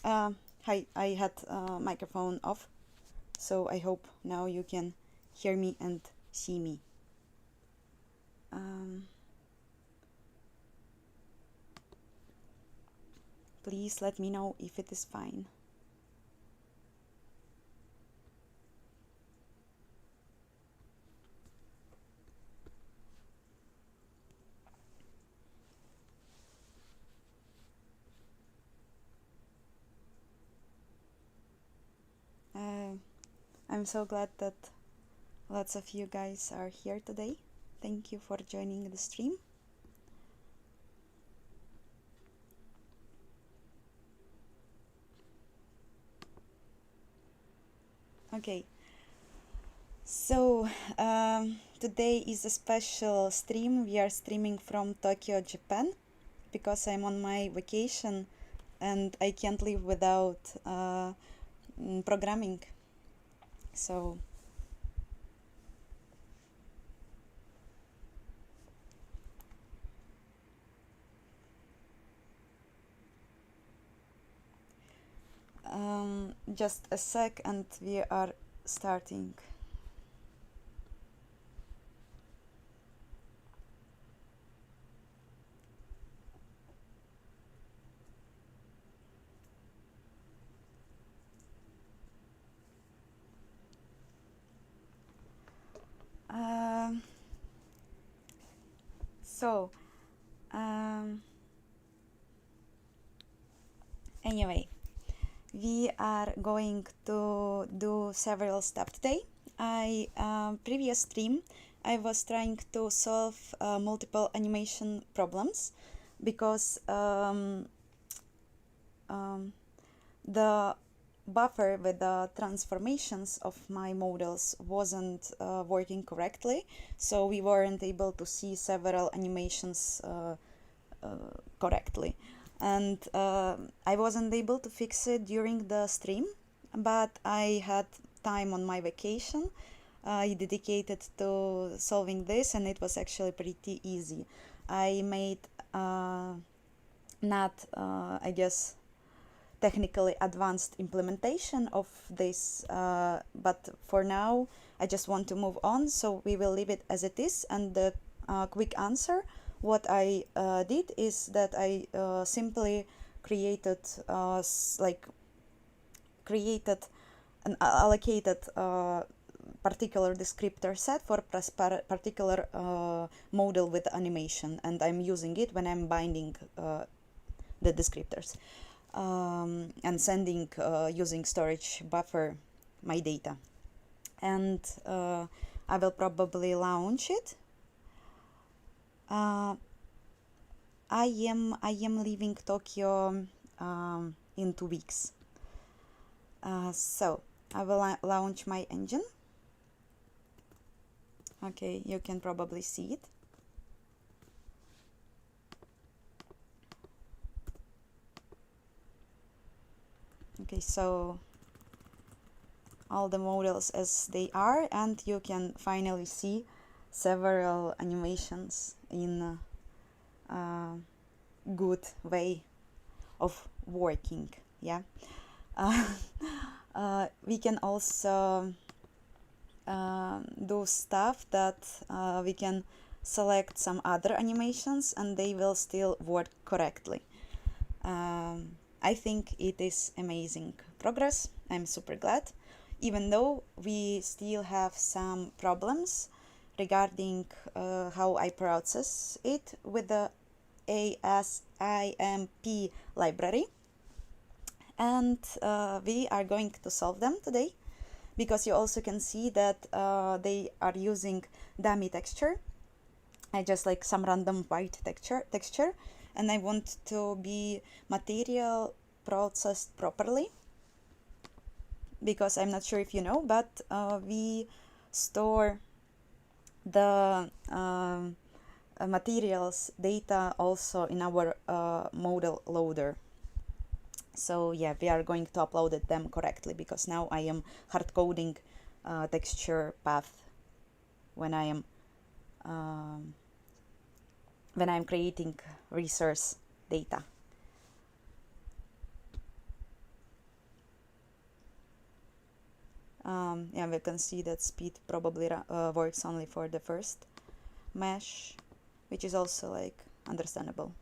Hi, I had microphone off, so I hope now you can hear me and see me. Please let me know if it is fine. I'm so glad that lots of you guys are here today. Thank you for joining the stream. Okay, so today is a special stream. We are streaming from Tokyo, Japan, because I'm on my vacation and I can't live without programming. So just a sec and we are starting. Anyway, we are going to do several steps today. Previous stream, I was trying to solve multiple animation problems because the buffer with the transformations of my models wasn't working correctly, so we weren't able to see several animations correctly. And I wasn't able to fix it during the stream, but I had time on my vacation. I dedicated to solving this, and it was actually pretty easy. I made not, I guess, technically advanced implementation of this, but for now I just want to move on, so we will leave it as it is. And the quick answer, what I did is that I simply created created an allocated particular descriptor set for particular model with animation, and I'm using it when I'm binding the descriptors and sending using storage buffer my data. And I will probably launch it. I am leaving Tokyo in 2 weeks. So I will launch my engine. Okay, you can probably see it. Okay, so all the models as they are, and you can finally see several animations in a good way of working. Yeah. We can also do stuff that we can select some other animations and they will still work correctly. I think it is amazing progress. I'm super glad, even though we still have some problems regarding how I process it with the Assimp library. And we are going to solve them today, because you also can see that they are using dummy texture. I just like some random white texture, and I want to be material processed properly, because I'm not sure if you know, but we store the materials data also in our model loader. So yeah, we are going to upload them correctly, because now I am hard coding texture path when I am creating resource data. Yeah, we can see that speed probably works only for the first mesh, which is also like understandable.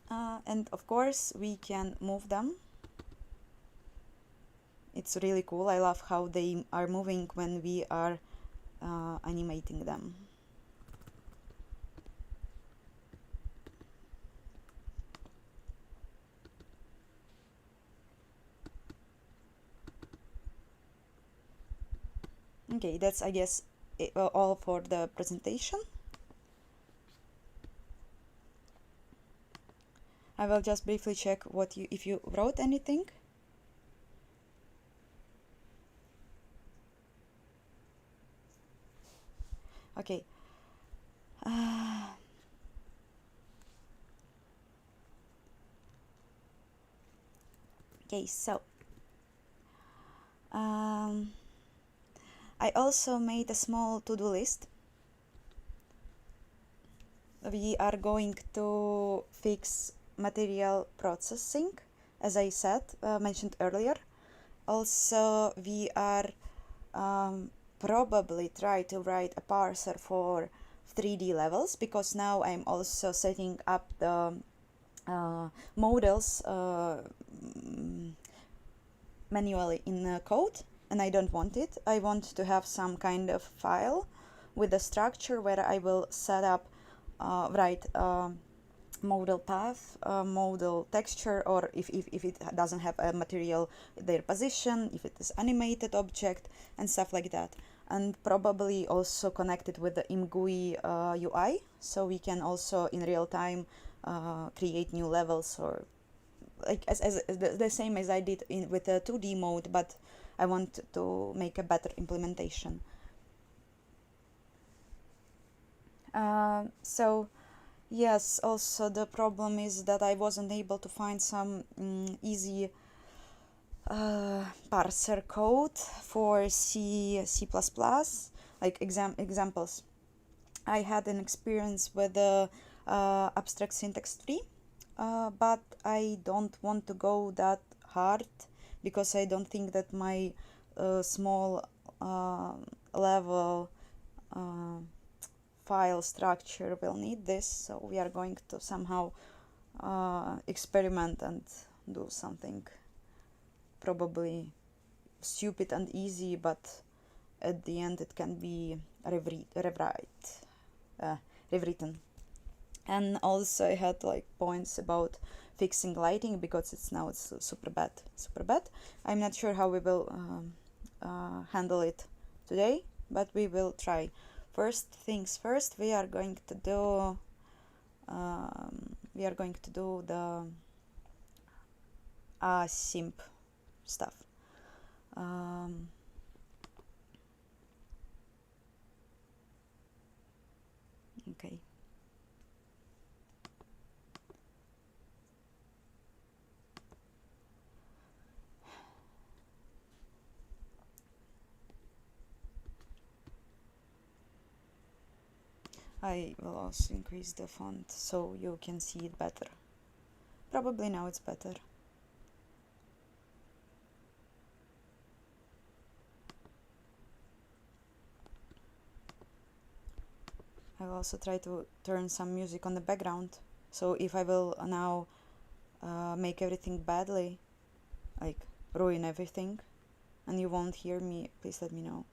And of course we can move them. It's really cool. I love how they are moving when we are animating them. Okay, that's, I guess, all for the presentation. I will just briefly check if you wrote anything. Okay. Okay, so I also made a small to-do list. We are going to fix material processing, as I said, mentioned earlier. Also, we are probably try to write a parser for 3D levels, because now I'm also setting up the models manually in code, and I don't want it. I want to have some kind of file with a structure where I will set up, write model path, model texture, or if it doesn't have a material, their position, if it is animated object, and stuff like that. And probably also connected with the imgui UI, so we can also in real time create new levels, or like as the same as I did with the 2D mode, but I want to make a better implementation. So yes, also the problem is that I wasn't able to find some easy parser code for C++, like examples. I had an experience with the abstract syntax tree, but I don't want to go that hard, because I don't think that my small level file structure will need this. So we are going to somehow experiment and do something probably stupid and easy, but at the end it can be rewritten. And also I had like points about fixing lighting, because it's super bad. I'm not sure how we will handle it today, but we will try. First things first, we are going to do the Assimp stuff. Okay. I will also increase the font so you can see it better. Probably now it's better. I will also try to turn some music on the background, so if I will now make everything badly, like ruin everything, and you won't hear me, please let me know.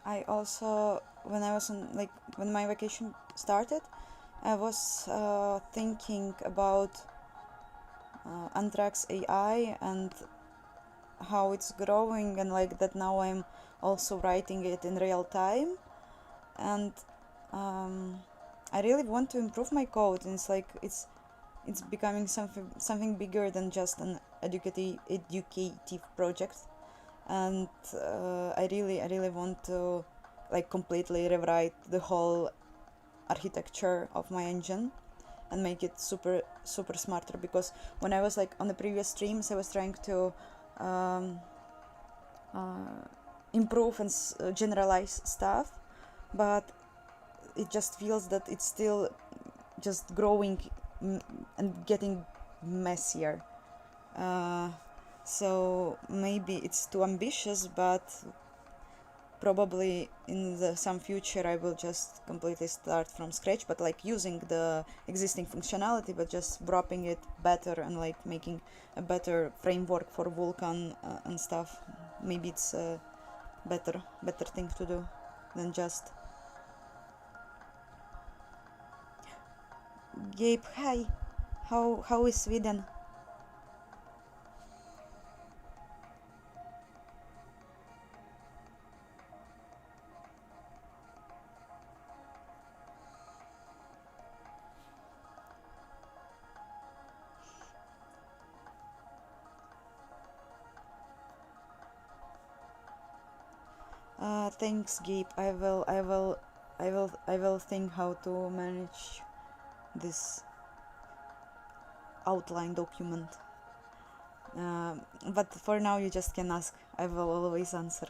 I also, when I was on, like, when my vacation started, I was thinking about Anthrax AI and how it's growing, and like that now I'm also writing it in real time, and I really want to improve my code, and it's like it's becoming something bigger than just an educative project, and I really want to like completely rewrite the whole architecture of my engine and make it super smarter, because when I was like on the previous streams I was trying to um, improve and generalize stuff, but it just feels that it's still just growing and getting messier. Uh, so maybe it's too ambitious, but probably in some future I will just completely start from scratch, but like using the existing functionality, but just wrapping it better and like making a better framework for Vulkan and stuff. Maybe it's a better thing to do than just. Gabe, hi. How is Sweden? Thanks, Gabe. I will think how to manage this outline document. But for now, you just can ask. I will always answer.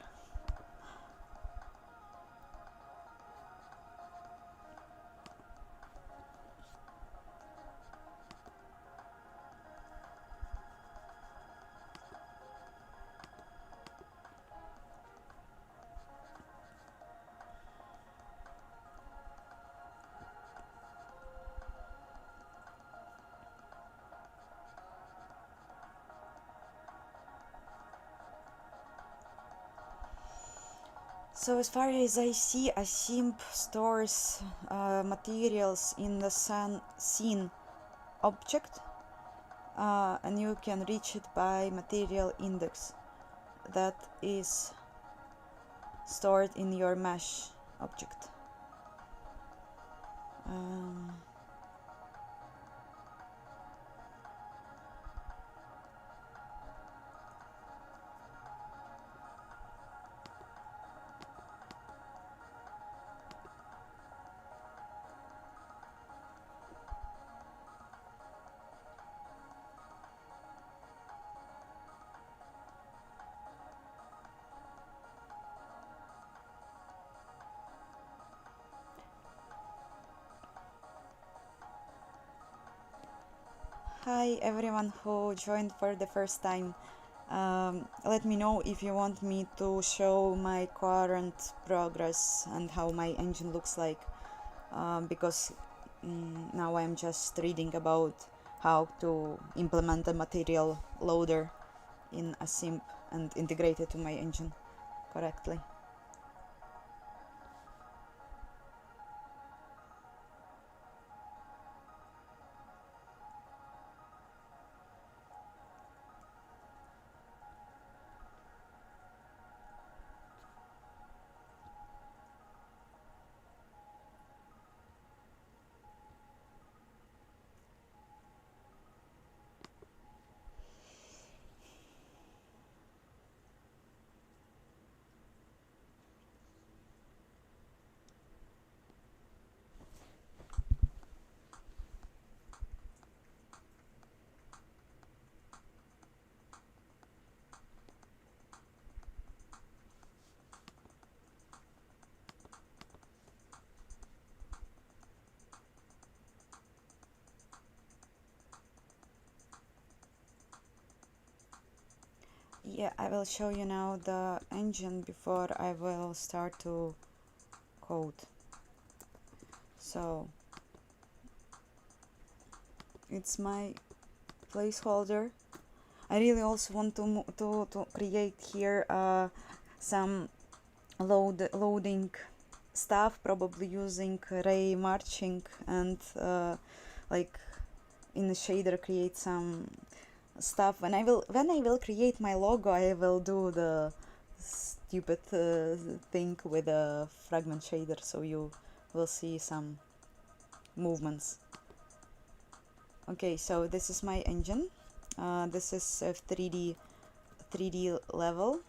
So as far as I see, Assimp stores materials in the scene object, and you can reach it by material index that is stored in your mesh object. Hi everyone who joined for the first time. Let me know if you want me to show my current progress and how my engine looks like, because now I'm just reading about how to implement a material loader in Assimp and integrate it to my engine correctly. Yeah, I will show you now the engine before I will start to code. So it's my placeholder. I really also want to create here some loading stuff, probably using ray marching, and like in the shader create some stuff. When I will create my logo, I will do the stupid thing with a fragment shader, so you will see some movements. Okay, so this is my engine. This is a 3D level.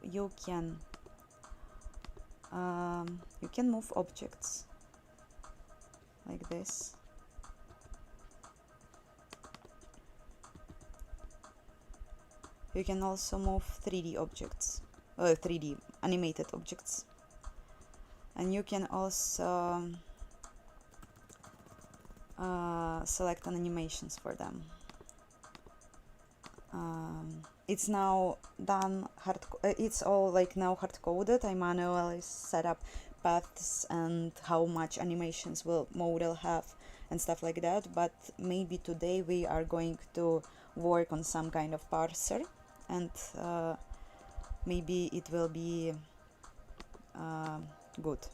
You can move objects like this. You can also move 3D objects, 3D animated objects, and you can also select an animations for them. It's now done it's all like now hard coded. I manually set up paths and how much animations will model have and stuff like that, but maybe today we are going to work on some kind of parser, and maybe it will be good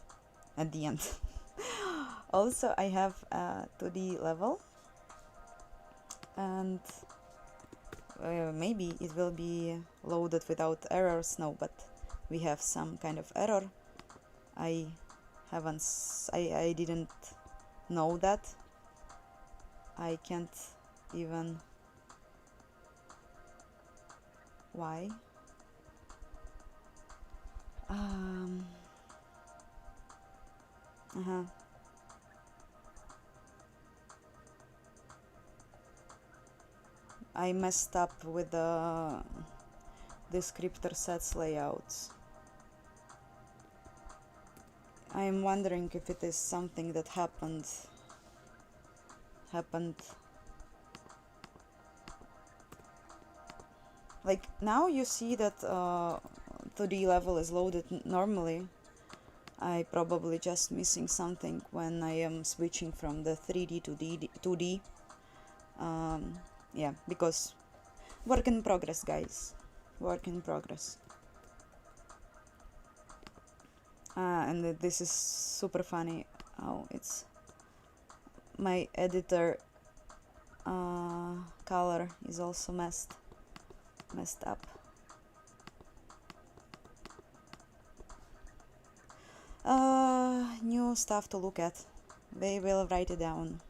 at the end. Also, I have a 2D level, and maybe it will be loaded without errors. No, but we have some kind of error. I didn't know that. I can't even. Why? I messed up with the descriptor sets layouts. I'm wondering if it is something that happened. Like now you see that 2D level is loaded normally. I probably just missing something when I am switching from the 3D to 2D. Yeah, because work in progress, guys. Work in progress. And this is super funny. Oh, it's my editor color is also messed up. New stuff to look at. We will write it down.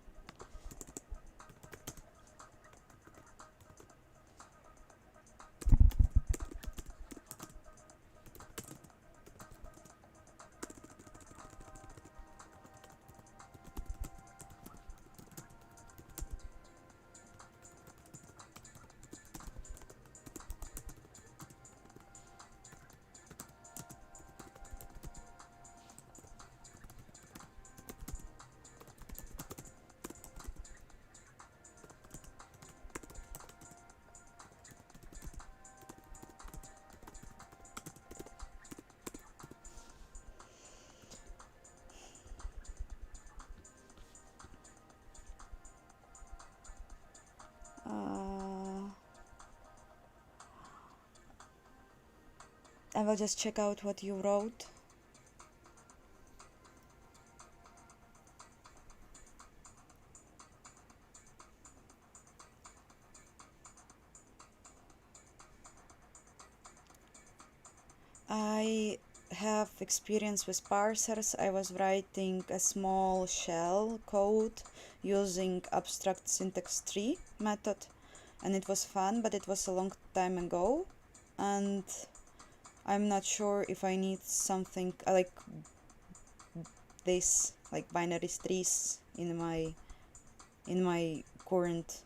I will just check out what you wrote. I have experience with parsers. I was writing a small shell code using abstract syntax tree method, and it was fun, but it was a long time ago, and I'm not sure if I need something like this, like binary trees in my current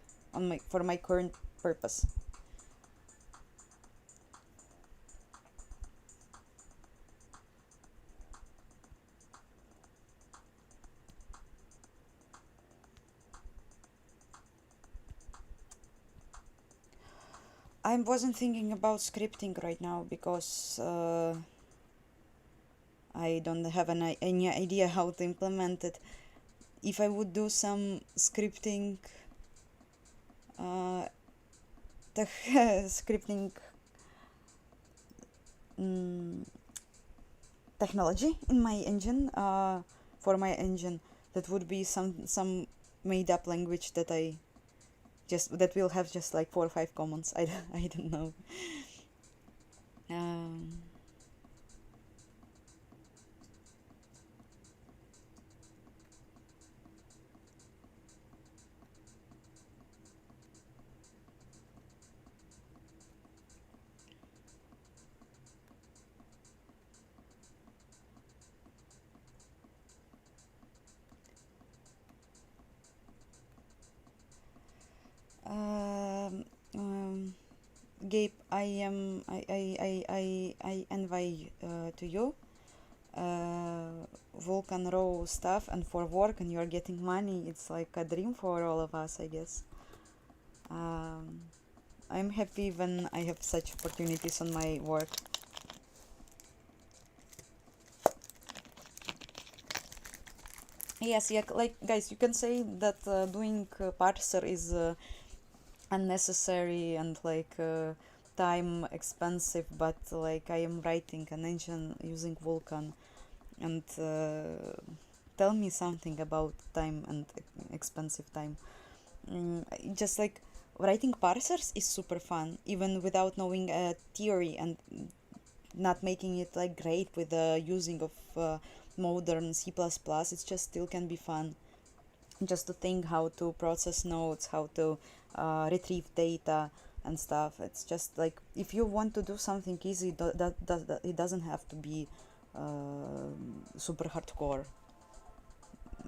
for my current purpose. I wasn't thinking about scripting right now because I don't have any idea how to implement it. If I would do some scripting, scripting technology in my engine, for my engine, that would be some made up language that that will have just like 4 or 5 commands. I don't know. Gabe, I envy to you Vulkan raw stuff, and for work, and you're getting money. It's like a dream for all of us, I guess. I'm happy when I have such opportunities on my work. Yes, yeah, like guys, you can say that doing parser is unnecessary and like time expensive, but like I am writing an engine using Vulkan, and tell me something about time and expensive time. Just like writing parsers is super fun, even without knowing theory and not making it like great with the using of modern C++. It just still can be fun, just to think how to process nodes, how to retrieve data and stuff. It's just like if you want to do something easy, that it doesn't have to be super hardcore,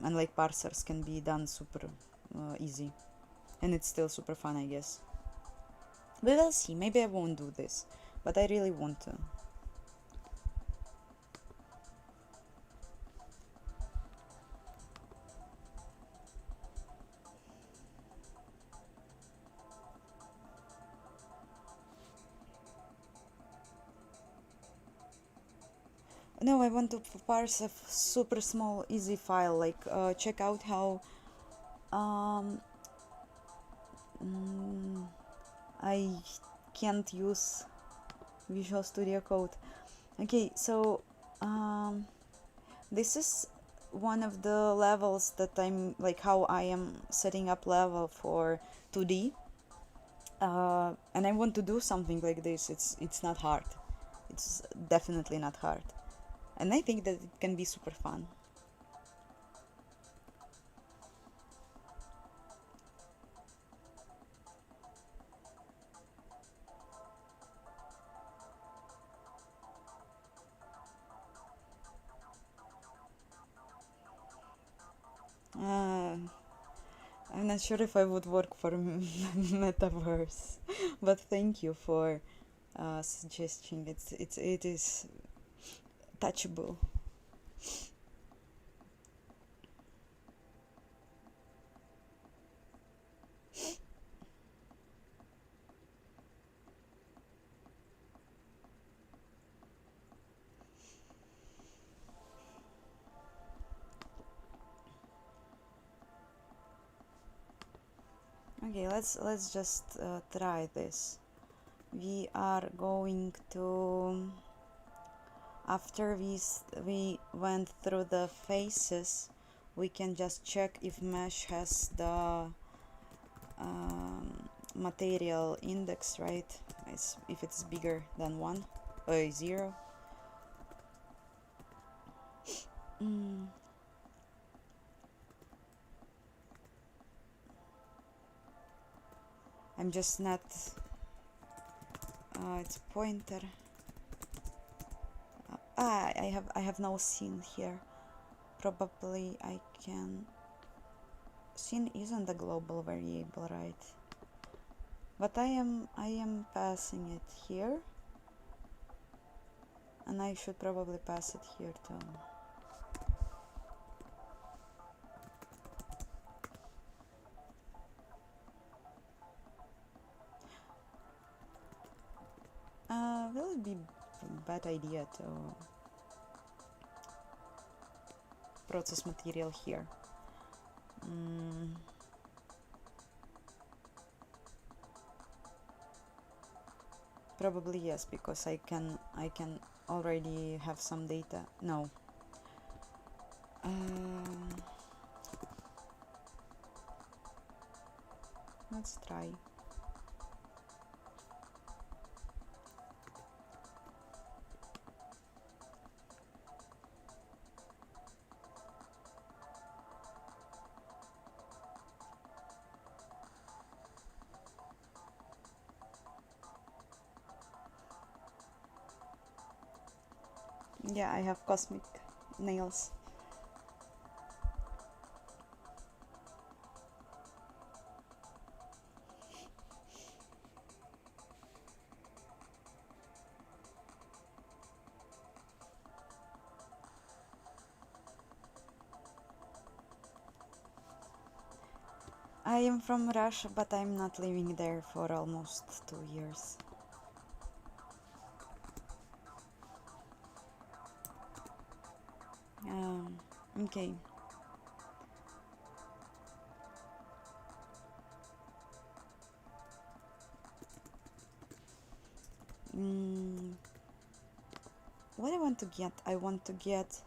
and like parsers can be done super easy, and it's still super fun, I guess. We will see. Maybe I won't do this, but I really want to. No, I want to parse a super small, easy file. Like, check out how I can't use Visual Studio Code. Okay, so this is one of the levels that I'm like how I am setting up level for 2D, and I want to do something like this. It's not hard. It's definitely not hard, and I think that it can be super fun. I'm not sure if I would work for metaverse, but thank you for suggesting. It is touchable. Okay, let's just try this. We are going to, after we went through the faces, we can just check if mesh has the material index, right? If it's bigger than 1 or 0. I'm just not it's pointer. I have no scene here. Probably I can. Scene isn't a global variable, right? But I am passing it here, and I should probably pass it here too. Will it be a bad idea to process material here? Probably yes, because I can already have some data. No. Let's try. Yeah, I have cosmic nails. I am from Russia, but I'm not living there for almost 2 years. Okay. What I want to get? I want to get...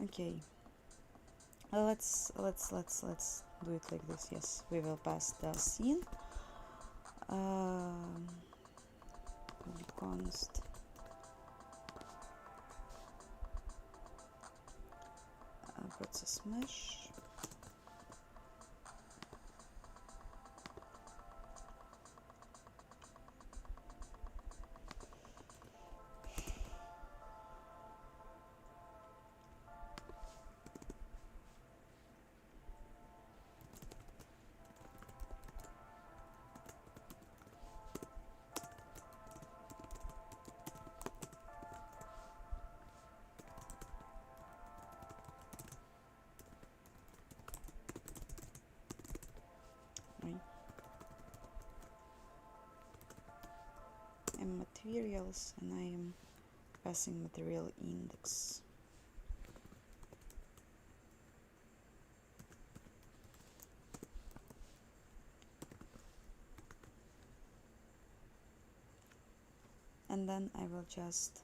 Okay. Let's do it like this. Yes, we will pass the scene. Const process mesh. And materials, and I am passing material index. And then I will just...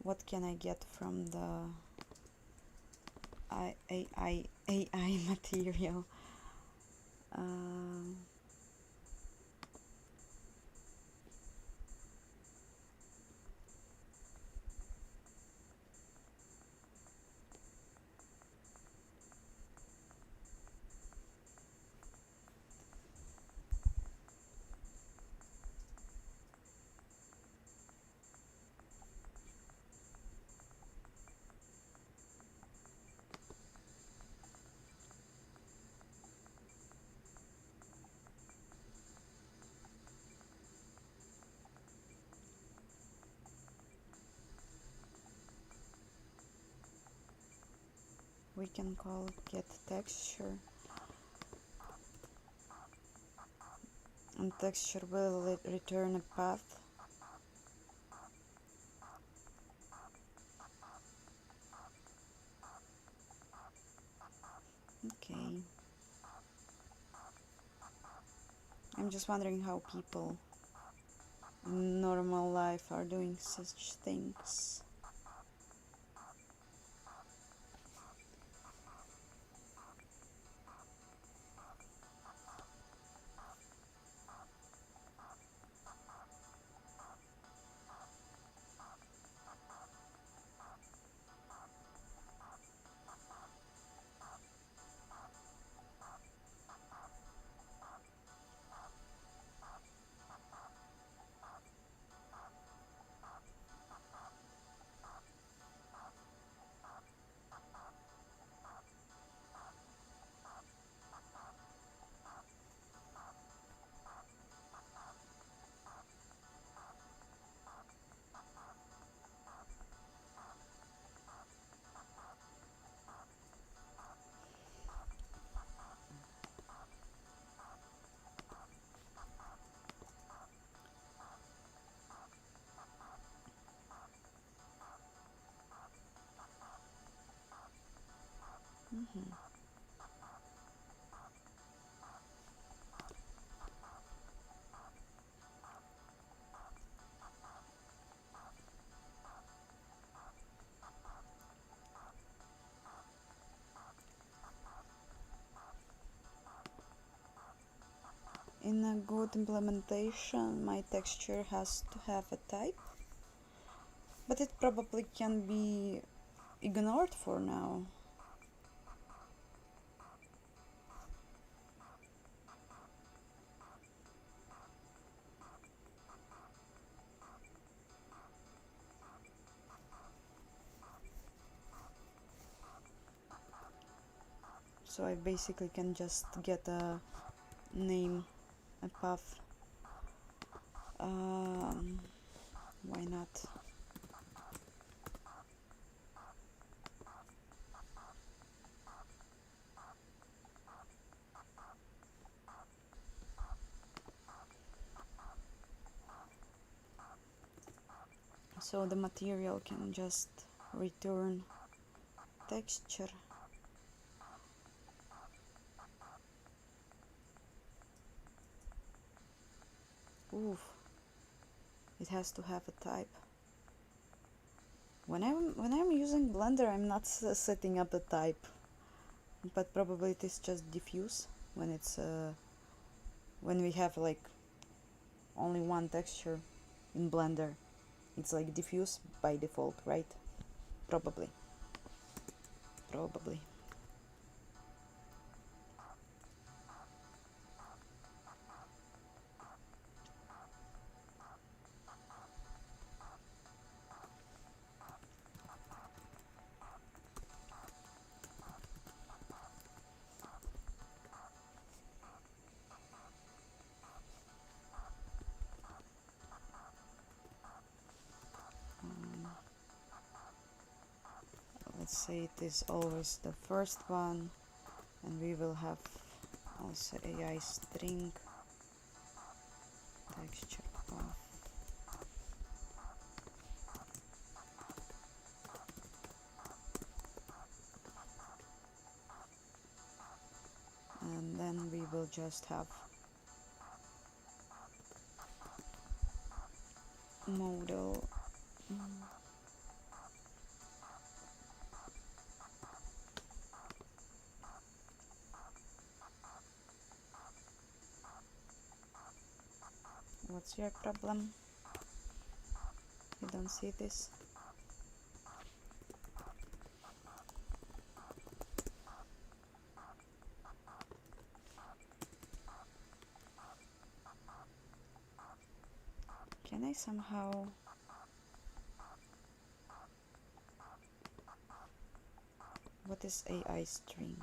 What can I get from the AI material? We can call get texture, and texture will return a path. Okay. I'm just wondering how people in normal life are doing such things. In a good implementation, my texture has to have a type, but it probably can be ignored for now. So I basically can just get a name, a path. Why not? So the material can just return texture. Oof. It has to have a type. When I'm using Blender, I'm not setting up a type, but probably it is just diffuse when it's when we have like only one texture in Blender. It's like diffuse by default, right? Probably. Let's say it is always the first one, and we will have also AI string texture path. And then we will just have model. What's your problem? You don't see this? Can I somehow... What is AI string?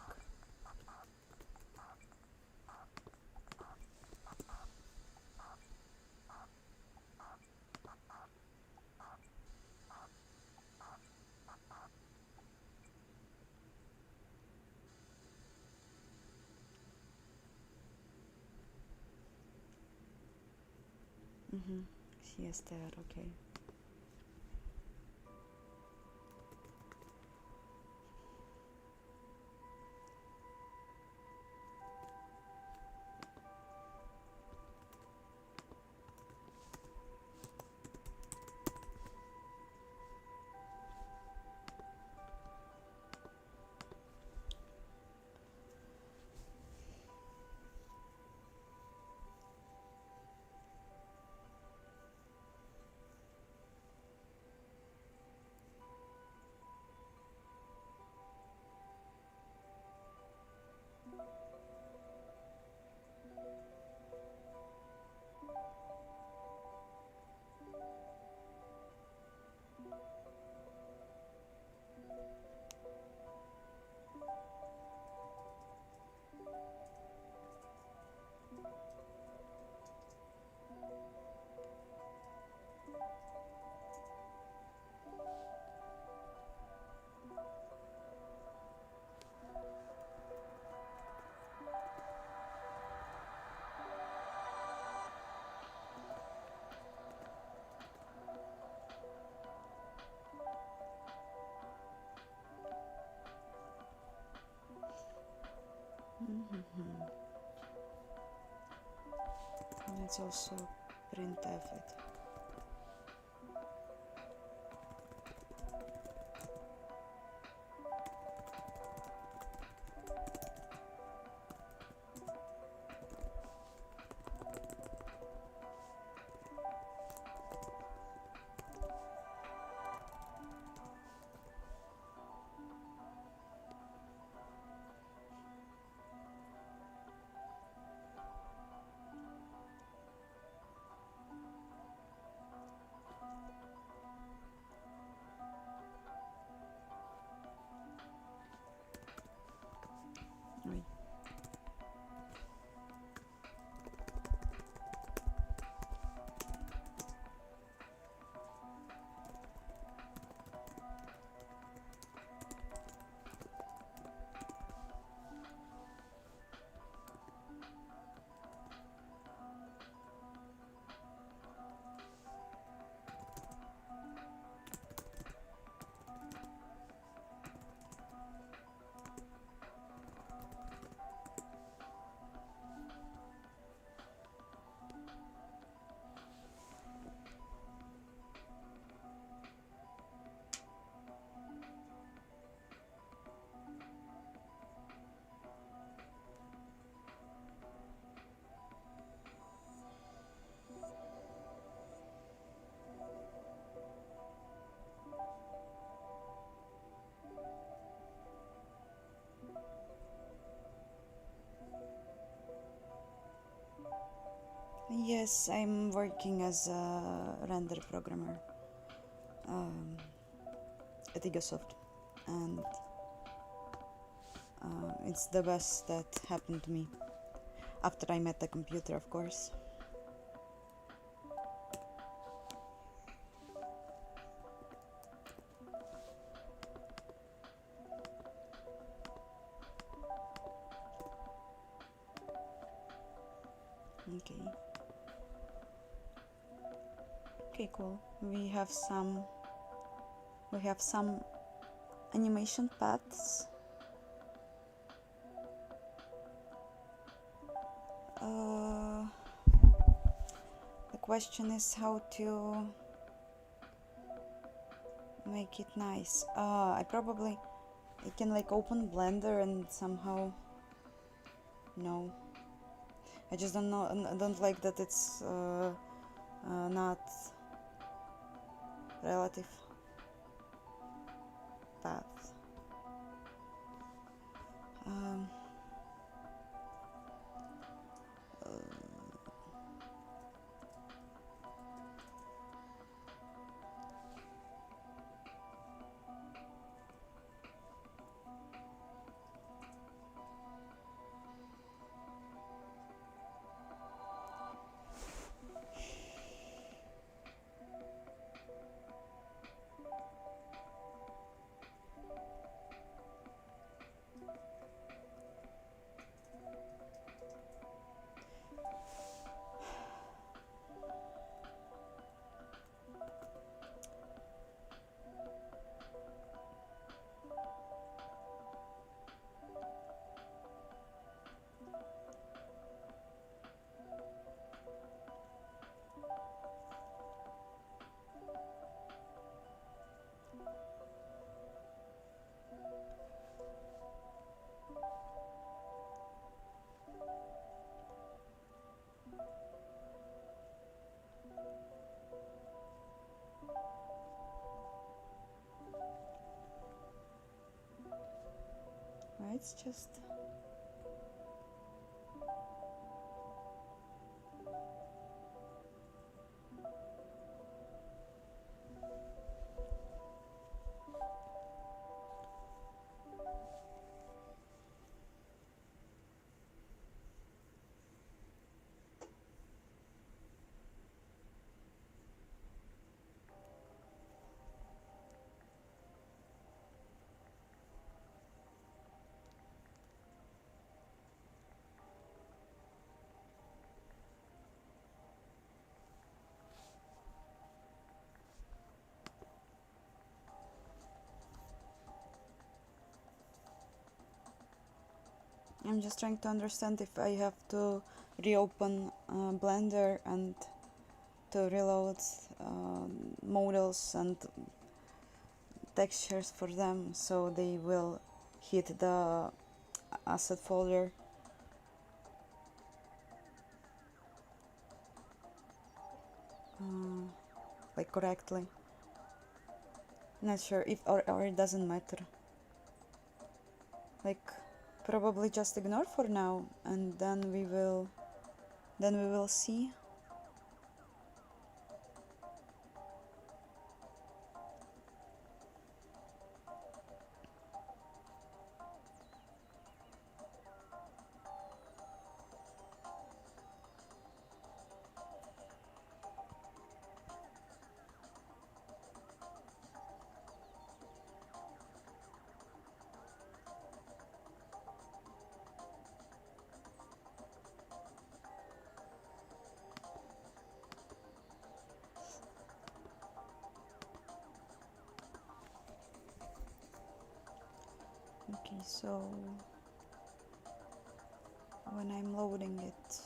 Yes, there, okay. Let's also printf it. Right. Yes, I'm working as a render programmer at Igosoft, and it's the best that happened to me after I met the computer, of course. Okay. Okay, cool. We have some animation paths. The question is how to make it nice. I can like open Blender and somehow, no, I just don't know. I don't like that it's not relative path. It's just I'm just trying to understand if I have to reopen Blender and to reload models and textures for them so they will hit the asset folder. Like correctly. Not sure if or it doesn't matter. Like probably just ignore for now and then we will see. Okay, so when I'm loading it,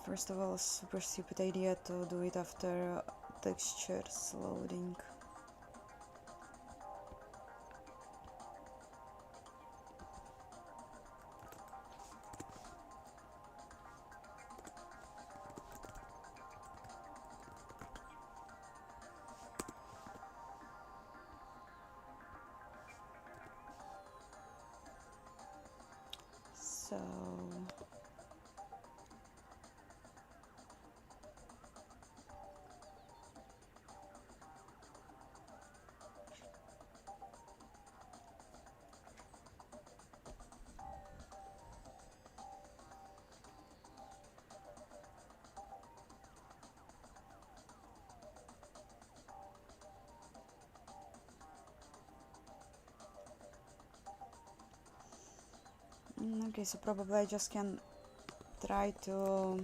first of all, super stupid idea to do it after textures loading. So okay, so probably I just can try to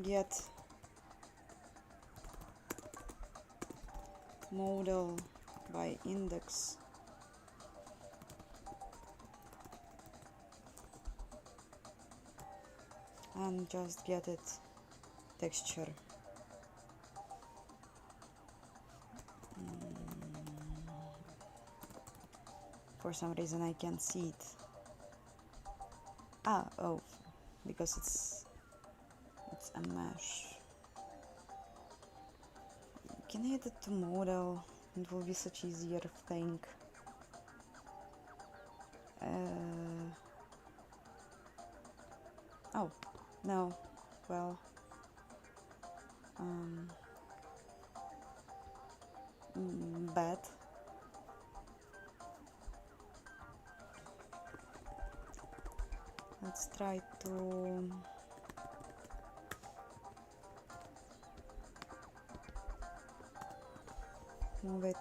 get model by index and just get it texture. For some reason I can't see it. Oh, because it's a mesh. Can I add it to model? It will be such easier thing. Oh, no. Well, bad. Let's try to move it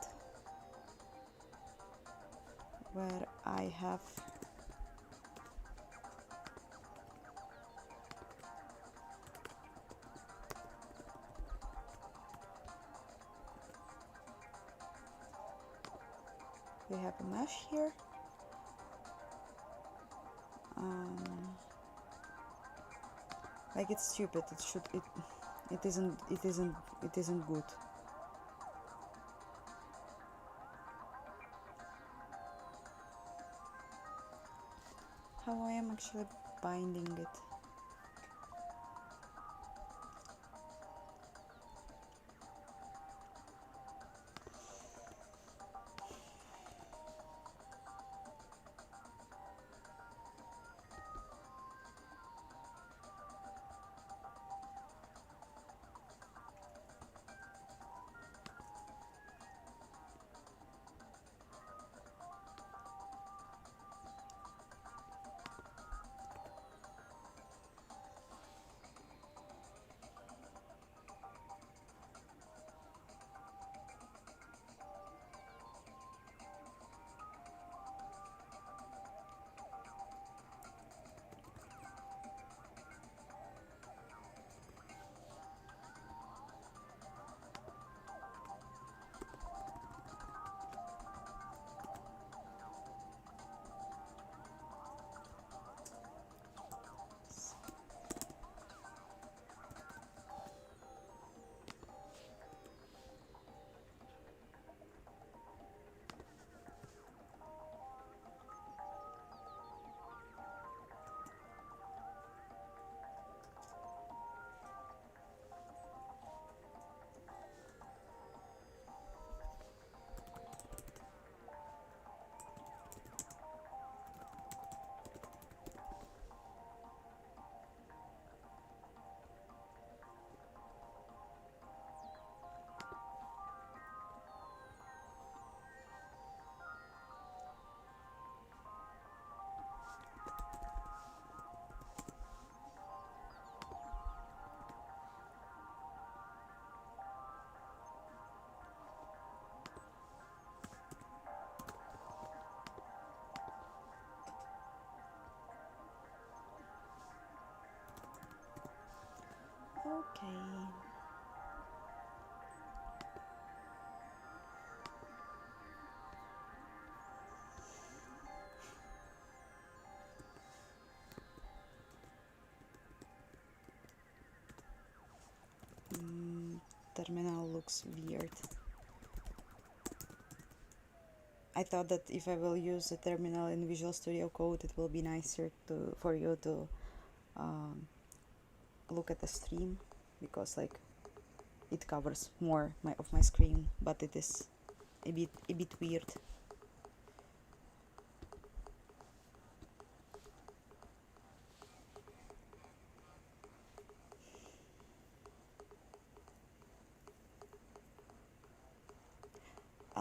where I have a mesh here. Like it's stupid. It isn't good. How I am actually binding it. Okay. Terminal looks weird. I thought that if I will use a terminal in Visual Studio Code, it will be nicer for you to look at the stream, because like it covers more of my screen, but it is a bit weird.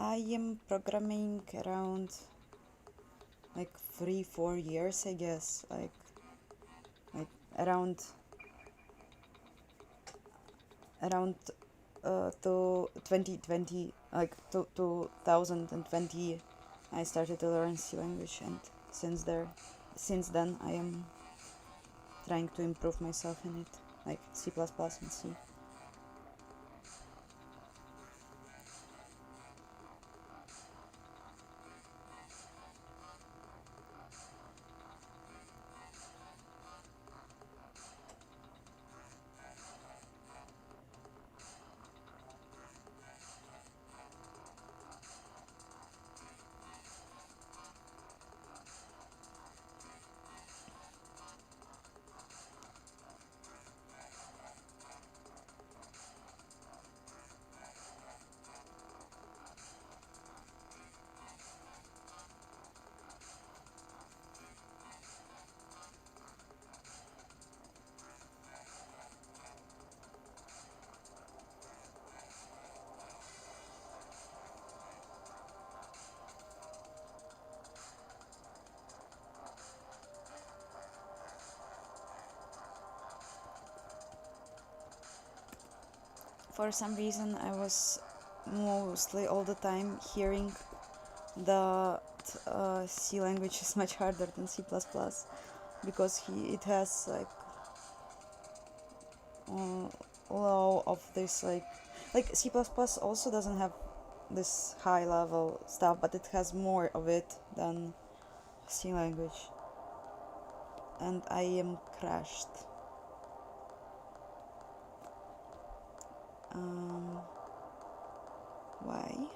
I am programming around like 3-4 years, I guess, like around to 2020, like to 2020 I started to learn C language, and since then I am trying to improve myself in it, like C++ and C. For some reason I was mostly all the time hearing that C language is much harder than C++, because it has like low of this like C++ also doesn't have this high level stuff, but it has more of it than C language, and I am crashed. Why?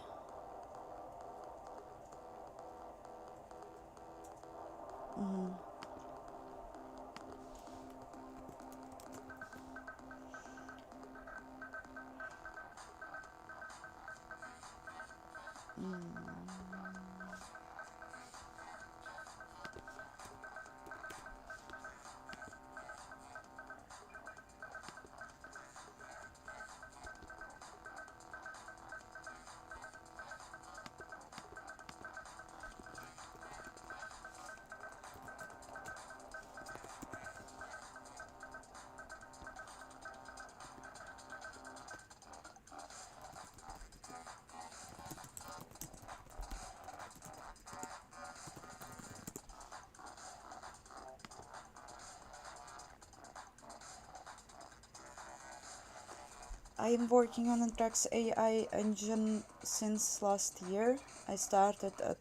I am working on Antrax AI engine since last year. I started at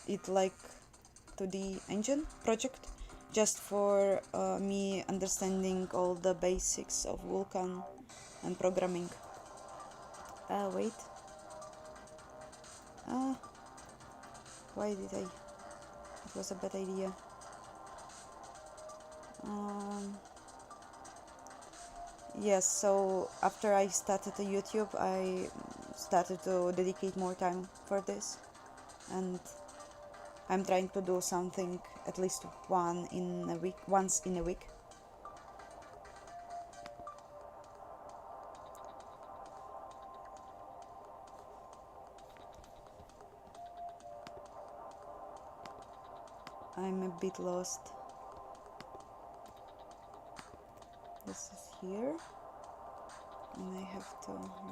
it like 2D engine project, just for me understanding all the basics of Vulkan and programming. Wait. Why did I? It was a bad idea. Yes, so after I started the YouTube, I started to dedicate more time for this, and I'm trying to do something at least once in a week. I'm a bit lost. This is here, and I have to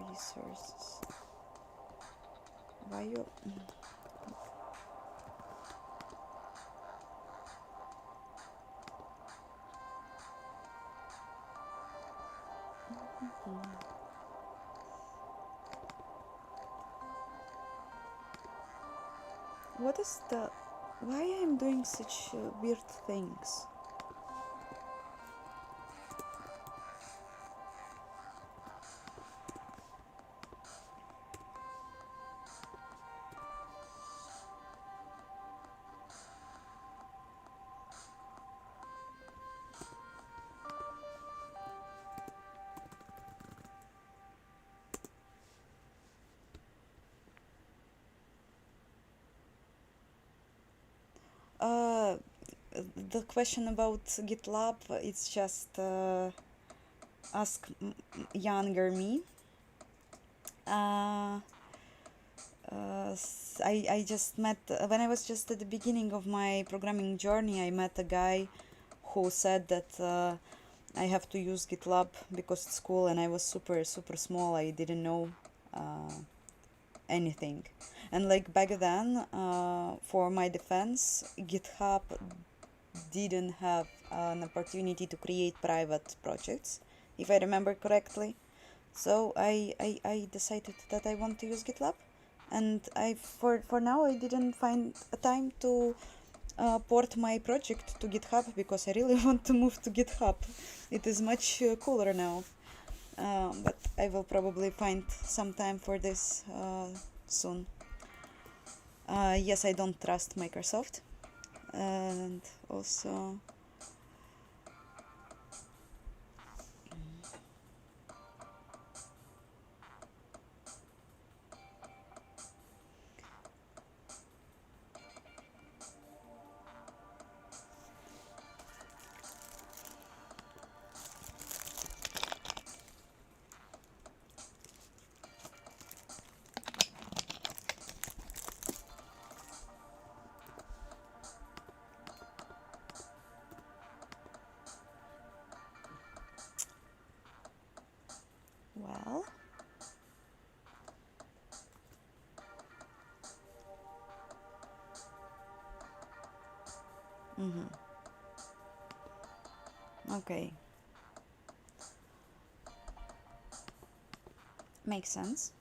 resources. Why you? What is the... Why I'm doing such weird things? The question about GitLab, it's just ask younger me. I just met, when I was just at the beginning of my programming journey, I met a guy who said that I have to use GitLab because it's cool, and I was super small. I didn't know anything. And like back then, for my defense, GitHub didn't have an opportunity to create private projects, if I remember correctly. So I decided that I want to use GitLab, and for now I didn't find a time to port my project to GitHub because I really want to move to GitHub. It is much cooler now, but I will probably find some time for this soon. Yes, I don't trust Microsoft, and also well. Okay. Makes sense.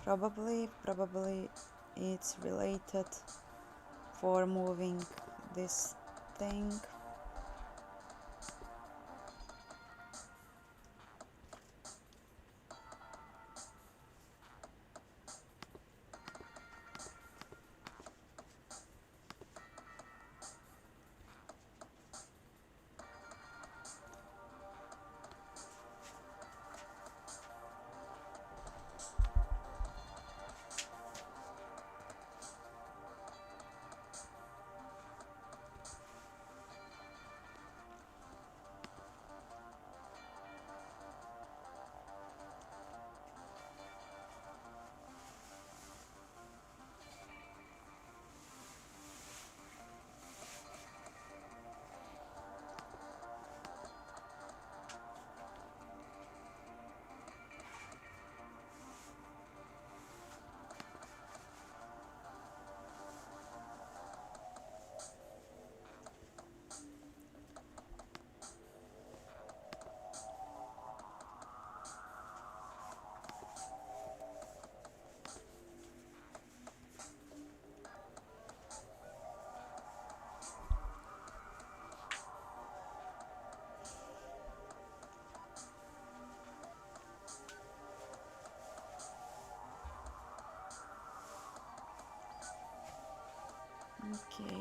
Probably it's related for moving this thing. Okay.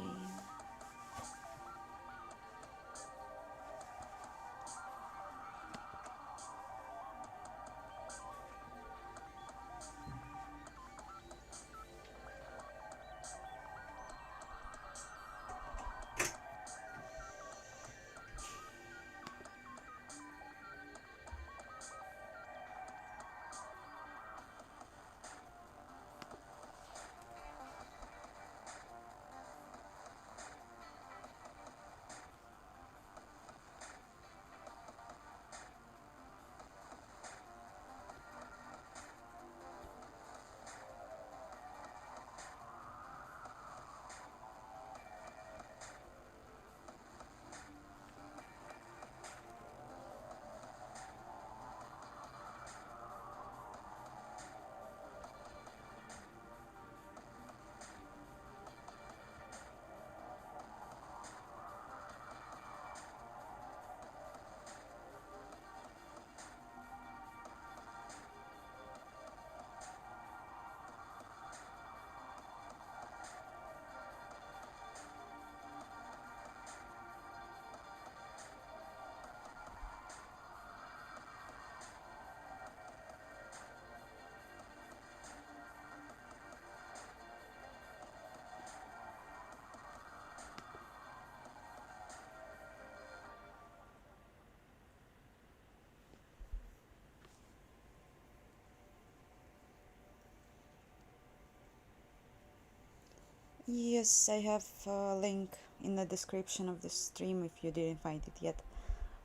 Yes, I have a link in the description of the stream if you didn't find it yet.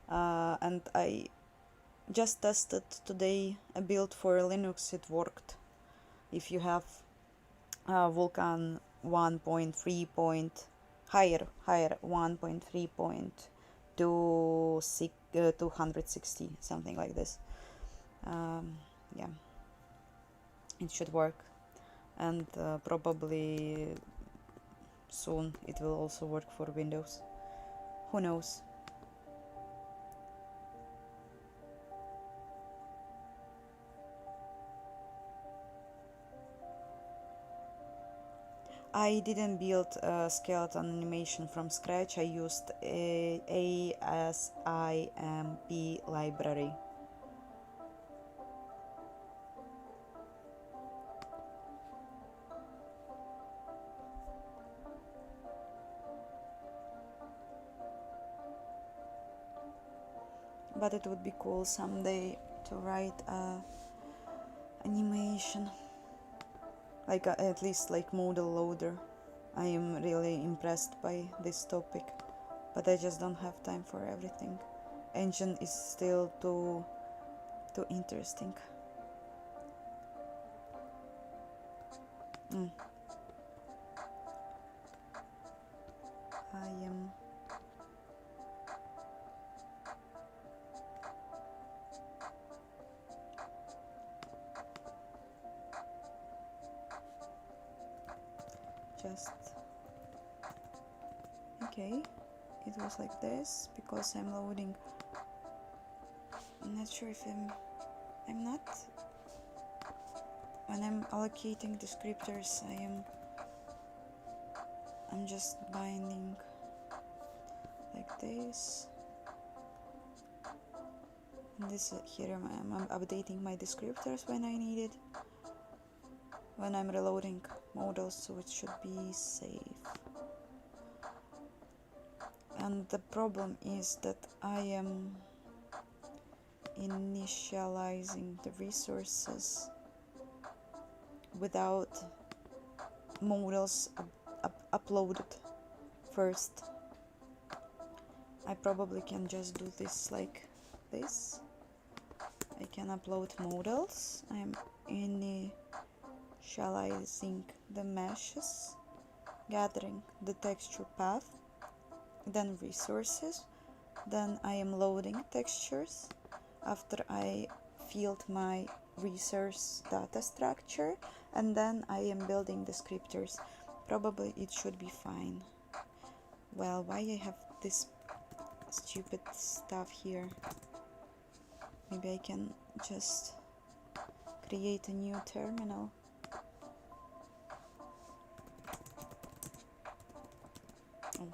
And I just tested today a build for Linux. It worked. If you have Vulkan 1.3 point higher 1.3 point to 260, something like this. Yeah, it should work, and probably soon it will also work for Windows. Who knows? I didn't build a skeleton animation from scratch. I used a Assimp library. But it would be cool someday to write a animation, like at least like model loader. I am really impressed by this topic, but I just don't have time for everything. Engine is still too interesting. I am just okay. It was like this because I'm loading. I'm not sure if I'm not. When I'm allocating descriptors, I'm just binding like this. And this here I'm updating my descriptors when I need it. When I'm reloading models, so it should be safe. And the problem is that I am initializing the resources without models uploaded first. I probably can just do this like this. I can upload models. I'm initializing the meshes, gathering the texture path, then resources, then I am loading textures after I filled my resource data structure, and then I am building descriptors. Probably it should be fine. Well, why I have this stupid stuff here? Maybe I can just create a new terminal. Oh.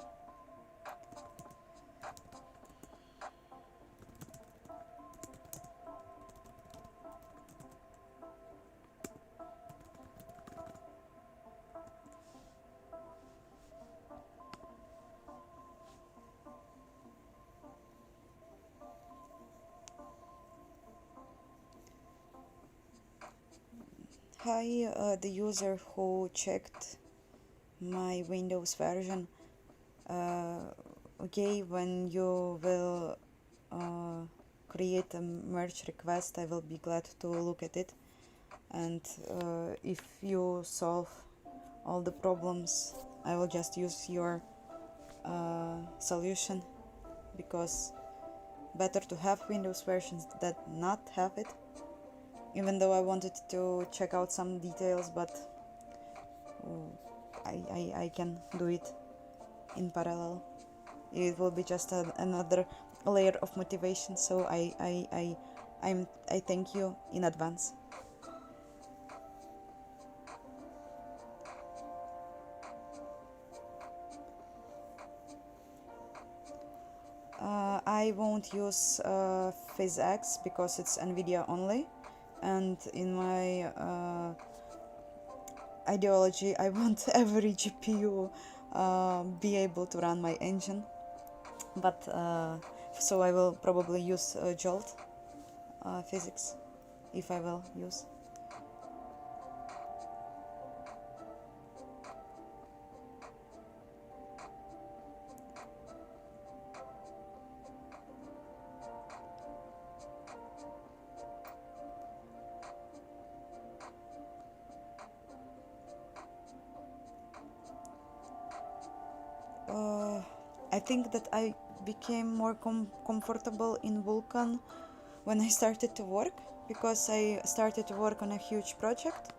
Hi, the user who checked my Windows version. Okay, when you will create a merge request, I will be glad to look at it. And if you solve all the problems, I will just use your solution, because better to have Windows versions than not have it. Even though I wanted to check out some details, but I can do it in parallel. It will be just another layer of motivation, so I thank you in advance. I won't use PhysX because it's NVIDIA only, and in my ideology I want every GPU be able to run my engine, but so I will probably use Jolt physics if I will use. I think that I became more comfortable in Vulkan when I started to work, because I started to work on a huge project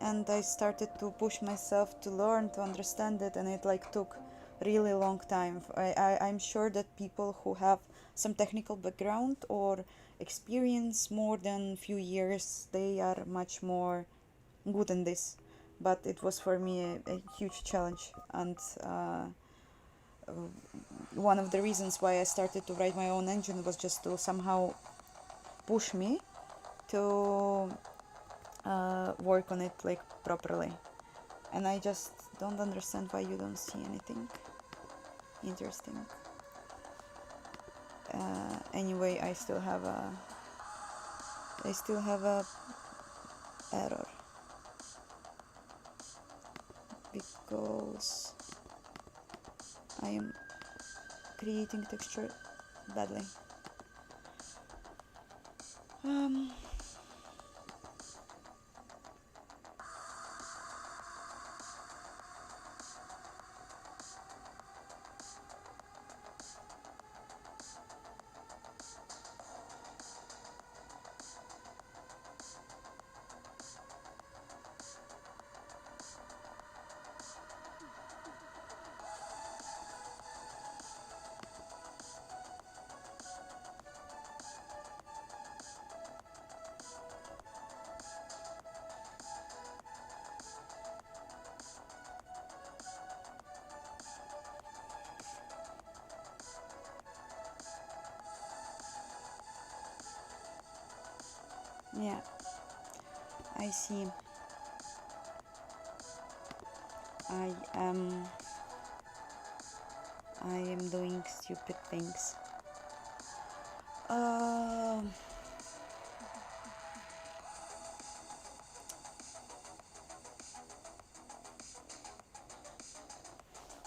and I started to push myself to learn, to understand it, and it like took really long time. I'm sure that people who have some technical background or experience more than few years, they are much more good in this, but it was for me a huge challenge, and one of the reasons why I started to write my own engine was just to somehow push me to work on it like properly. And I just don't understand why you don't see anything interesting. Anyway, I still have a error because I am creating texture badly. Yeah, I see. I am doing stupid things.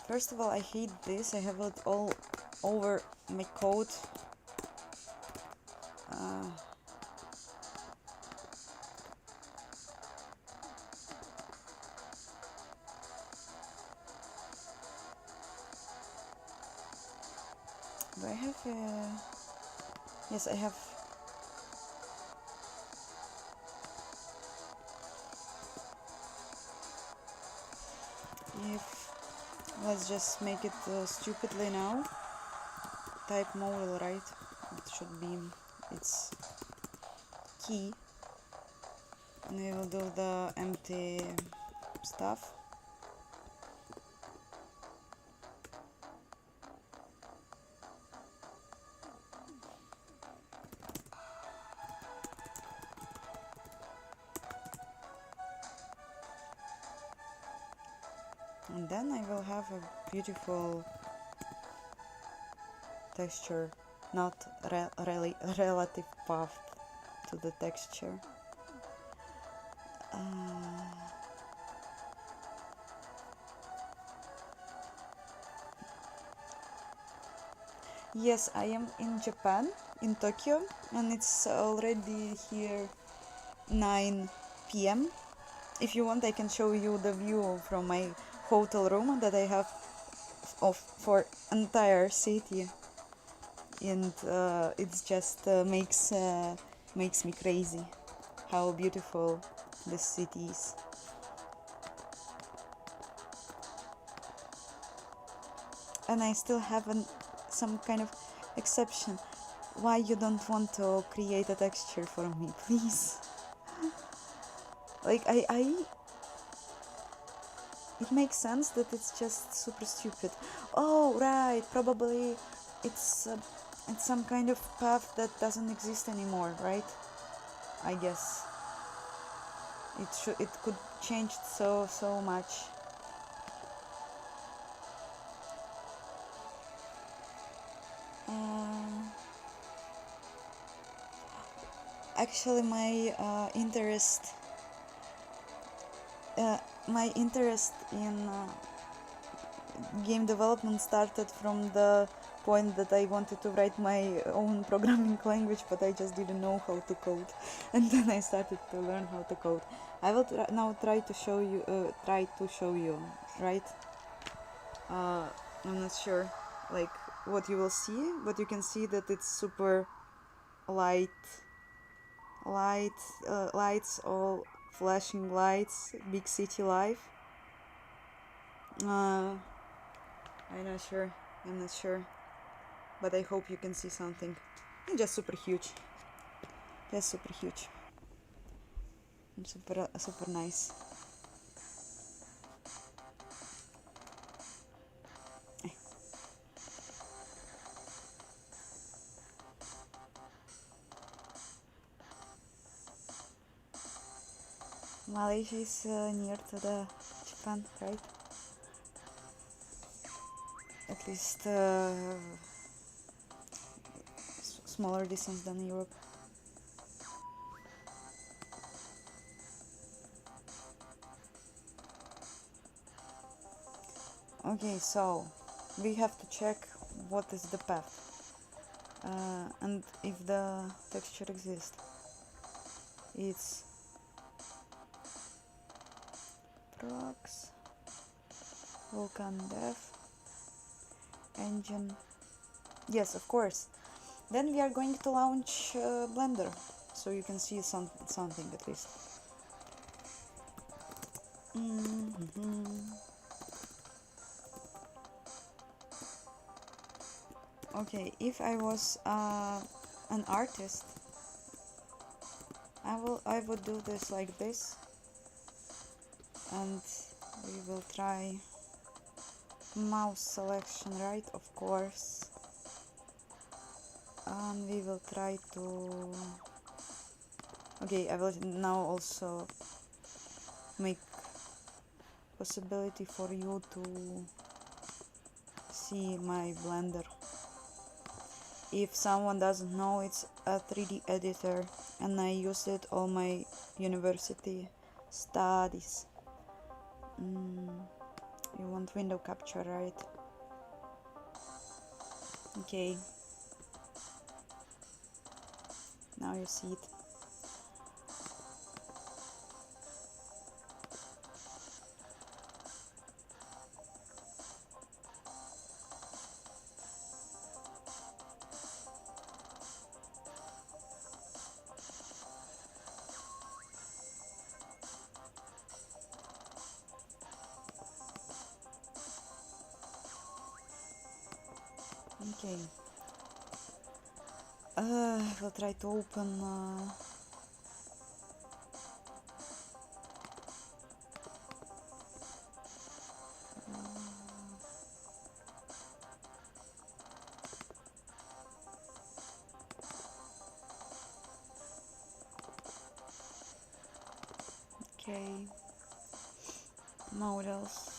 First of all, I hate this. I have it all over my code. Do I have a... Yes, I have. If let's just make it stupidly now. Type model, right? It should be its key, and we will do the empty stuff. And then I will have a beautiful texture, not relative path to the texture. Yes, I am in Japan, in Tokyo, and it's already here 9 p.m. If you want, I can show you the view from my hotel room that I have for entire city, and it's just makes me crazy how beautiful this city is. And I still have some kind of exception. Why you don't want to create a texture for me, please? Like it makes sense that it's just super stupid. Oh right, probably it's some kind of path that doesn't exist anymore, right? I guess it could change so much. Actually, my interest in game development started from the point that I wanted to write my own programming language, but I just didn't know how to code, and then I started to learn how to code. I will now try to show you, right? I'm not sure like what you will see, but you can see that it's super light, lights, all flashing lights, big city life. I'm not sure, but I hope you can see something. It's just super huge, and super nice. Malaysia is near to the Japan, right? At least smaller distance than Europe. Okay, so we have to check what is the path and if the texture exists. It's prox Vulkan dev engine. Yes, of course. Then we are going to launch Blender, so you can see something at least. Okay, if I was an artist, I would do this like this, and we will try mouse selection right, of course, and we will try to. Okay, I will now also make possibility for you to see my Blender. If someone doesn't know, it's a 3D editor and I use it all my university studies. You want window capture, right? Okay. Now you see it. Okay. We'll try to open okay, models.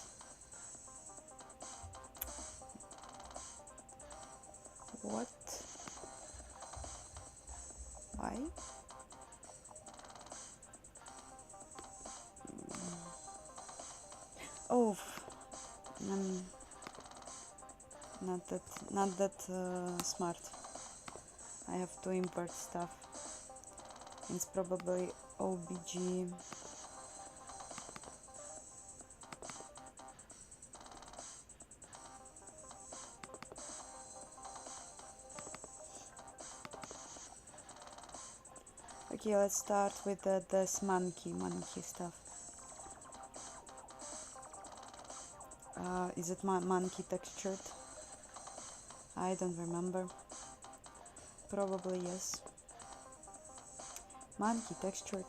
What? Why? Oh, I'm not that smart. I have to import stuff. It's probably OBG. Okay, let's start with this monkey stuff. Is it monkey textured? I don't remember. Probably yes. Monkey textured.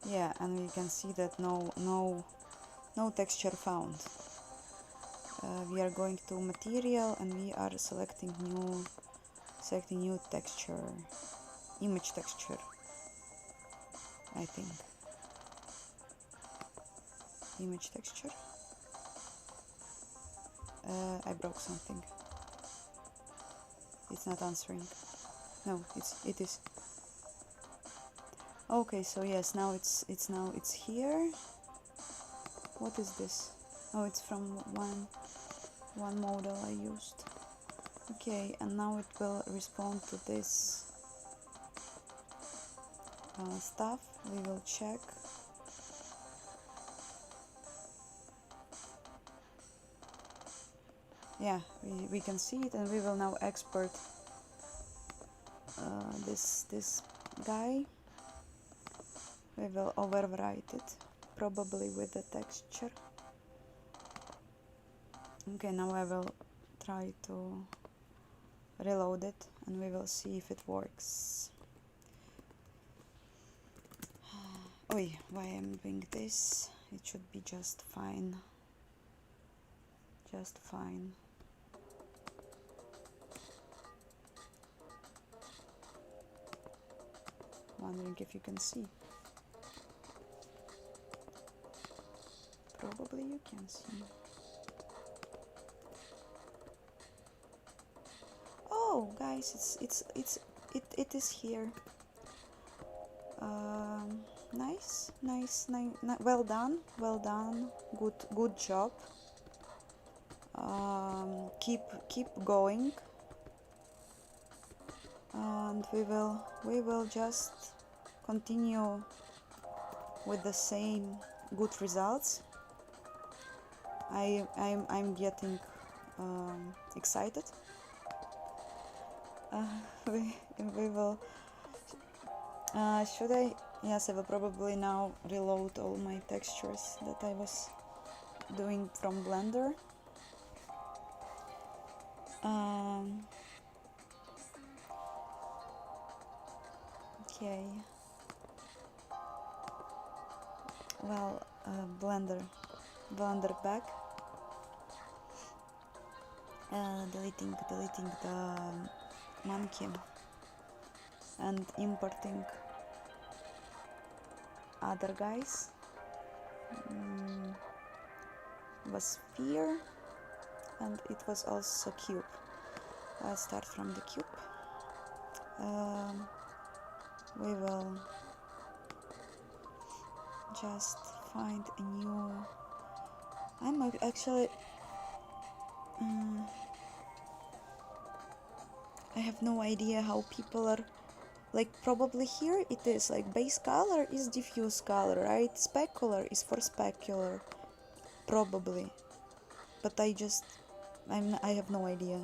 Yeah, and we can see that no texture found. We are going to material and we are selecting new texture, image texture, I think. Image texture. I broke something. It's not answering. No, it is. Okay, so yes, now it's here. What is this? Oh, it's from one model I used. Okay, and now it will respond to this stuff. We will check. Yeah, we can see it, and we will now export this guy. We will overwrite it, probably with the texture. Okay, now I will try to reload it, and we will see if it works. Oh, why I'm doing this? It should be just fine. Just fine. Wondering if you can see. Probably you can see. Oh, guys, it is here. Nice, well done, good job. Keep going, and we will just continue with the same good results. I'm getting excited. We will. Should I? Yes, I will probably now reload all my textures that I was doing from Blender. Okay. Well, Blender back. Deleting the monkey and importing other guys. Was sphere, and it was also cube. I'll start from the cube. We will just find a new. I'm actually. I have no idea how people are. Like, probably here it is like base color is diffuse color, right? Specular is for specular, probably. But I have no idea.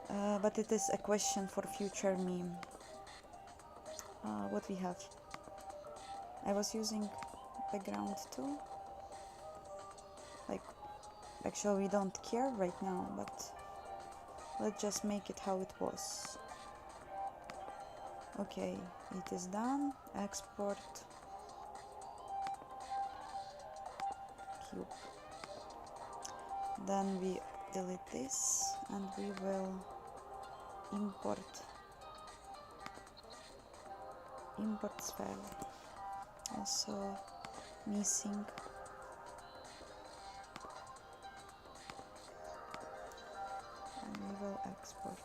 But it is a question for future meme. What we have? I was using background too. Like, actually we don't care right now, but let's just make it how it was. Okay, it is done. Export cube. Then we delete this, and we will import file. Also missing. And we will export.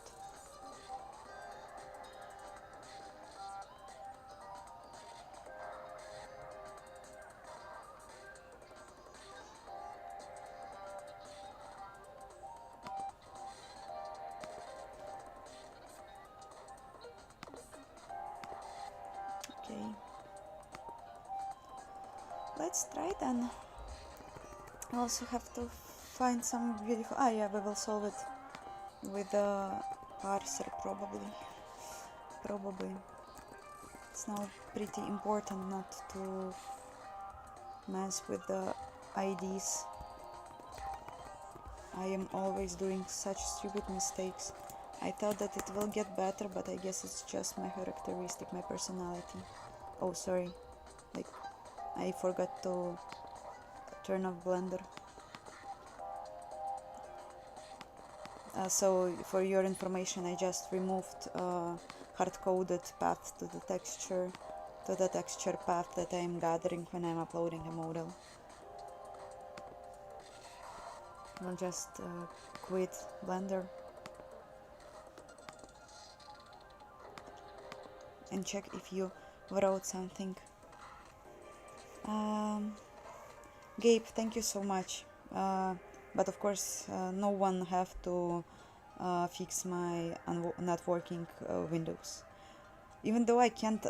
Let's try then. I also have to find some beautiful. Yeah, we will solve it with a parser probably. It's now pretty important not to mess with the IDs. I am always doing such stupid mistakes. I thought that it will get better, but I guess it's just my characteristic, my personality. Oh, sorry. Like, I forgot to turn off Blender. So for your information, I just removed hard-coded path to the texture path that I am gathering when I'm uploading a model. I'll just quit Blender and check if you wrote something. Gabe, thank you so much. But of course, no one have to fix my not working Windows. even though I can't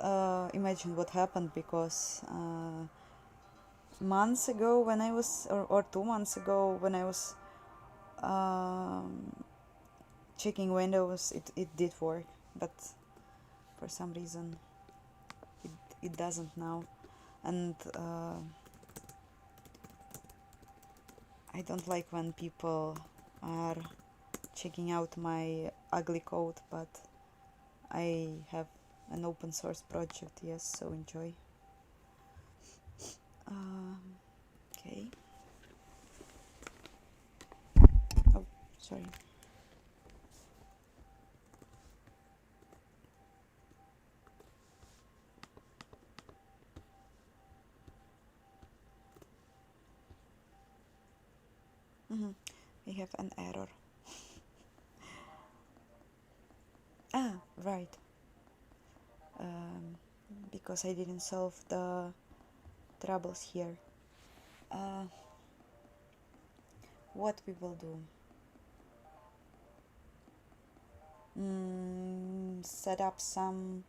imagine what happened, because months ago when I was, or 2 months ago when I was checking Windows, it did work, but for some reason it doesn't now. And I don't like when people are checking out my ugly code, but I have an open source project, yes, so enjoy. Okay. Oh, sorry. We have an error. Right. Because I didn't solve the troubles here. What we will do? Set up some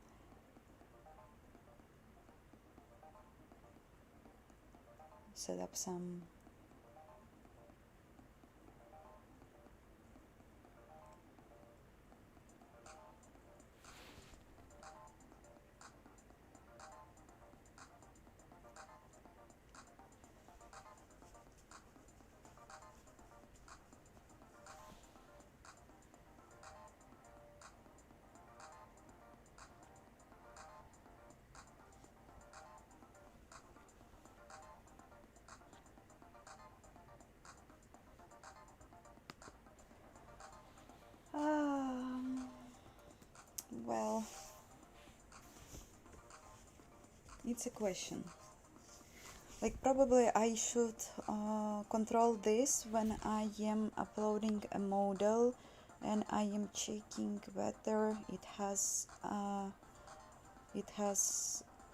well, it's a question. Like, probably I should control this when I am uploading a model and I am checking whether it has a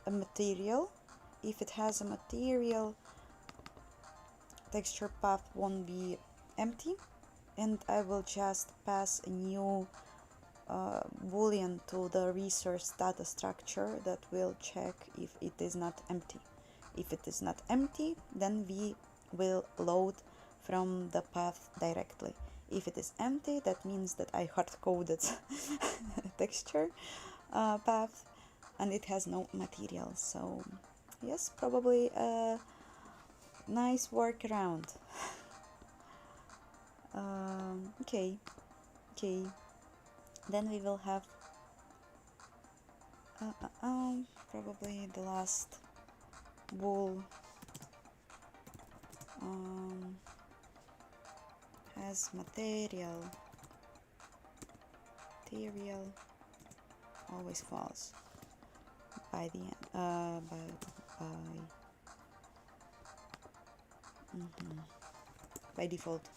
material. If it has a material, texture path won't be empty, and I will just pass a new boolean to the resource data structure that will check if it is not empty. If it is not empty, then we will load from the path directly. If it is empty, that means that I hard-coded texture path and it has no material. So yes, probably a nice workaround. Okay. Then we will have probably the last bool has material always false by the end by default.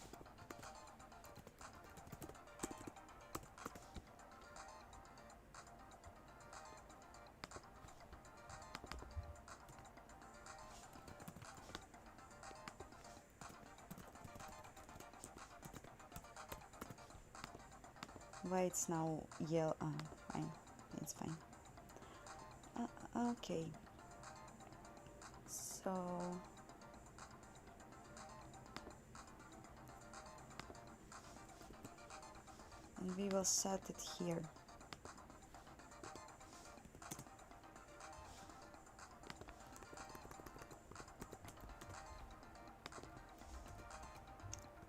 Why it's now yellow? Fine, it's fine. Okay, so and we will set it here.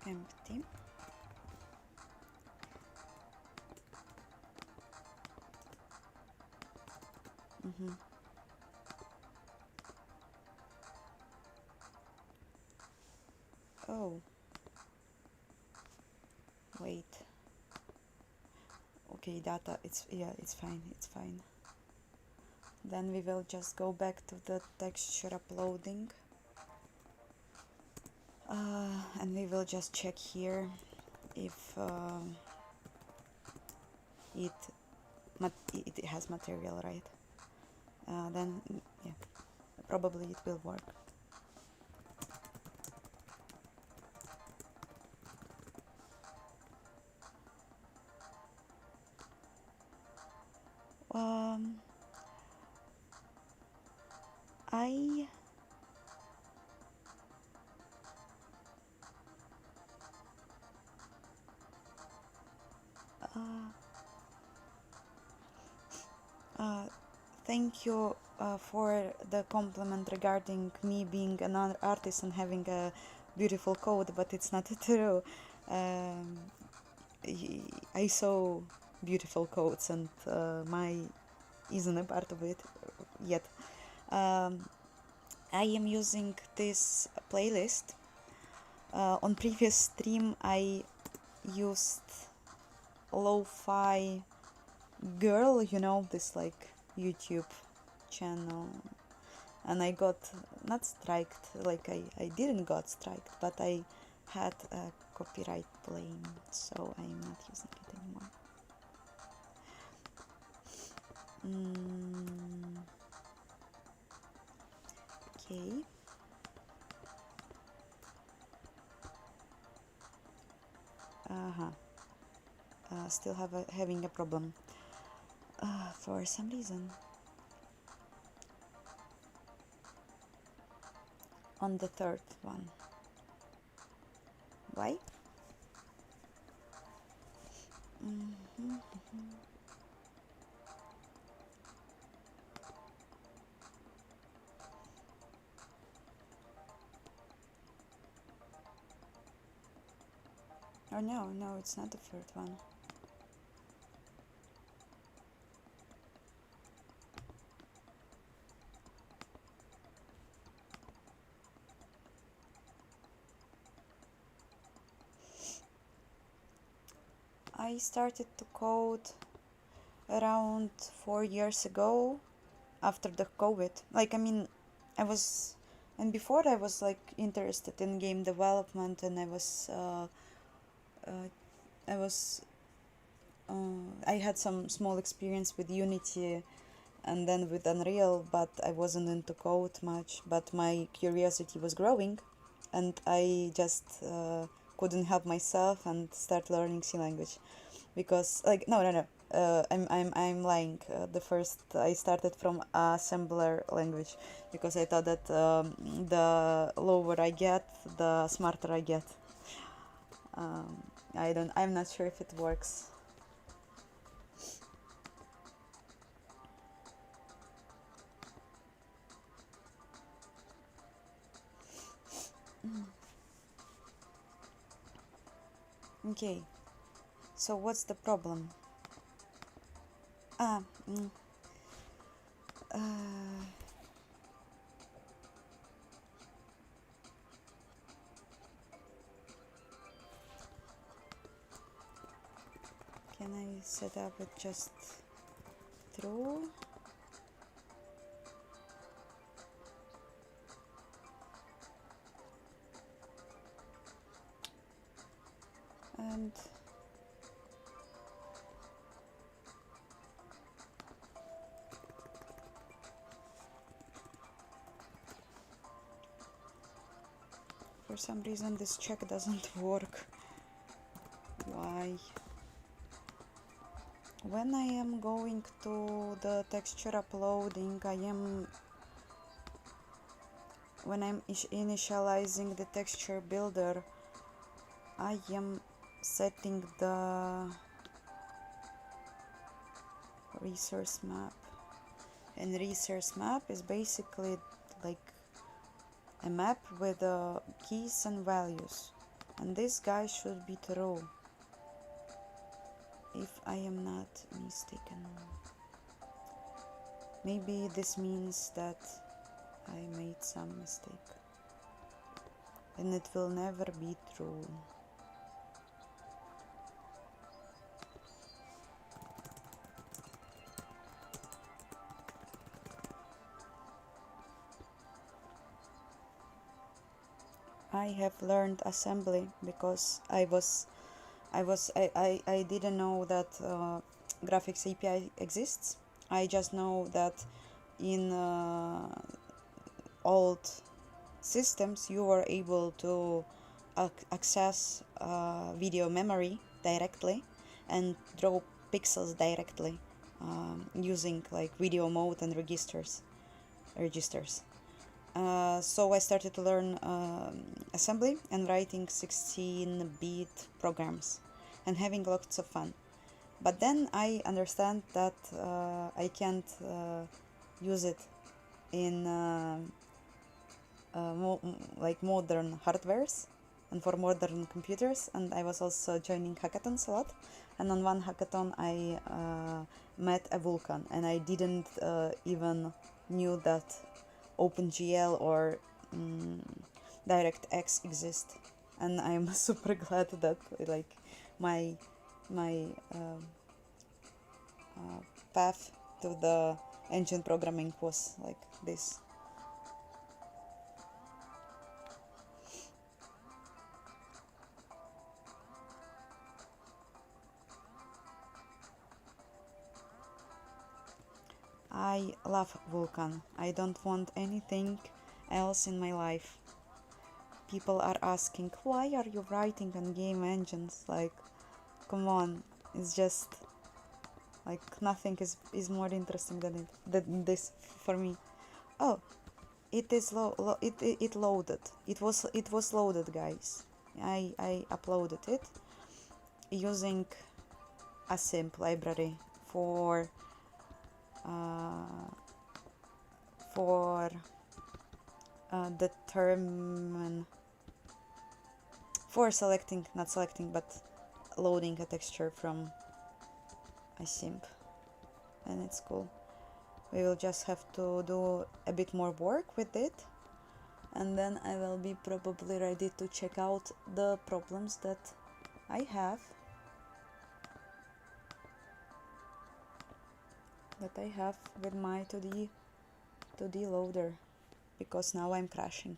Empty. Oh, wait. Okay, data, it's fine. Then we will just go back to the texture uploading, and we will just check here if it has material, right? Then yeah, probably it will work. I thank you for the compliment regarding me being an artist and having a beautiful code, but it's not true. Um, I saw beautiful codes, and my isn't a part of it yet. Um, I am using this playlist. On previous stream, I used Lo-Fi Girl, you know, this like YouTube channel, and I got not striked, like I didn't got striked, but I had a copyright claim, so I'm not using it anymore. Okay. Still having a problem for some reason. On the third one. Why? Oh no, it's not the third one. I started to code around 4 years ago after the COVID. Like, I mean, and before I was like interested in game development, and I had some small experience with Unity and then with Unreal, but I wasn't into code much. But my curiosity was growing, and I just couldn't help myself and start learning C language, because like no, I'm lying. The first I started from assembler language, because I thought that the lower I get, the smarter I get. I'm not sure if it works. Okay, so what's the problem? Ah, can I set up with just true? And for some reason this check doesn't work. Why? When I am going to the texture uploading, when I'm initializing the texture builder, I am setting the resource map, and resource map is basically like a map with keys and values, and this guy should be true, if I am not mistaken. Maybe this means that I made some mistake, and it will never be true. I have learned assembly because I didn't know that graphics API exists. I just know that in old systems you were able to access video memory directly and draw pixels directly using like video mode and registers. So I started to learn assembly and writing 16-bit programs and having lots of fun. But then I understand that I can't use it in like modern hardwares and for modern computers. And I was also joining hackathons a lot. And on one hackathon I met a Vulkan, and I didn't even knew that OpenGL or DirectX exist. And I'm super glad that like my path to the engine programming was like this. I love Vulkan. I don't want anything else in my life. People are asking, why are you writing on game engines? Like, come on, it's just like nothing is more interesting than this for me. Oh, it is it loaded. It was loaded, guys. I uploaded it using Assimp library for determine for selecting, not selecting, but loading a texture from Assimp, and it's cool. We will just have to do a bit more work with it, and then I will be probably ready to check out the problems that I have with my 2D loader, because now I'm crashing.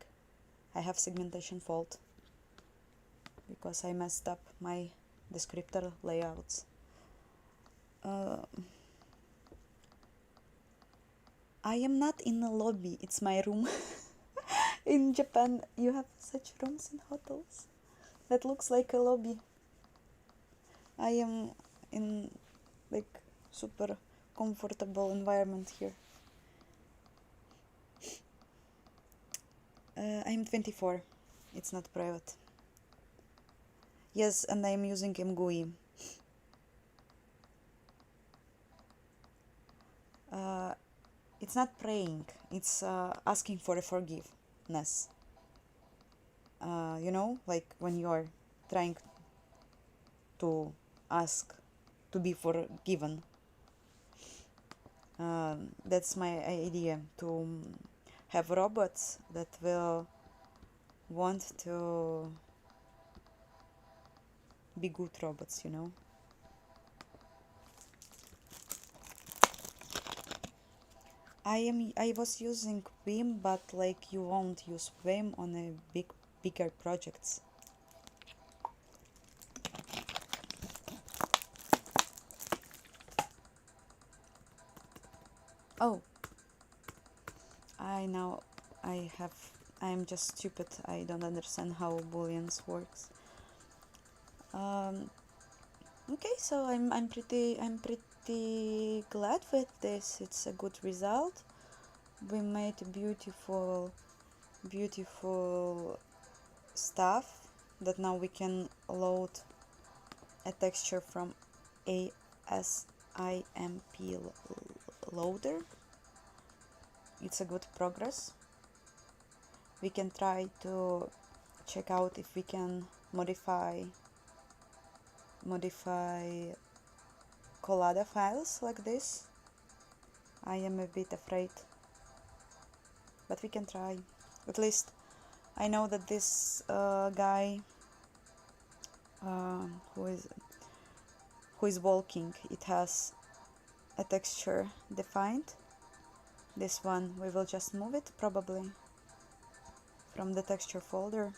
I have segmentation fault because I messed up my descriptor layouts. I am not in a lobby, it's my room. In Japan you have such rooms in hotels that looks like a lobby. I am in like super comfortable environment here. I'm 24, it's not private. Yes, and I'm using imgui. It's not praying, it's asking for a forgiveness. You know, like when you are trying to ask to be forgiven. That's my idea, to have robots that will want to be good robots, you know. I was using Vim, but like you won't use Vim on a bigger projects. Oh, I'm just stupid. I don't understand how booleans works. Okay, so I'm pretty glad with this. It's a good result. We made beautiful stuff that now we can load a texture from Assimp loader. It's a good progress. We can try to check out if we can modify Colada files like this. I am a bit afraid, but we can try. At least I know that this guy who is walking, it has a texture defined. This one we will just move it probably from the texture folder.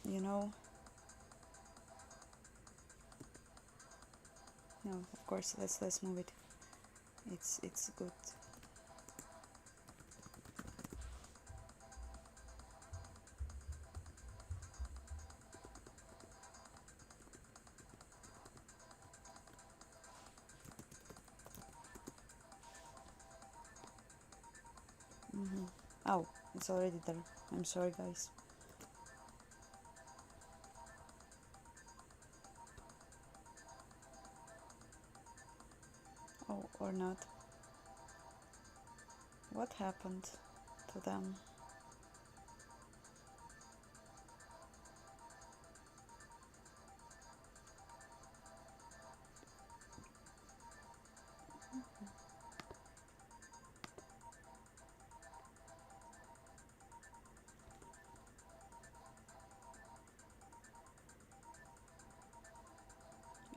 you know. No, of course, let's move it. It's good. Oh, it's already there. I'm sorry, guys. Oh, or not. What happened to them?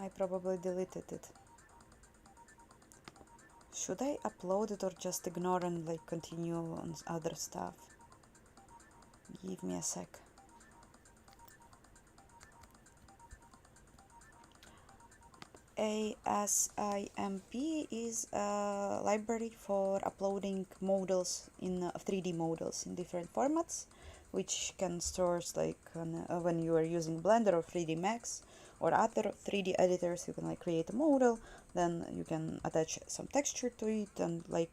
I probably deleted it. Should I upload it or just ignore and like continue on other stuff? Give me a sec. Assimp is a library for uploading models in 3D models in different formats, which can store like when you are using Blender or 3D Max or other 3D editors. You can like create a model, then you can attach some texture to it, and like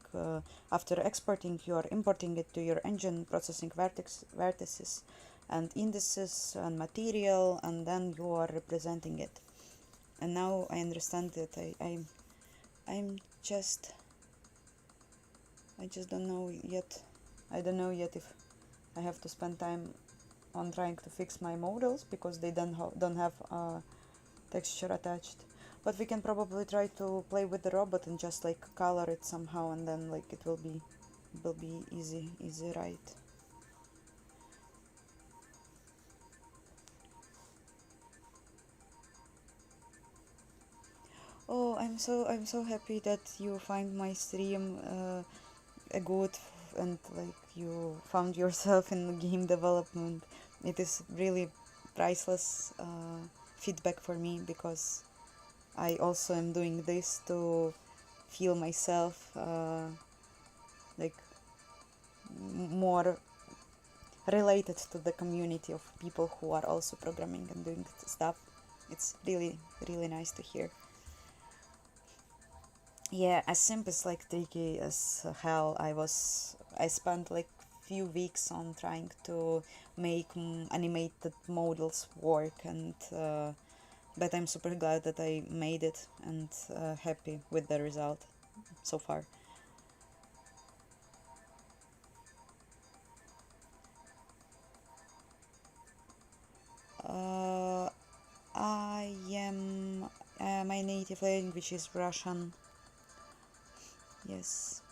after exporting, you are importing it to your engine, processing vertices and indices and material, and then you are representing it. And now I understand that I'm just I just don't know yet. I don't know yet if I have to spend time on trying to fix my models because they don't have texture attached. But we can probably try to play with the robot and just like color it somehow, and then like it will be easy, right? Oh, I'm so happy that you find my stream a good and like you found yourself in game development. It is really priceless feedback for me because I also am doing this to feel myself like more related to the community of people who are also programming and doing stuff. It's really nice to hear. Yeah, Assimp is like tricky as hell. I spent like few weeks on trying to make animated models work, and but I'm super glad that I made it and happy with the result so far. Uh, I am my native language is Russian. Yes.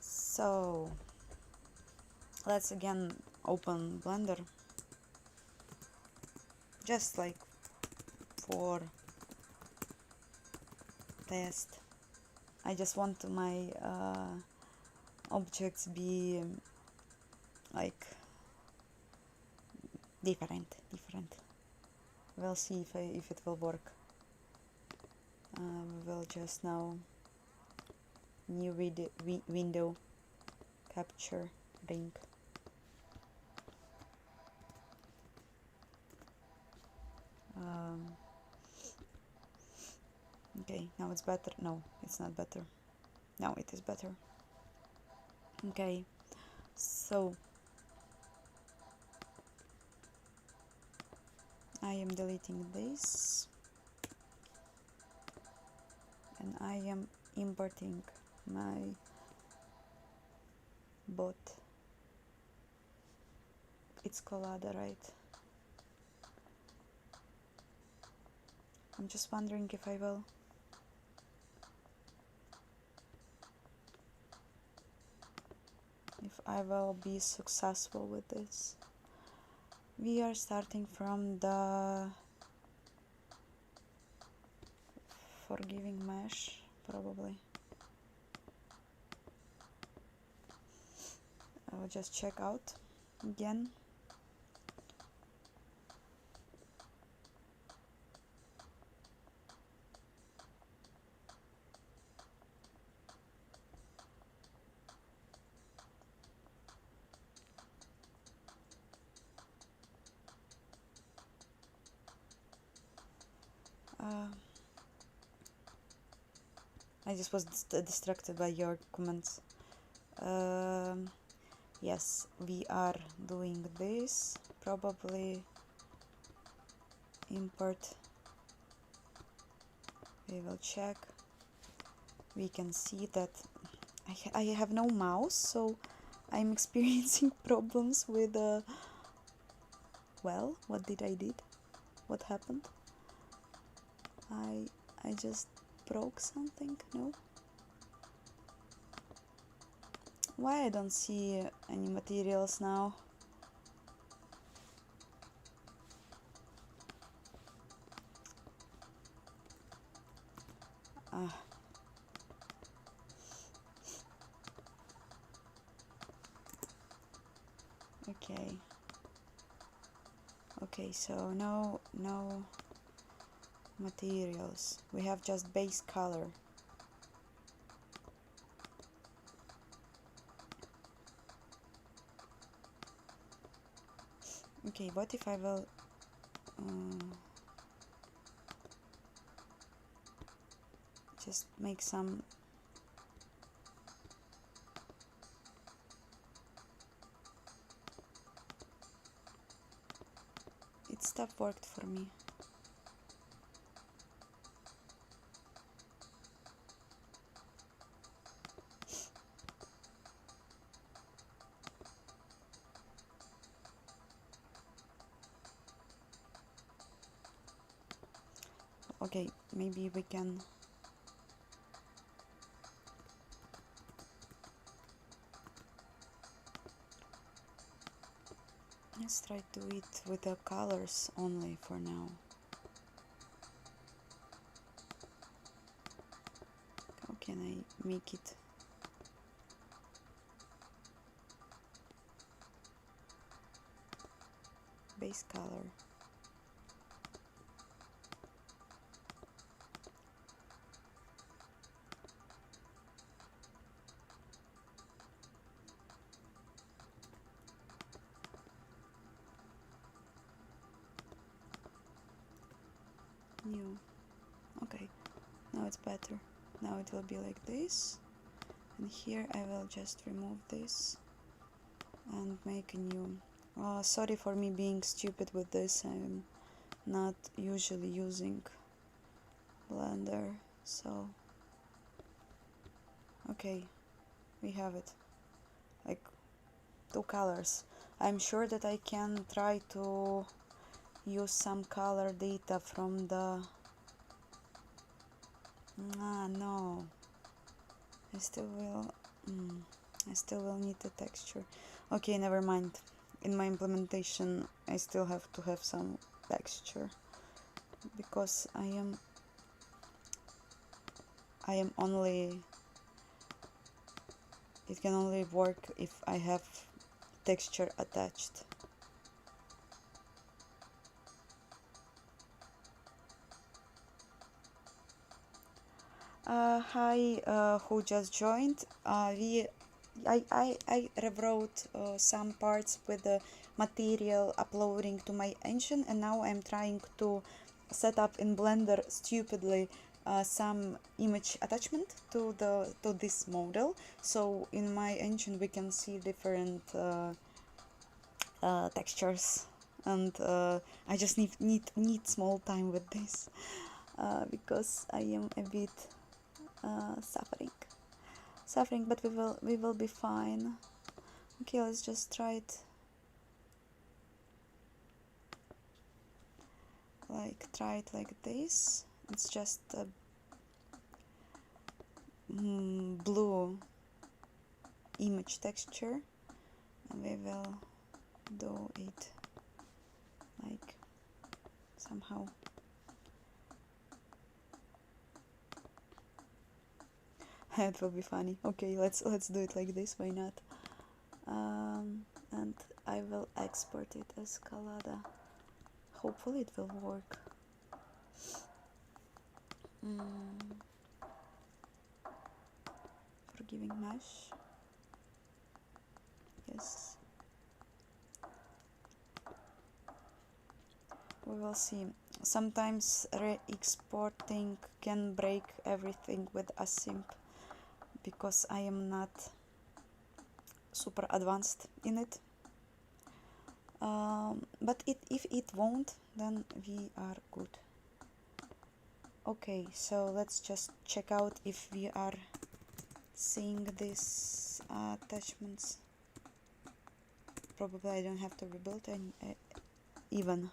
So let's again open Blender, just like for test. I just want my objects be like different. We'll see if it will work. We will just now new window capture ring. Okay, now it's better. No, it's not better. Now it is better. Okay, so I am deleting this and I am importing my bot. It's Colada, right? I'm just wondering if I will be successful with this. We are starting from the forgiving mesh probably. I will just check out again. I just was distracted by your comments. Yes, we are doing this. Probably import. We will check. We can see that I have no mouse, so I'm experiencing problems with well, what did I did? What happened? I just broke something? No? Why I don't see any materials now? Okay. Okay, so no materials. We have just base color. Okay, what if I will just make some stuff worked for me. Okay, maybe we can let's try to do it with the colors only for now. How can I make it? Base color. New. Okay, now it's better. Now it will be like this, and here I will just remove this and make a new. Sorry for me being stupid with this. I'm not usually using Blender, so okay, we have it, like 2 colors. I'm sure that I can try to use some color data from the no, I still will need the texture. Okay, never mind. In my implementation I still have to have some texture because I am only, it can only work if I have texture attached. Hi, who just joined. I rewrote some parts with the material uploading to my engine, and now I'm trying to set up in Blender stupidly some image attachment to this model. So in my engine we can see different textures, and I just need small time with this because I am a bit suffering, but we will be fine. Okay, let's just try it like this. It's just a blue image texture, and we will do it like somehow. It will be funny. Okay, let's do it like this. Why not? And I will export it as Colada. Hopefully it will work. Forgiving mesh. Yes. We will see. Sometimes re-exporting can break everything with Assimp because I am not super advanced in it. But if it won't, then we are good. Okay, so let's just check out if we are seeing these attachments. Probably I don't have to rebuild any even.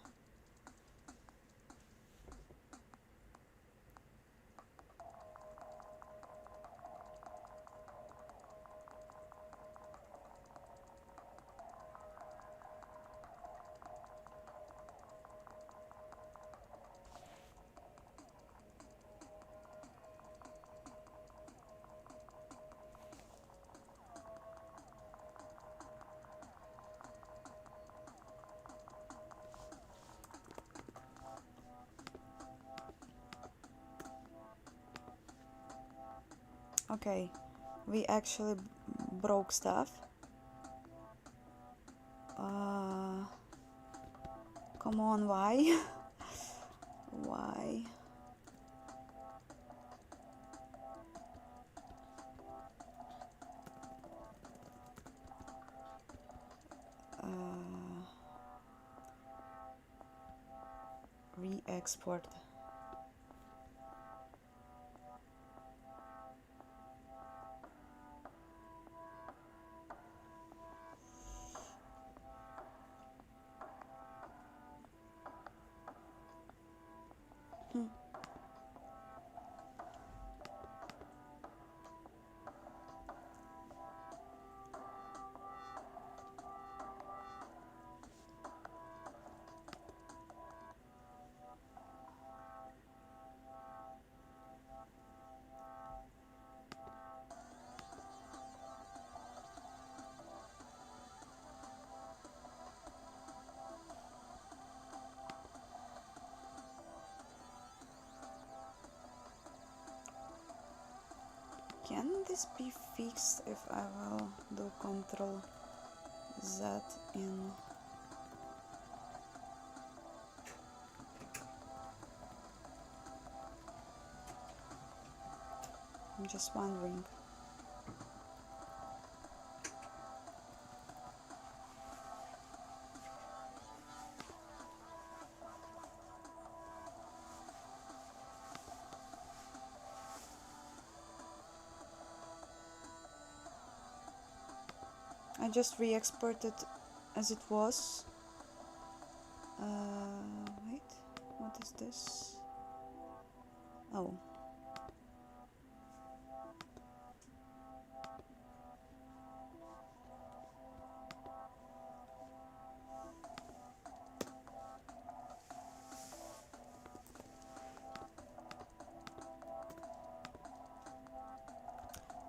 Okay, we actually broke stuff. Come on, why? Why? Re-export. Can this be fixed if I will do Control Z in? I'm just wondering. I just re-exported as it was. Wait, what is this? Oh.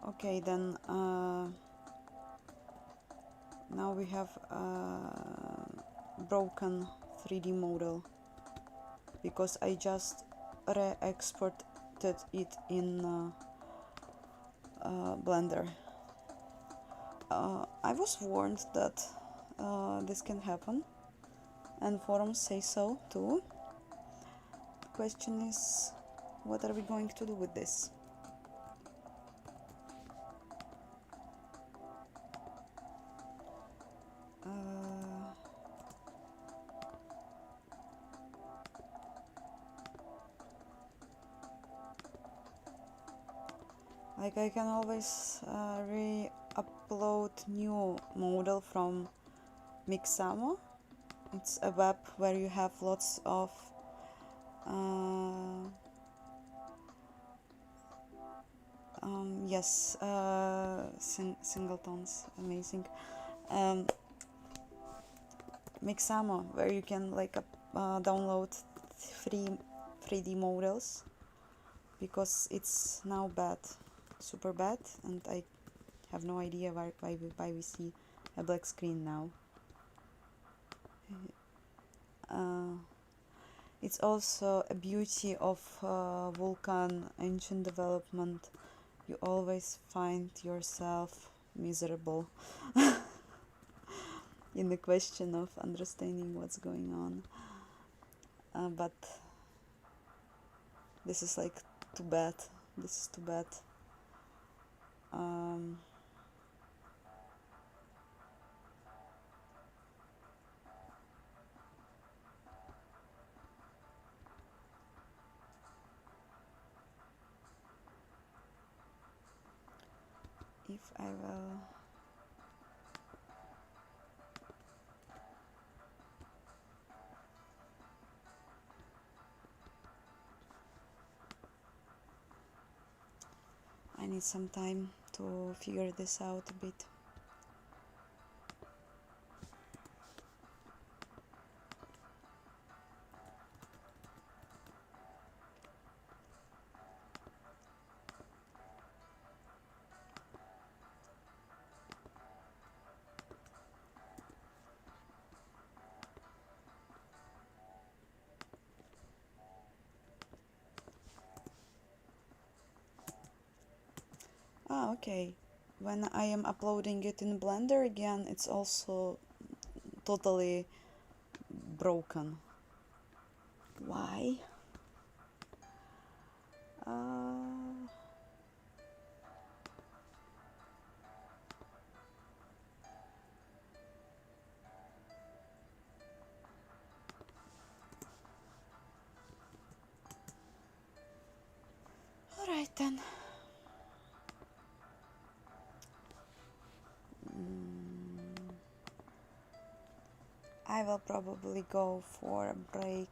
Okay, then now we have broken 3D model because I just re-exported it in Blender. I was warned that this can happen, and forums say so too. The question is, what are we going to do with this? Like I can always re-upload new model from Mixamo. It's a web where you have lots of yes, singletons, amazing. Mixamo, where you can like download free 3D models, because it's now bad super bad, and I have no idea why we see a black screen now. It's also a beauty of Vulkan engine development. You always find yourself miserable in the question of understanding what's going on. But this is like too bad. This is too bad. If I will I need some time to figure this out a bit. Okay. When I am uploading it in Blender again, it's also totally broken. Why? Alright then. I will probably go for a break,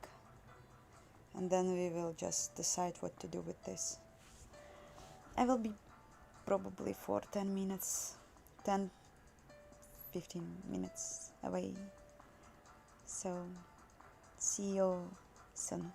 and then we will just decide what to do with this. I will be probably for 10 minutes, 10-15 minutes away. So, see you soon.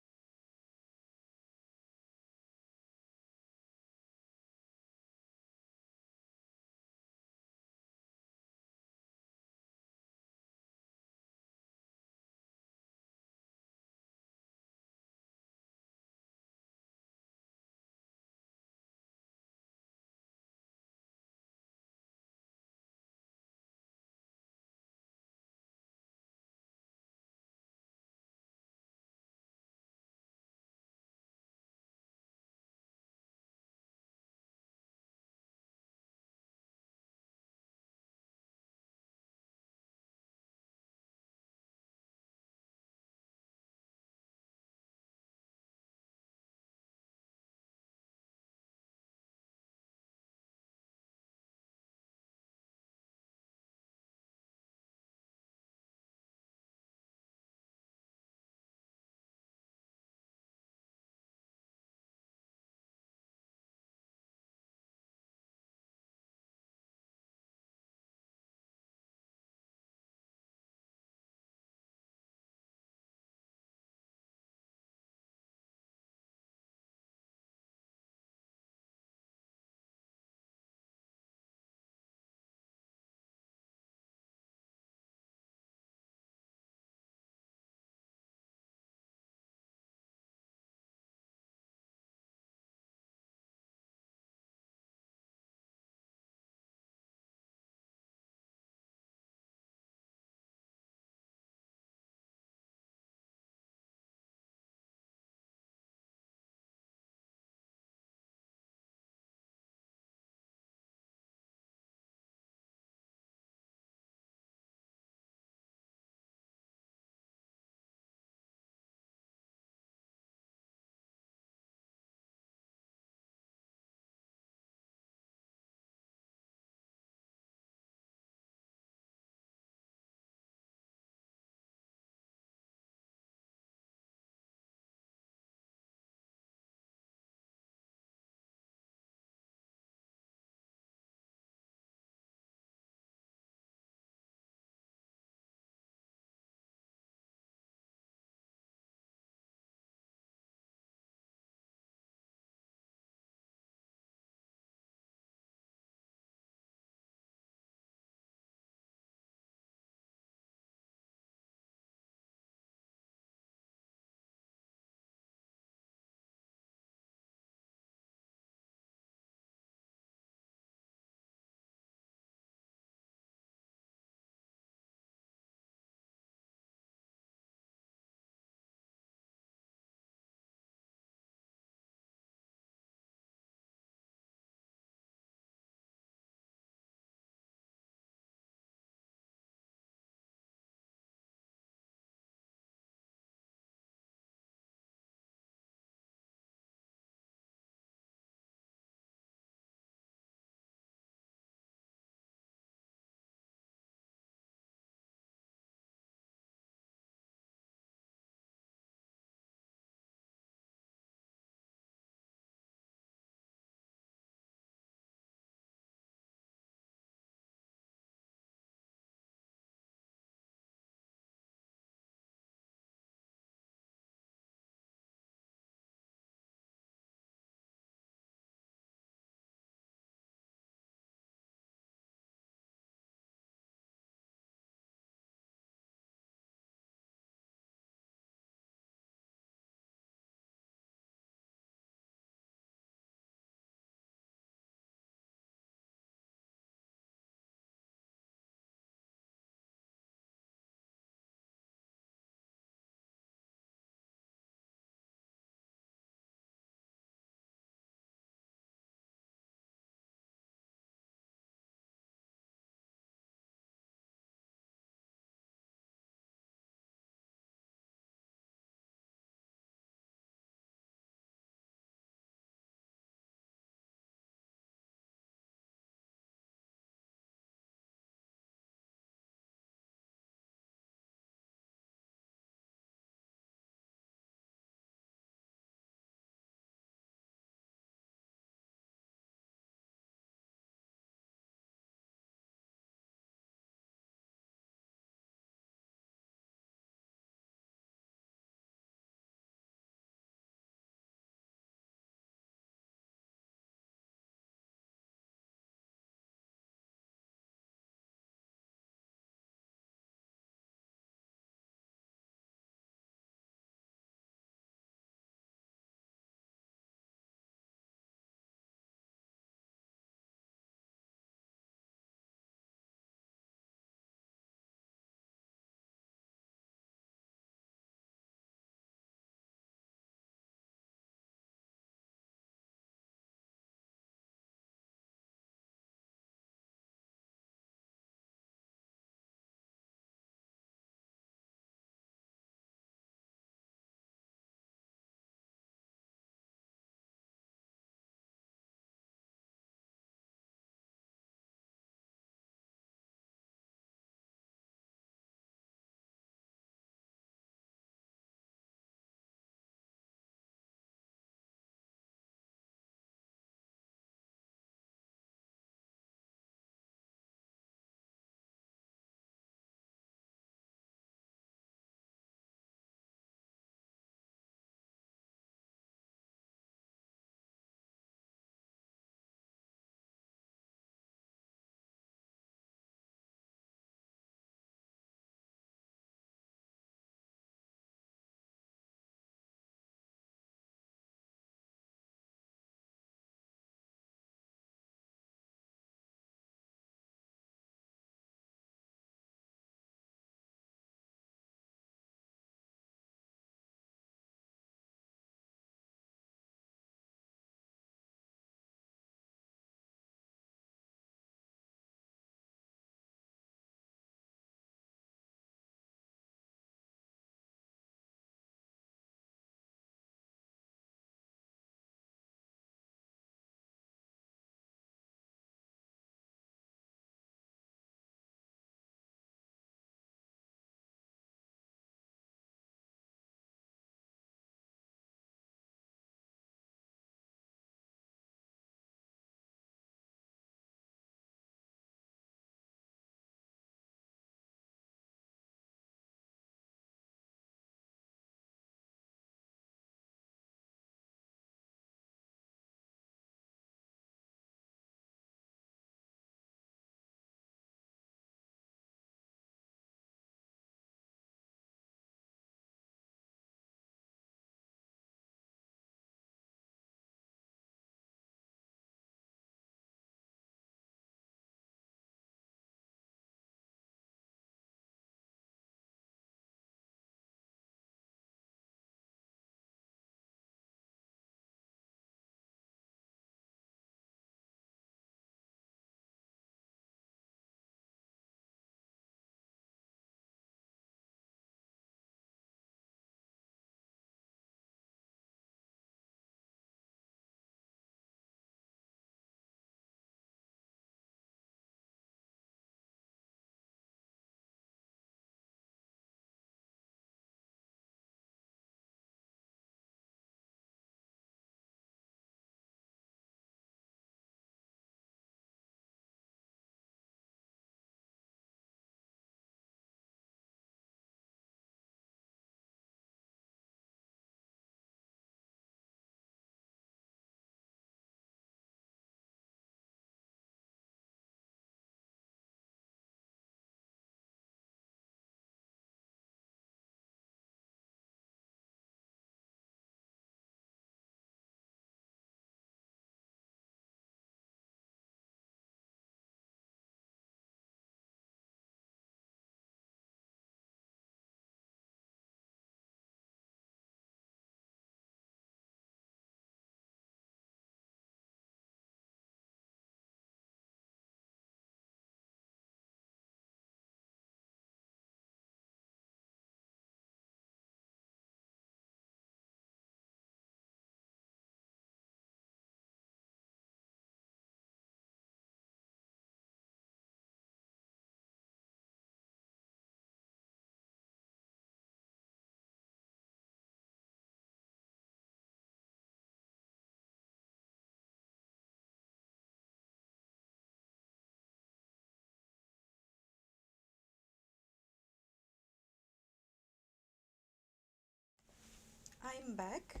I'm back.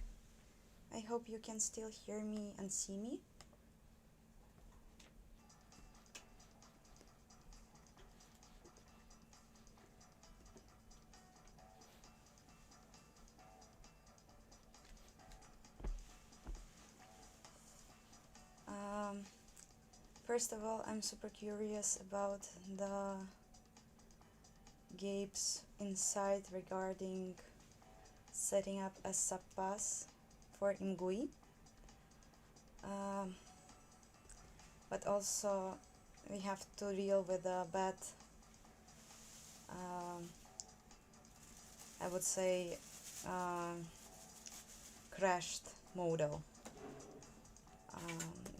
I hope you can still hear me and see me. First of all, I'm super curious about the Gabe's insight regarding setting up a subpass for imgui. But also we have to deal with a bad, I would say, crashed model.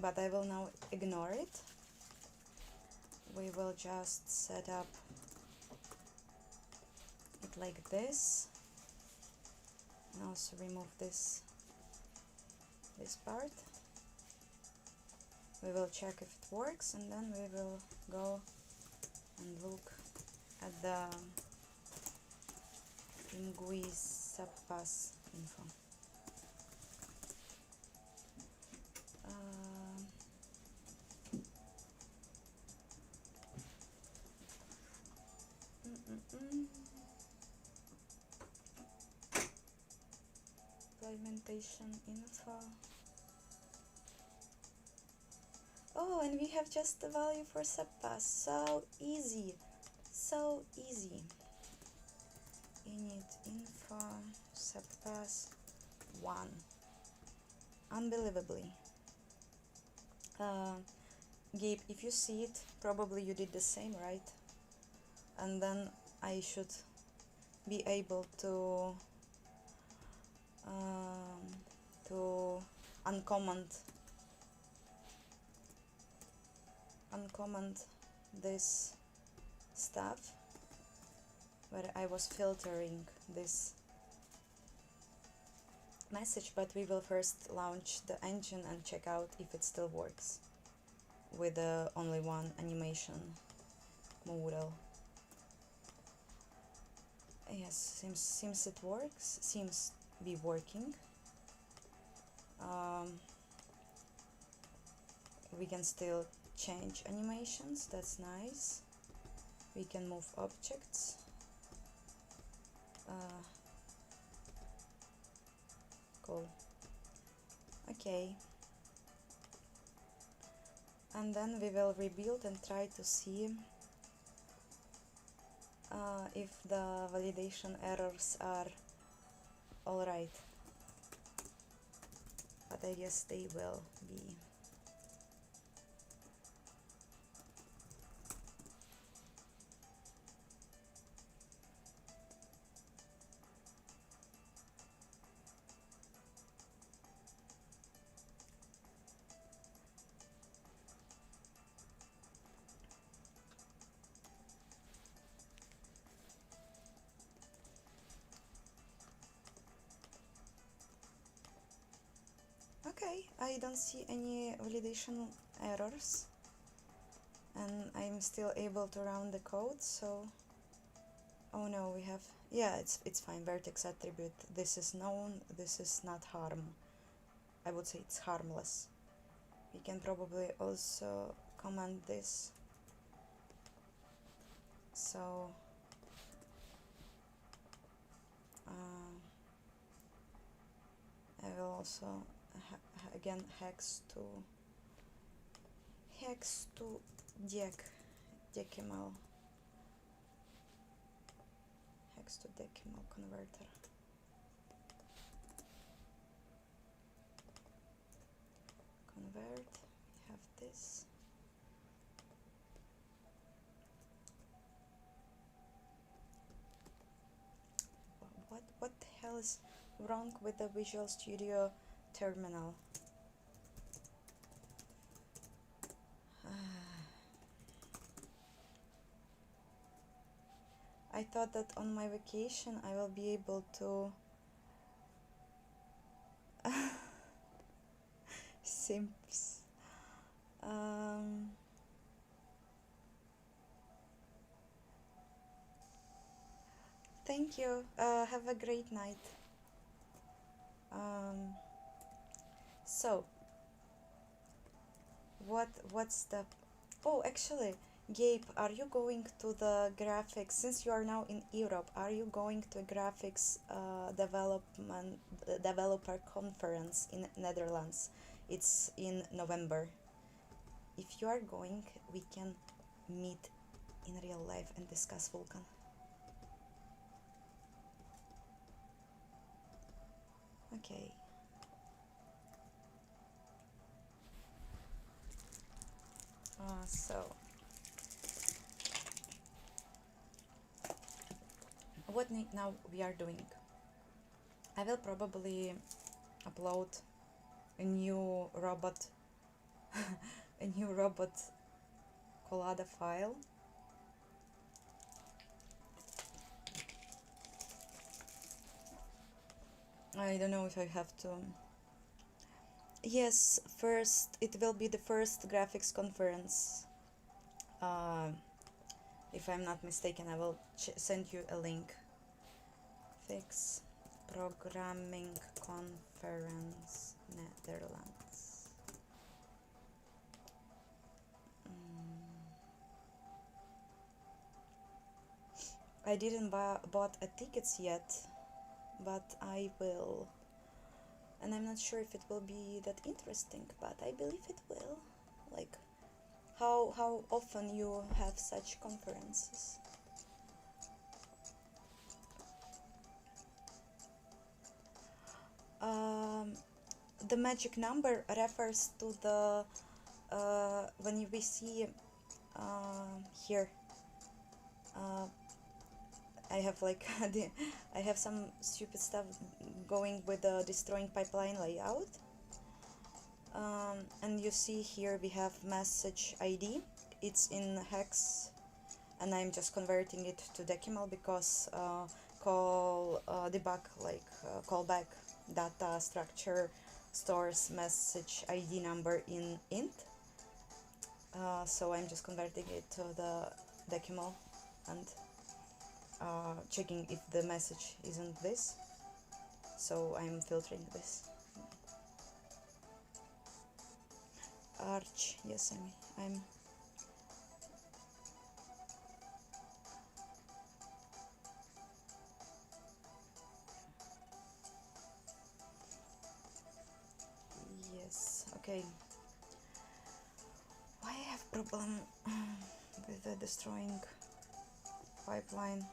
But I will now ignore it. We will just set up it like this, and also remove this part. We will check if it works, and then we will go and look at the imgui subpass info. Implementation info. Oh, and we have just the value for subpass. So easy, so easy. Init info subpass 1. Unbelievably. Gabe, if you see it, probably you did the same, right? And then I should be able to uncomment this stuff where I was filtering this message, but we will first launch the engine and check out if it still works with only one animation model. Yes, seems it works, seems be working. We can still change animations, that's nice. We can move objects. Cool. Okay. And then we will rebuild and try to see if the validation errors are alright. But I guess they will be. Okay, I don't see any validation errors, and I'm still able to run the code, so oh no, we have, yeah, it's fine. Vertex attribute, this is known, this is not harm. I would say it's harmless. We can probably also comment this, so I will also again hex to decimal, hex to decimal converter. Convert, we have this. What the hell is wrong with the Visual Studio terminal? I thought that on my vacation I will be able to simps. Thank you. Have a great night. So what's the, oh, actually, Gabe, are you going to the graphics, since you are now in Europe, are you going to graphics developer conference in Netherlands? It's in November. If you are going, we can meet in real life and discuss Vulkan. Okay. So what now we are doing? I will probably upload a new robot a new robot Colada file. I don't know if I have to. Yes, first it will be the first graphics conference. If I'm not mistaken, I will send you a link. Fix Programming Conference Netherlands. I didn't bought a tickets yet, but I will. And I'm not sure if it will be that interesting, but I believe it will. Like, how often you have such conferences? The magic number refers to the when we see here. I have like I have some stupid stuff going with the destroying pipeline layout. And you see here we have message ID. It's in hex, and I'm just converting it to decimal because debug, like callback data structure stores message ID number in int. So I'm just converting it to the decimal and checking if the message isn't this. So I'm filtering this. Arch, yes, I'm yes, okay. Why I have problem with the destroying pipeline?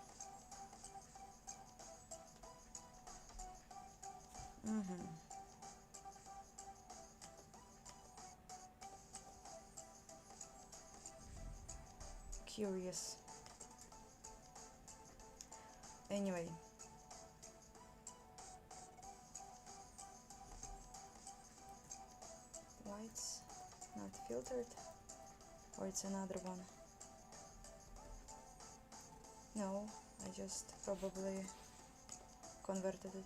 Curious. Anyway. Why it's not filtered? Or it's another one? No, I just probably converted it.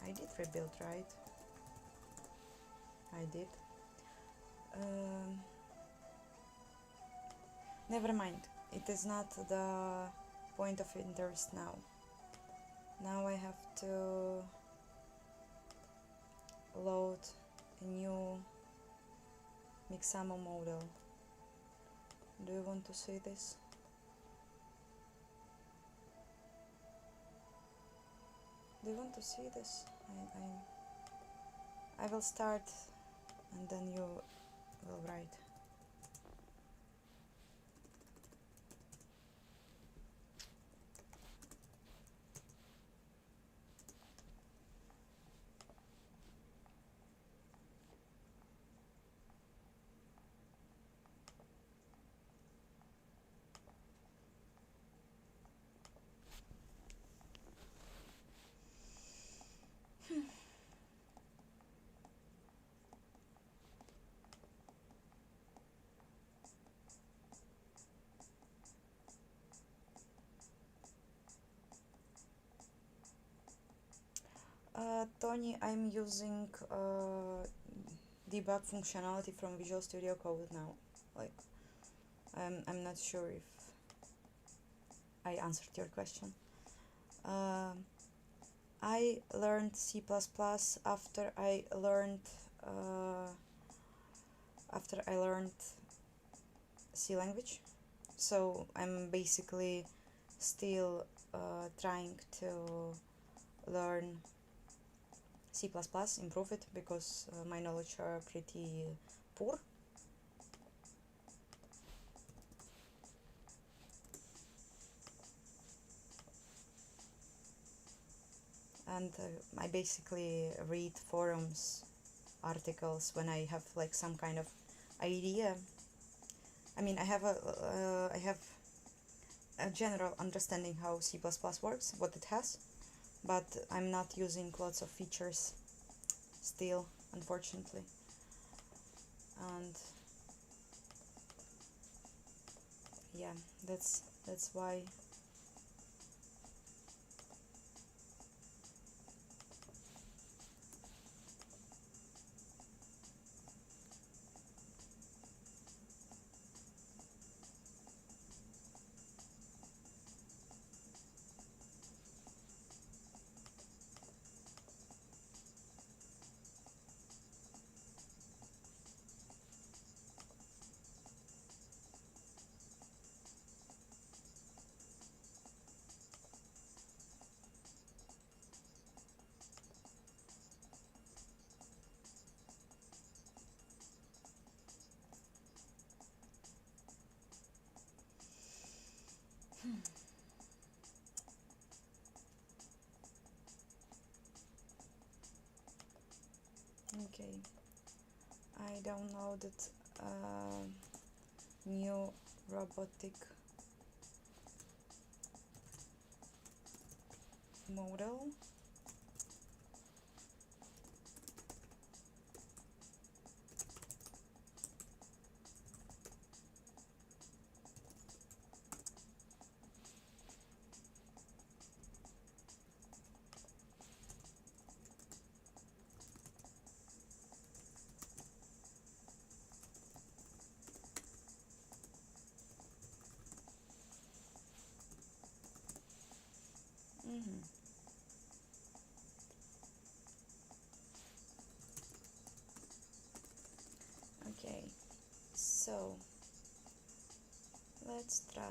I did rebuild, right? I did. Never mind. It is not the point of interest now. Now I have to load a new Mixamo model. Do you want to see this? Do you want to see this? I will start and then you will write. Tony, I'm using debug functionality from Visual Studio Code now. Like, I'm not sure if I answered your question. I learned C++ after I learned C language, so I'm basically still trying to learn C++, improve it, because my knowledge are pretty poor. And I basically read forums, articles when I have like some kind of idea. I mean, I have a general understanding how C++ works, what it has, but I'm not using lots of features still, unfortunately. And yeah, that's why. Okay, I downloaded a new robotic model. Okay, so let's try.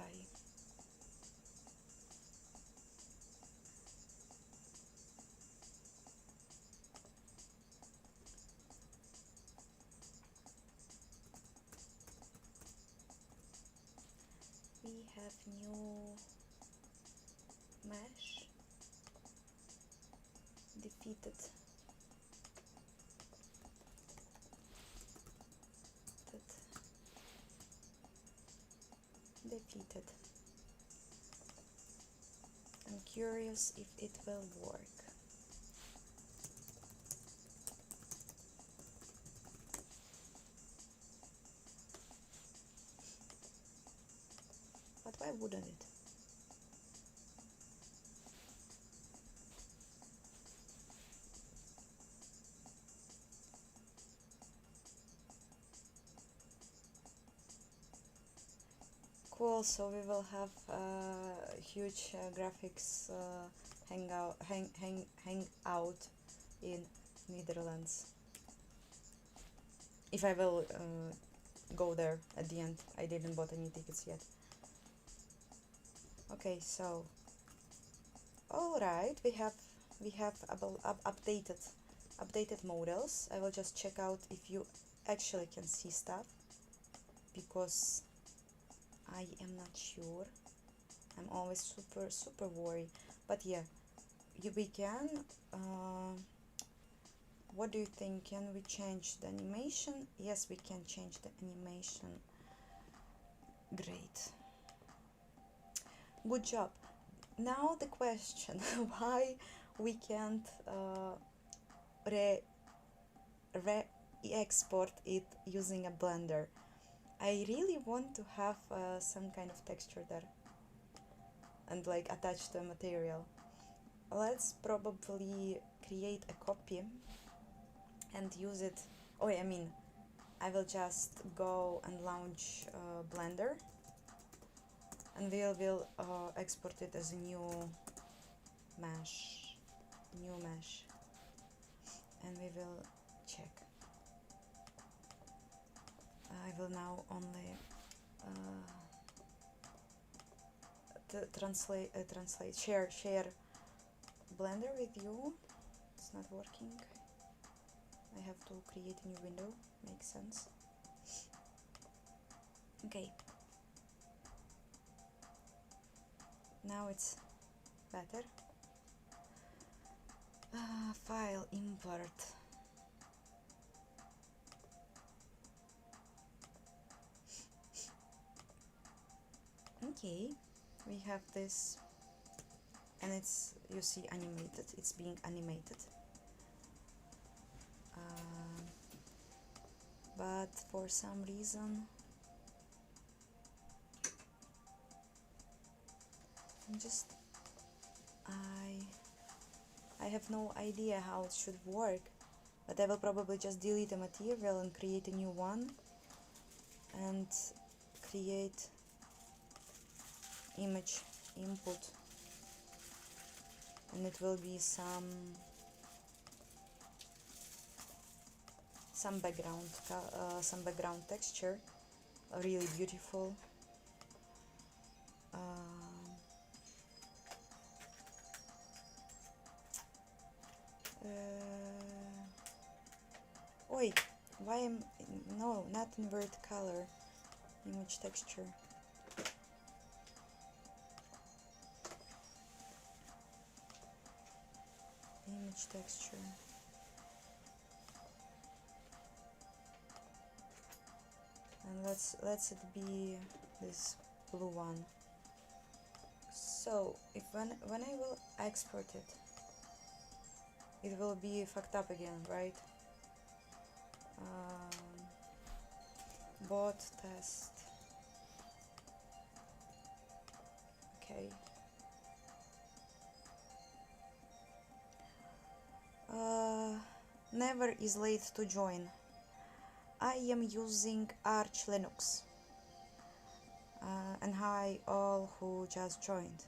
We have new mesh, defeated defeated. I'm curious if it will work. But why wouldn't it? Cool, so we will have huge graphics hang out in Netherlands. If I will go there at the end. I didn't bought any tickets yet. Okay, so alright, we have updated models. I will just check out if you actually can see stuff, because I am not sure. I'm always super worried. But yeah, we can. What do you think? Can we change the animation? Yes, we can change the animation. Great. Good job. Now the question: why we can't re-export it using a Blender? I really want to have some kind of texture there and like attach to a material. Let's probably create a copy and use it. Oh, I mean, I will just go and launch Blender, and we will export it as a new mesh, and we will check. I will now only share Blender with you. It's not working. I have to create a new window. Makes sense. Okay. Now it's better. File import. Okay, we have this, and it's, you see, animated. It's being animated. But for some reason I have no idea how it should work, but I will probably just delete a material and create a new one and create image input, and it will be some background texture, really beautiful. Wait, why am no, not invert color, image texture. Image texture. And let's it be this blue one. So if when I will export it, it will be fucked up again, right? Bot test. Okay. Never is late to join. I am using Arch Linux. And hi all who just joined.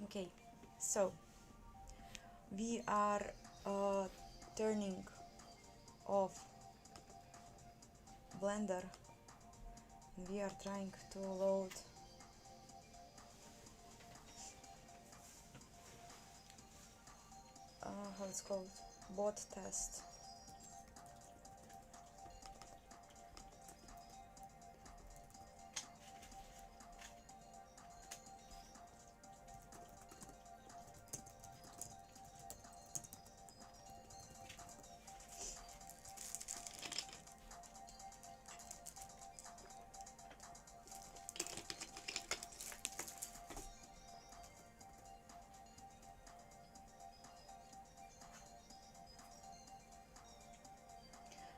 Okay, so we are turning off Blender, and we are trying to load how it's called, bot test.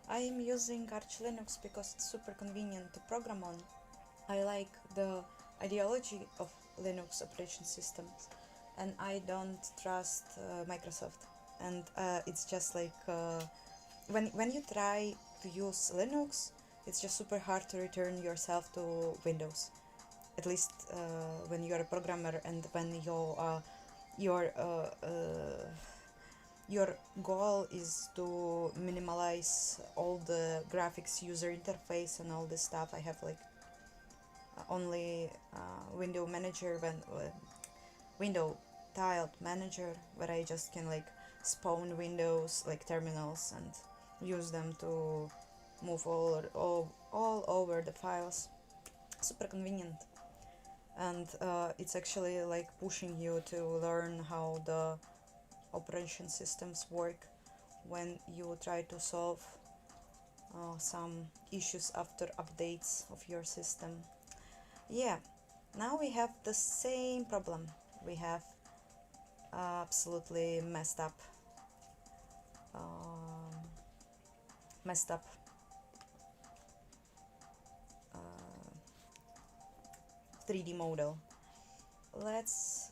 I am using Arch Linux because it's super convenient to program on. I like the ideology of Linux operation systems, and I don't trust Microsoft. And it's just like when you try to use Linux, it's just super hard to return yourself to Windows. At least when you're a programmer and when your goal is to minimize all the graphics user interface and all this stuff. I have like only window manager, window tiled manager, where I just can like spawn windows like terminals and use them to move all over the files. Super convenient, and it's actually like pushing you to learn how the operation systems work when you try to solve some issues after updates of your system. Yeah, now we have the same problem. We have absolutely messed up 3D model. Let's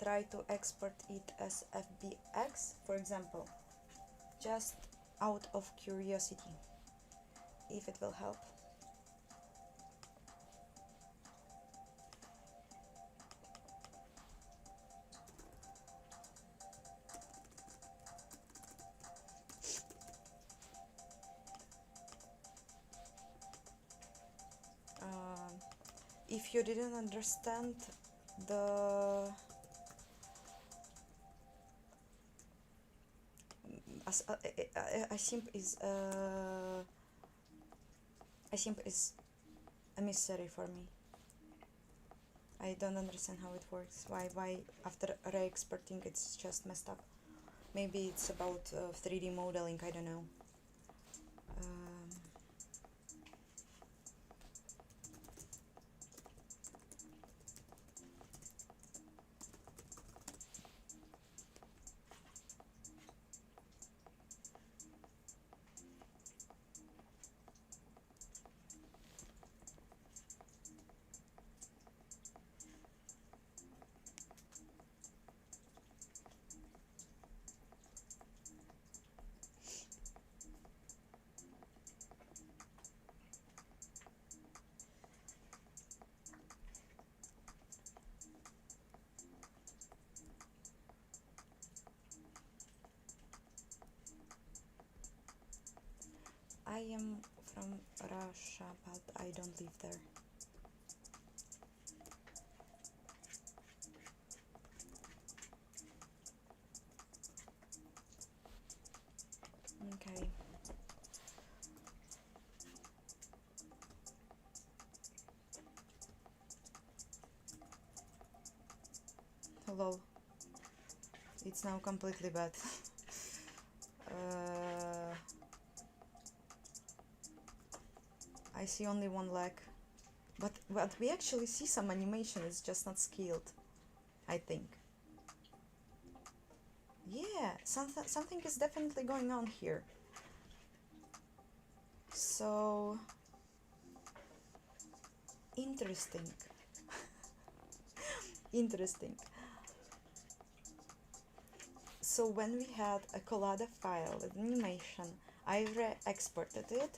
try to export it as FBX, for example, just out of curiosity, if it will help. If you didn't understand the Assimp is a mystery for me. I don't understand how it works. Why after re-exporting it's just messed up. Maybe it's about 3D modeling, I don't know. I am from Russia, but I don't live there. Okay. Hello. It's now completely bad. I see only one leg, but we actually see some animation. It's just not scaled, I think. Yeah, something is definitely going on here. So interesting. Interesting. So when we had a Colada file with animation, I re-exported it.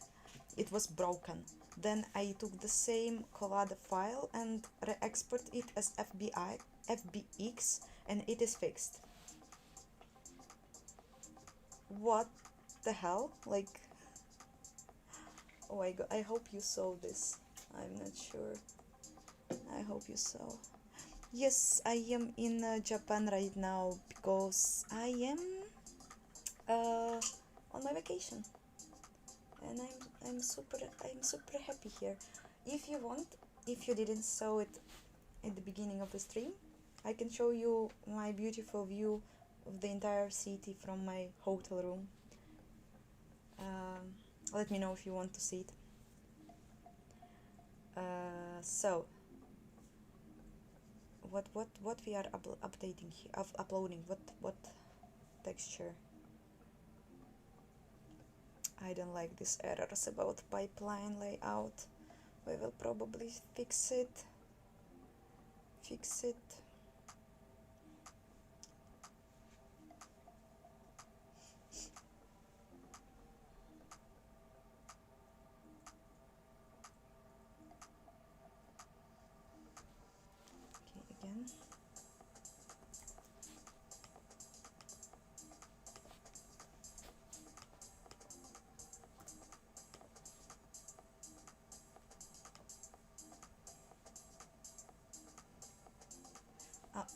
It was broken. Then I took the same Colada file and re-export it as FBX, and it is fixed. What the hell? Like, oh my god, I hope you saw this. I'm not sure. I hope you saw. Yes, I am in Japan right now because I am on my vacation. And I'm super happy here. If you want, if you didn't saw it at the beginning of the stream, I can show you my beautiful view of the entire city from my hotel room. Let me know if you want to see it. So what we are updating here, uploading, what texture? I don't like these errors about pipeline layout. We will probably fix it. Okay, again.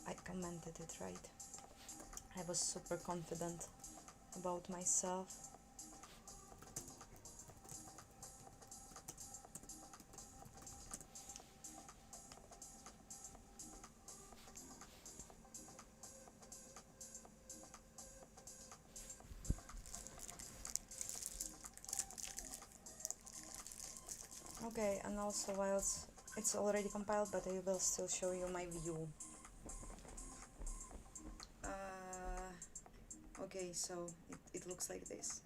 I commented it right. I was super confident about myself. Okay, and also whilst it's already compiled, but I will still show you my view. Okay, so it looks like this.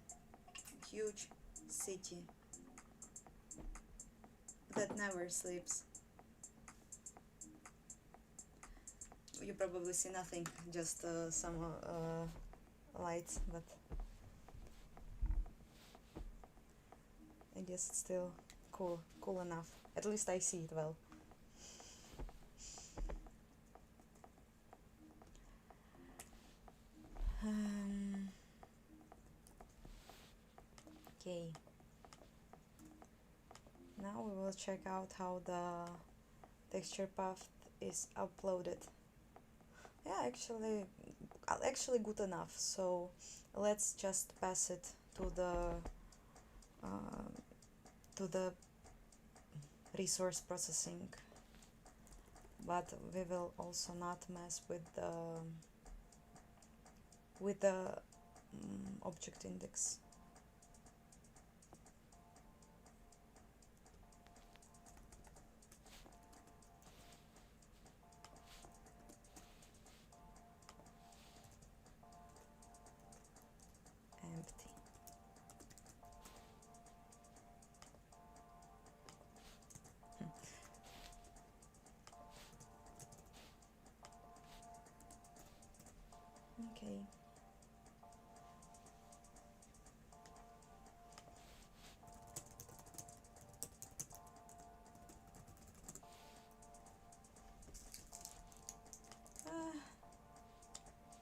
Huge city that never sleeps. you probably see nothing, just some lights, but I guess it's still cool enough. At least I see it well. Okay. Now we will check out how the texture path is uploaded. Yeah, actually good enough. So let's just pass it to the resource processing, but we will also not mess with the object index. Empty. Okay.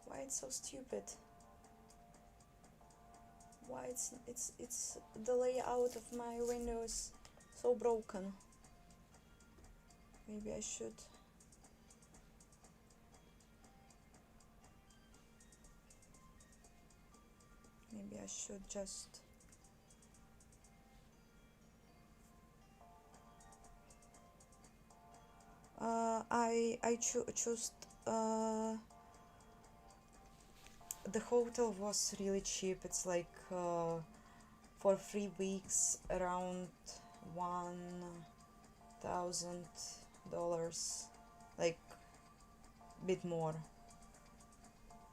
Why it's so stupid? Why it's the layout of my windows so broken? Maybe I should. Maybe I should just. I chose. The hotel was really cheap. It's like for 3 weeks around $1,000, like bit more.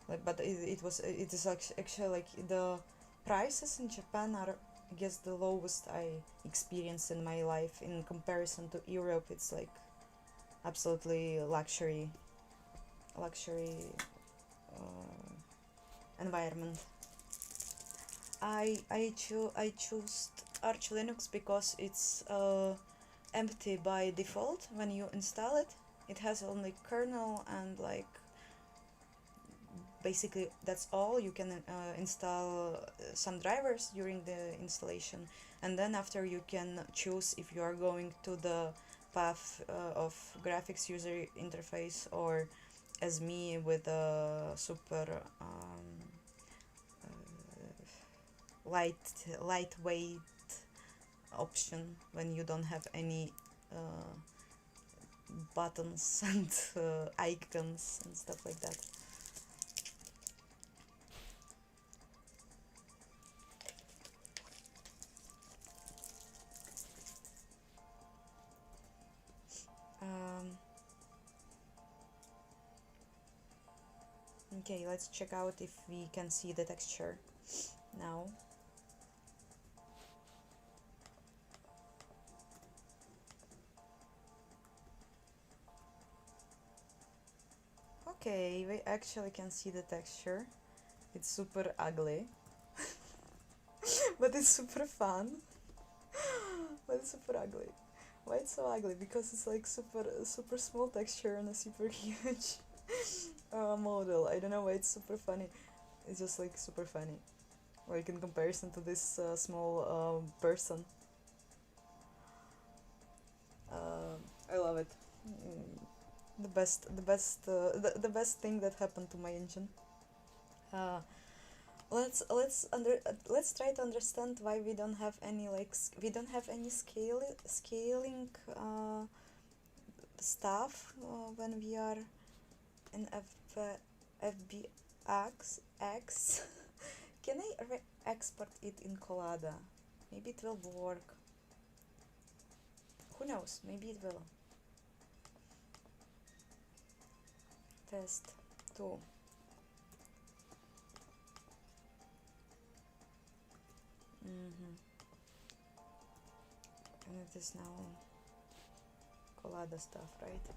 Like, but it is actually like the prices in Japan are, I guess, the lowest I experienced in my life. In comparison to Europe, it's like absolutely luxury environment. I chose Arch Linux because it's empty by default when you install it. It has only kernel and like basically that's all. You can install some drivers during the installation, and then after you can choose if you are going to the path of graphics user interface, or as me with a super lightweight option when you don't have any buttons and icons and stuff like that. Okay, let's check out if we can see the texture now. Okay, we actually can see the texture. It's super ugly, but it's super fun. But it's super ugly. Why it's so ugly? Because it's like super small texture and a super huge model. I don't know why it's super funny. It's just like super funny. Like in comparison to this small person. I love it. The best thing that happened to my engine. Let's try to understand why we don't have any we don't have any scaling stuff when we are in FBX. Can I export it in Colada? Maybe it will work. Who knows? Maybe it will. Test 2. And it is now Colada stuff, right?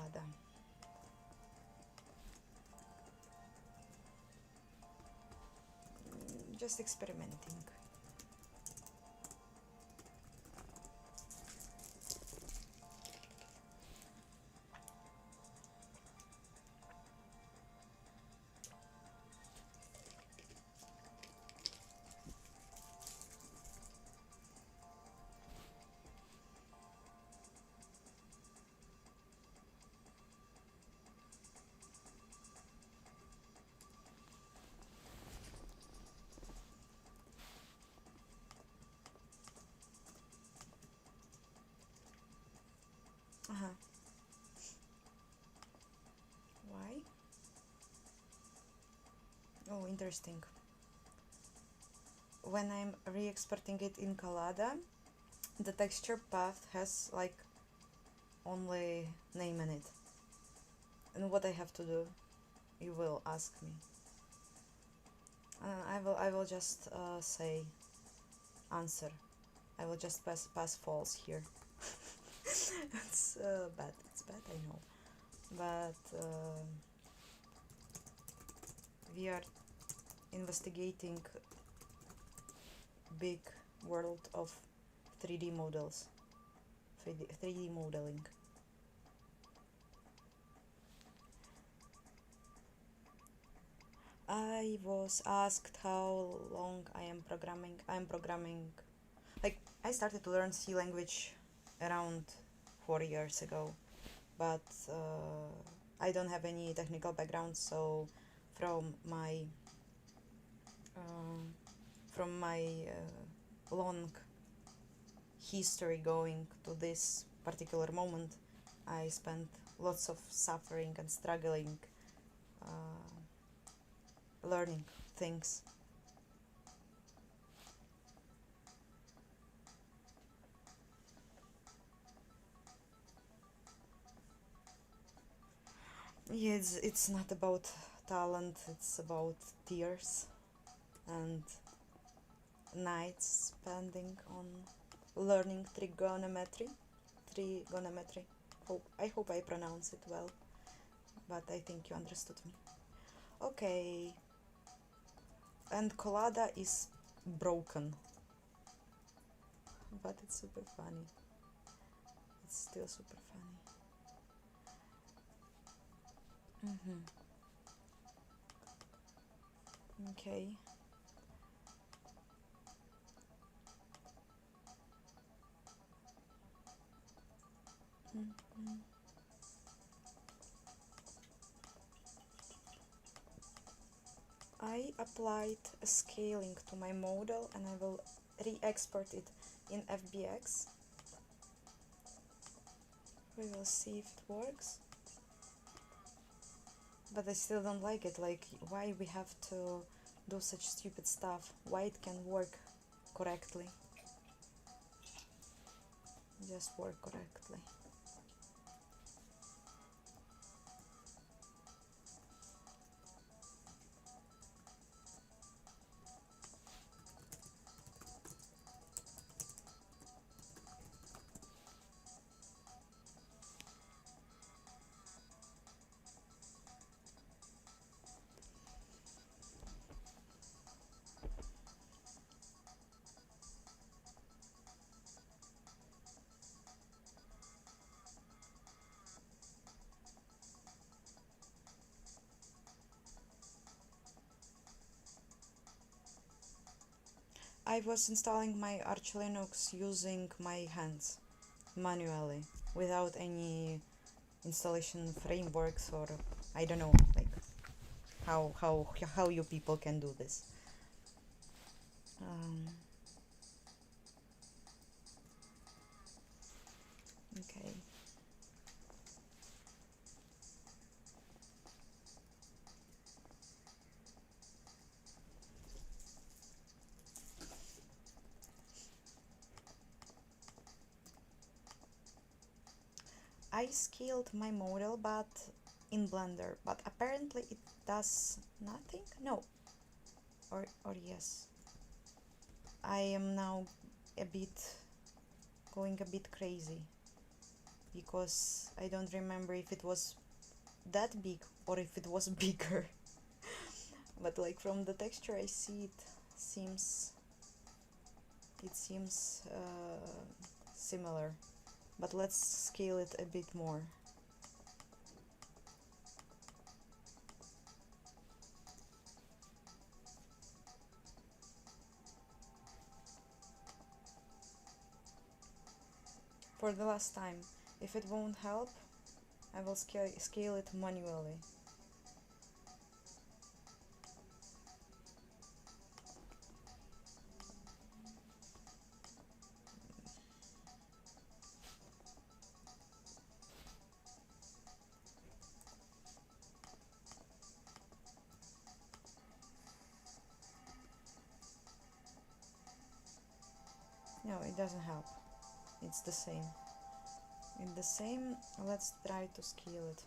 Colada. Just experimenting. Why? Oh, interesting. When I'm re-exporting it in Colada, the texture path has like only name in it. And what I have to do, you will ask me. I will just say answer. I will just pass false here. It's bad. It's bad, I know. But we are investigating big world of 3D models, 3D modeling. I was asked how long I am programming. I'm programming, like, I started to learn C language around 4 years ago, but I don't have any technical background, so from my long history going to this particular moment, I spent lots of suffering and struggling, learning things. Yeah, it's not about talent, it's about tears and nights spending on learning trigonometry. I hope I pronounce it well, but I think you understood me. Okay, and Colada is broken, but it's super funny. It's still super funny. Okay. I applied a scaling to my model and I will re-export it in FBX. We will see if it works. But I still don't like it, like why we have to do such stupid stuff, why it can work correctly. Just work correctly. I was installing my Arch Linux using my hands, manually, without any installation frameworks, or I don't know, like how you people can do this. Okay. I scaled my model, but in Blender, but apparently it does nothing. No, or yes. I am now going a bit crazy. because I don't remember if it was that big or if it was bigger. But like from the texture I see it seems similar, but let's scale it a bit more. For the last time, if it won't help, I will scale it manually. No, it doesn't help. It's the same. It's the same. Let's try to scale it.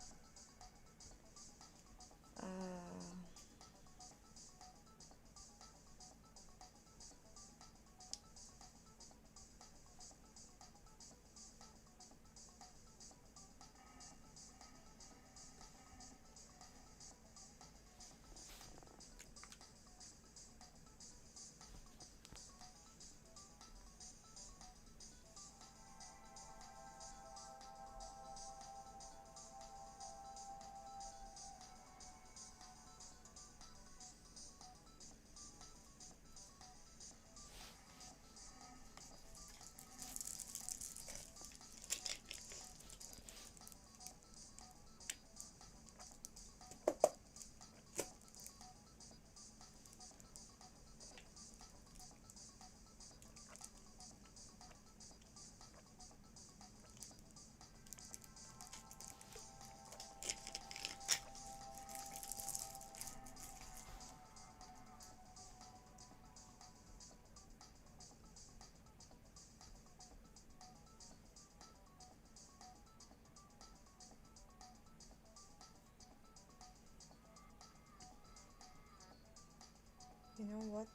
You know what?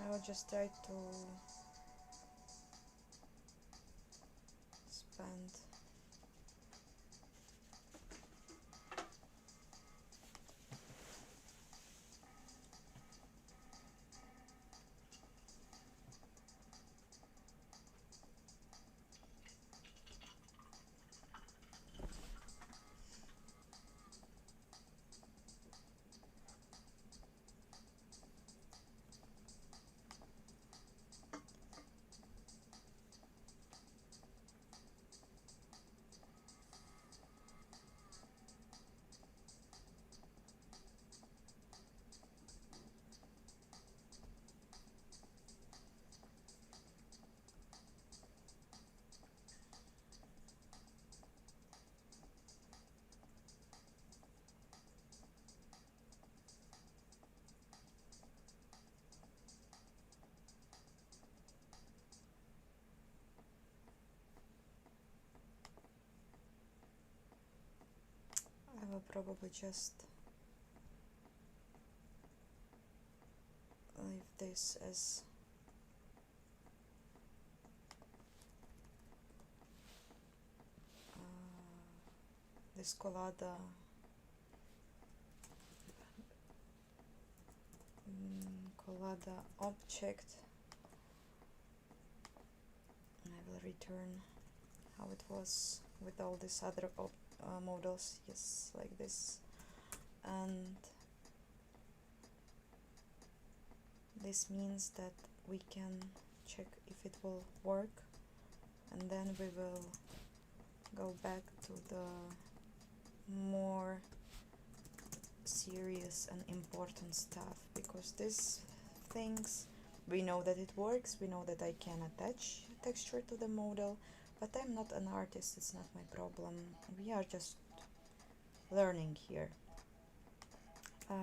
I will just try to expand. I will probably just leave this as this Colada Colada object. I will return how it was with all these other models, yes, like this, and this means that we can check if it will work, and then we will go back to the more serious and important stuff, because these things, we know that it works, we know that I can attach texture to the model, but I'm not an artist, it's not my problem. We are just learning here. I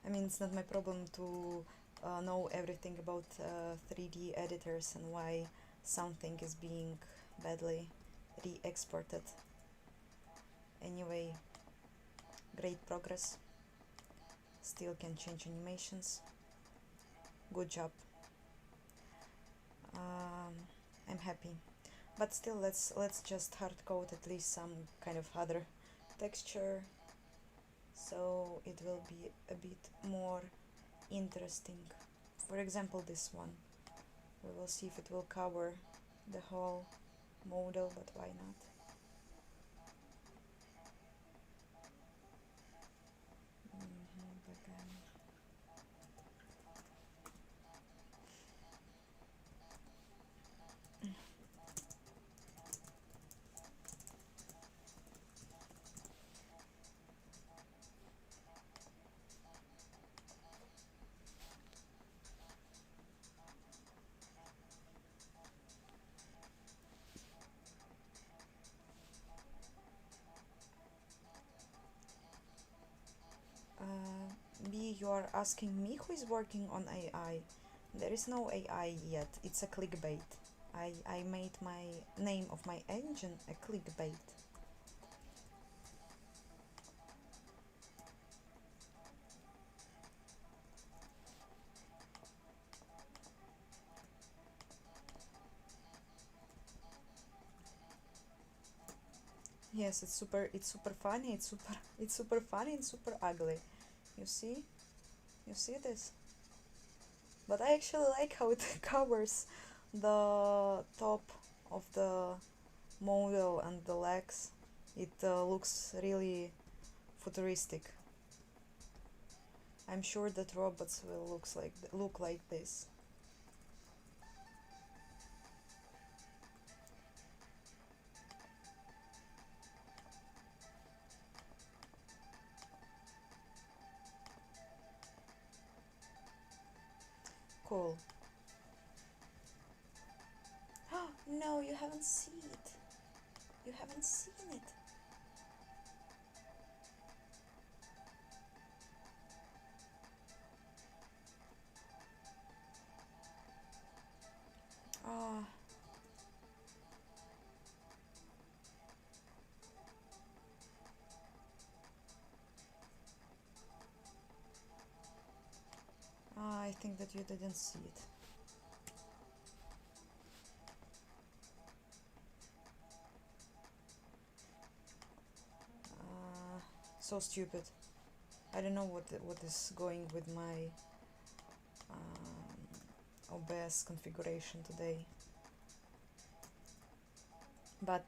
mean, it's not my problem to know everything about 3D editors and why something is being badly re-exported. Anyway, great progress. Still can change animations. Good job. I'm happy. But still, let's just hard code at least some kind of other texture, so it will be a bit more interesting. For example, this one. We will see if it will cover the whole model, but why not? B, you are asking me who is working on AI. There is no AI yet, it's a clickbait. I made my name of my engine a clickbait. Yes, it's super funny, it's super funny and super ugly. You see this? But I actually like how it covers the top of the model and the legs. It looks really futuristic. I'm sure that robots will look like this. Cool. No, you haven't seen it. You haven't seen it. Ah. I think that you didn't see it. So stupid. I don't know what is going with my OBS configuration today. But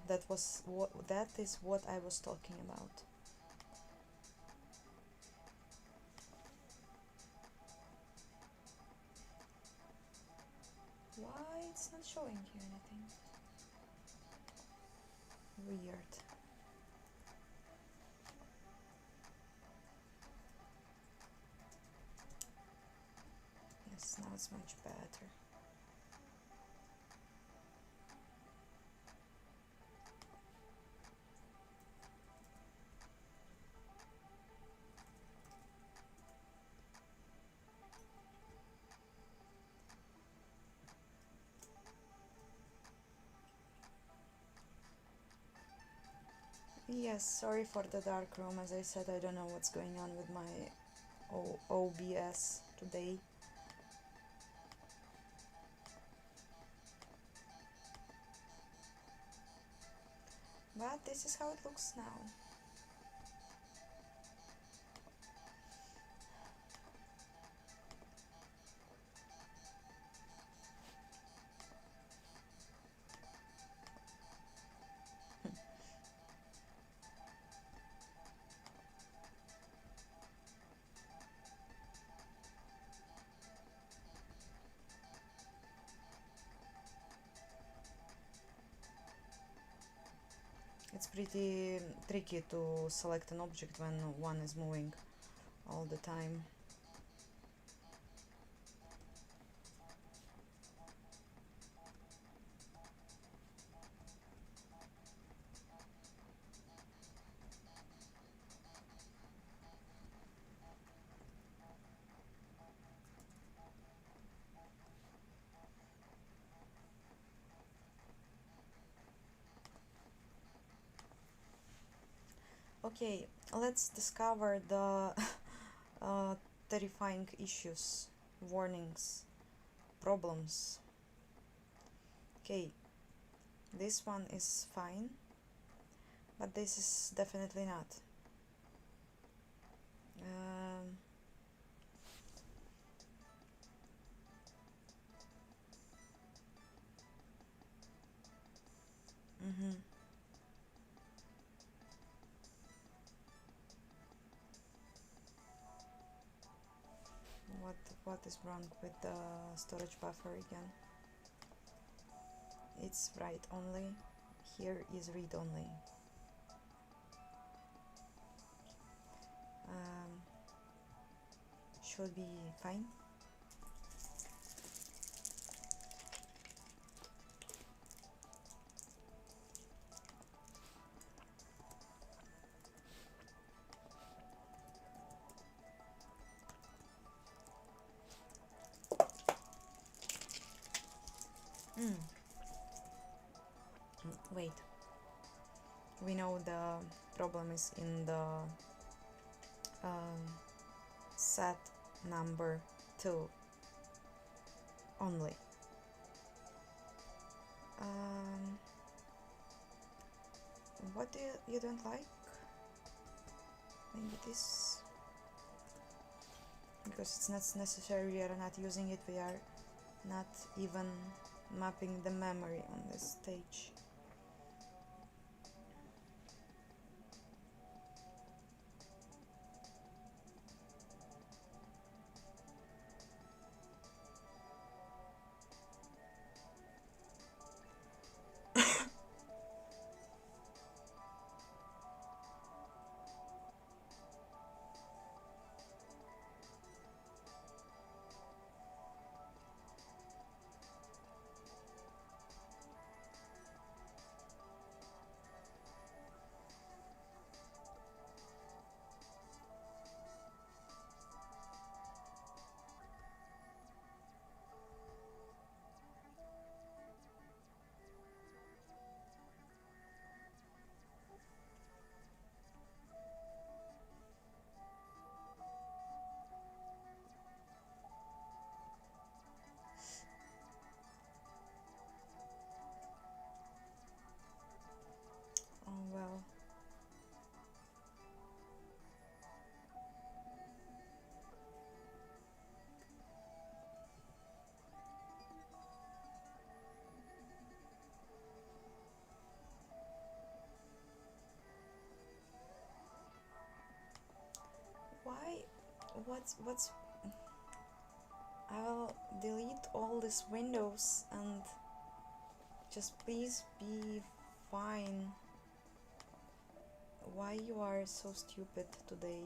that is what I was talking about. Why it's not showing you anything? Weird. Yes, now it's much better. Yes, sorry for the dark room. As I said, I don't know what's going on with my OBS today. But this is how it looks now. It's pretty tricky to select an object when one is moving all the time. Okay, let's discover the terrifying issues, warnings, problems. Okay, this one is fine, but this is definitely not. What is wrong with the storage buffer again? It's write only. Here is read only. Should be fine. Wait, we know the problem is in the set number 2 only. What do you don't like? Maybe this, because it's not necessary, we are not using it, we are not even mapping the memory on this stage. Oh well. Why? What's I will delete all these windows and just please be fine. Why you are so stupid today?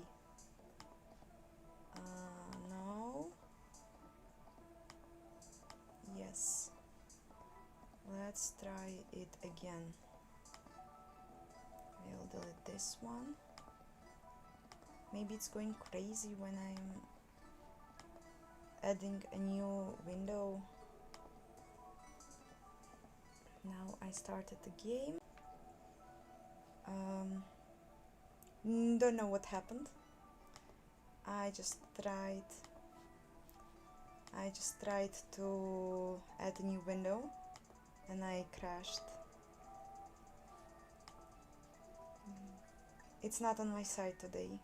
No. Yes. Let's try it again. I'll delete this one. Maybe it's going crazy when I'm adding a new window. Now I started the game. Don't know what happened. I just tried to add a new window and I crashed. It's not on my side today.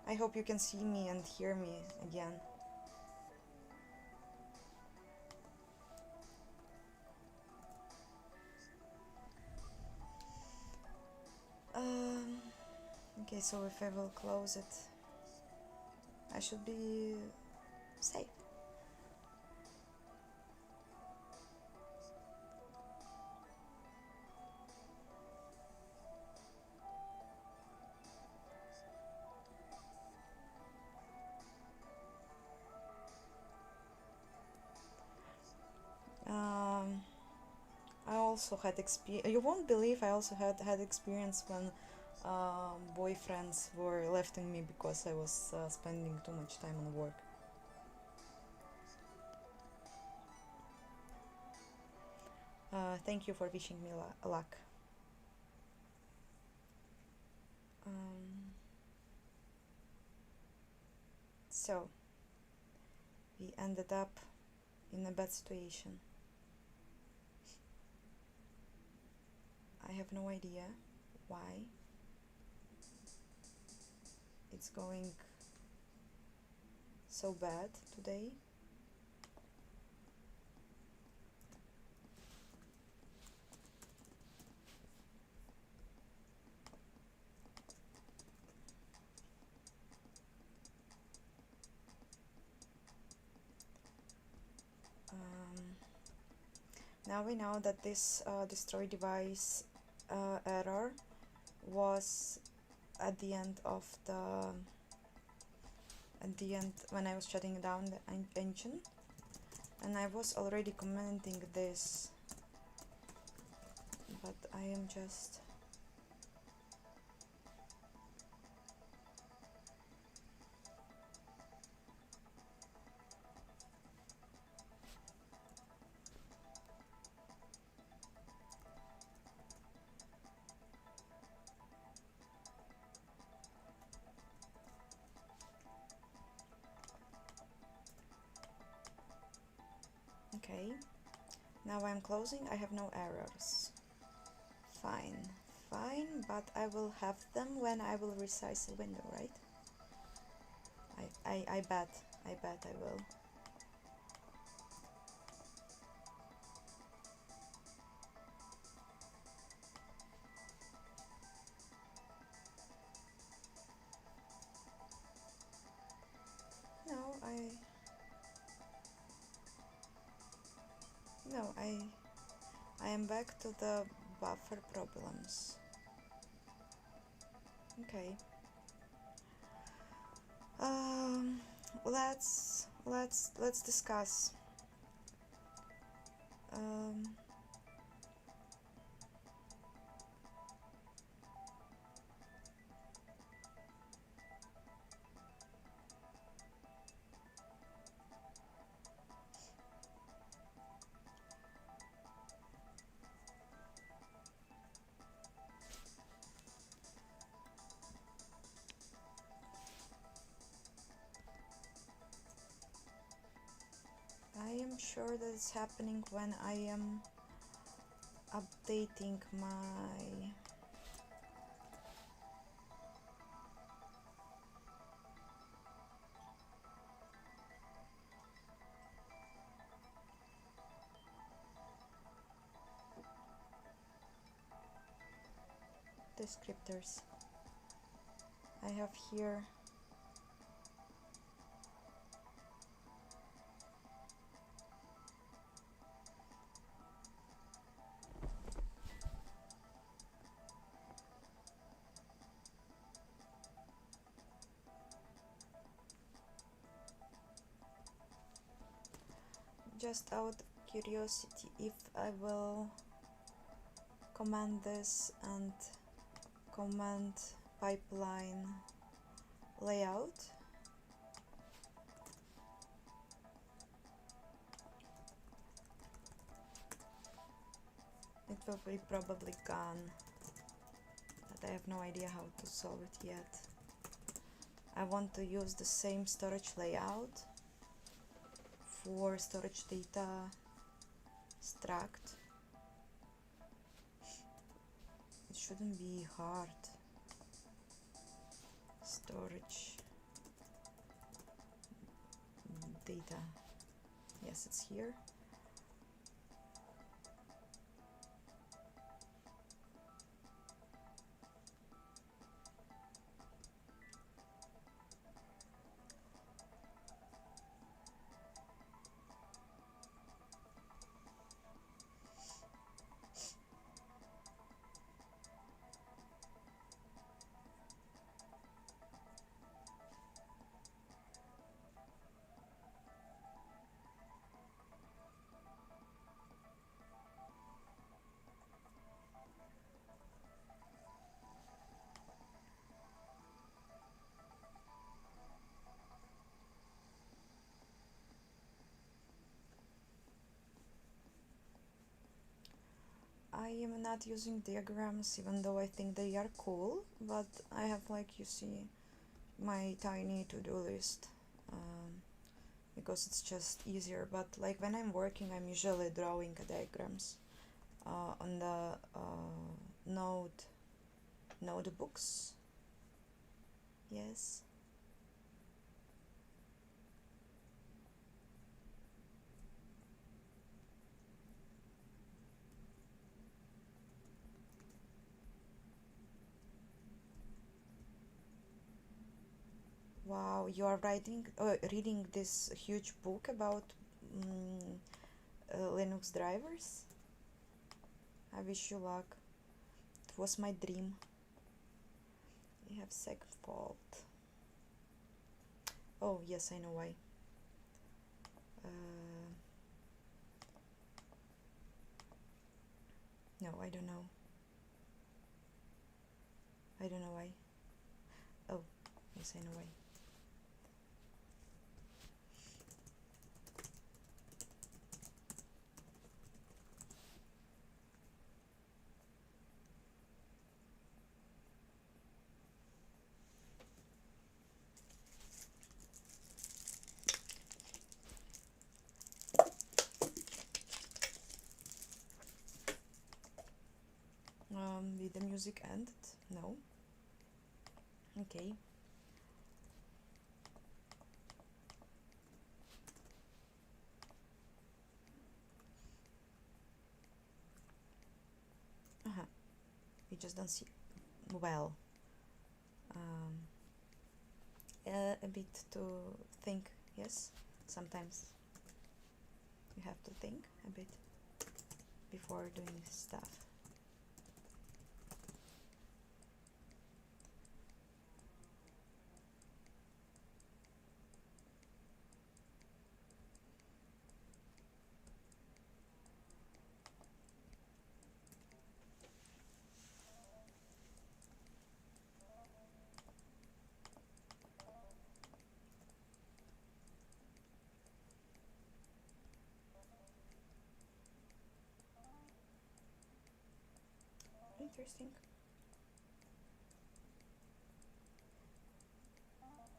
I hope you can see me and hear me again. Okay, so if I will close it, I should be safe. I also had experience. You won't believe I also had experience when boyfriends were lefting me because I was spending too much time on work. Thank you for wishing me luck. So we ended up in a bad situation. I have no idea why it's going so bad today. Now we know that this destroy device error was at the end of when I was shutting down the engine, and I was already commenting this, but I am just okay. Now I'm closing. I have no errors. Fine, but I will have them when I will resize the window, right? I bet I will. No, I am back to the buffer problems. Okay. Let's discuss. I am sure that it's happening when I am updating my descriptors. I have here just out of curiosity if I will command this and command pipeline layout. It will be probably gone, but I have no idea how to solve it yet. I want to use the same storage layout for storage data struct. It shouldn't be hard. Storage data. Yes, it's here. I am not using diagrams, even though I think they are cool, but I have, like you see, my tiny to-do list, because it's just easier. But like when I'm working, I'm usually drawing diagrams on the notebooks. Yes. Wow, you are reading this huge book about Linux drivers? I wish you luck. It was my dream. You have second fault. Oh, yes, I know why. No, I don't know. I don't know why. Oh, yes, I know why. Did the music end? No. Okay. We just don't see well. A bit to think. Yes, sometimes you have to think a bit before doing stuff. Interesting.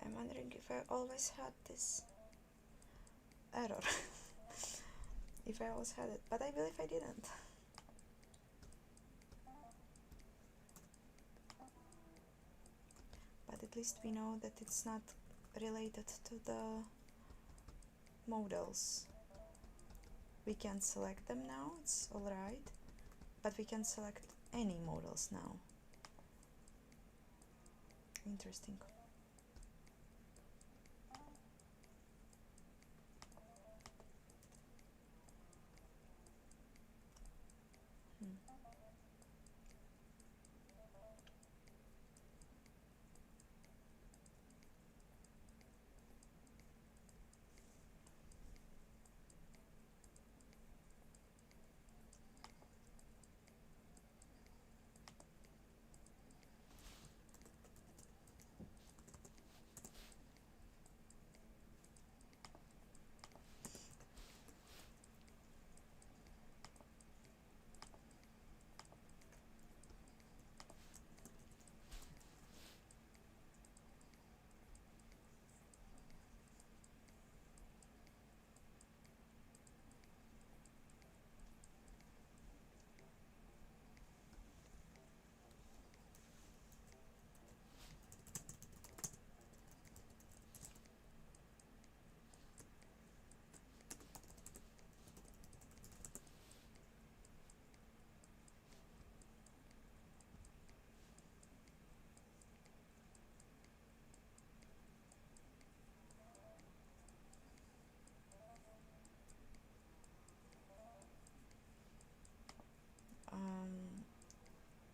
I'm wondering if I always had this error. If I always had it, but I believe I didn't. But at least we know that it's not related to the models. We can select them now, it's alright, but we can select any models now. Interesting.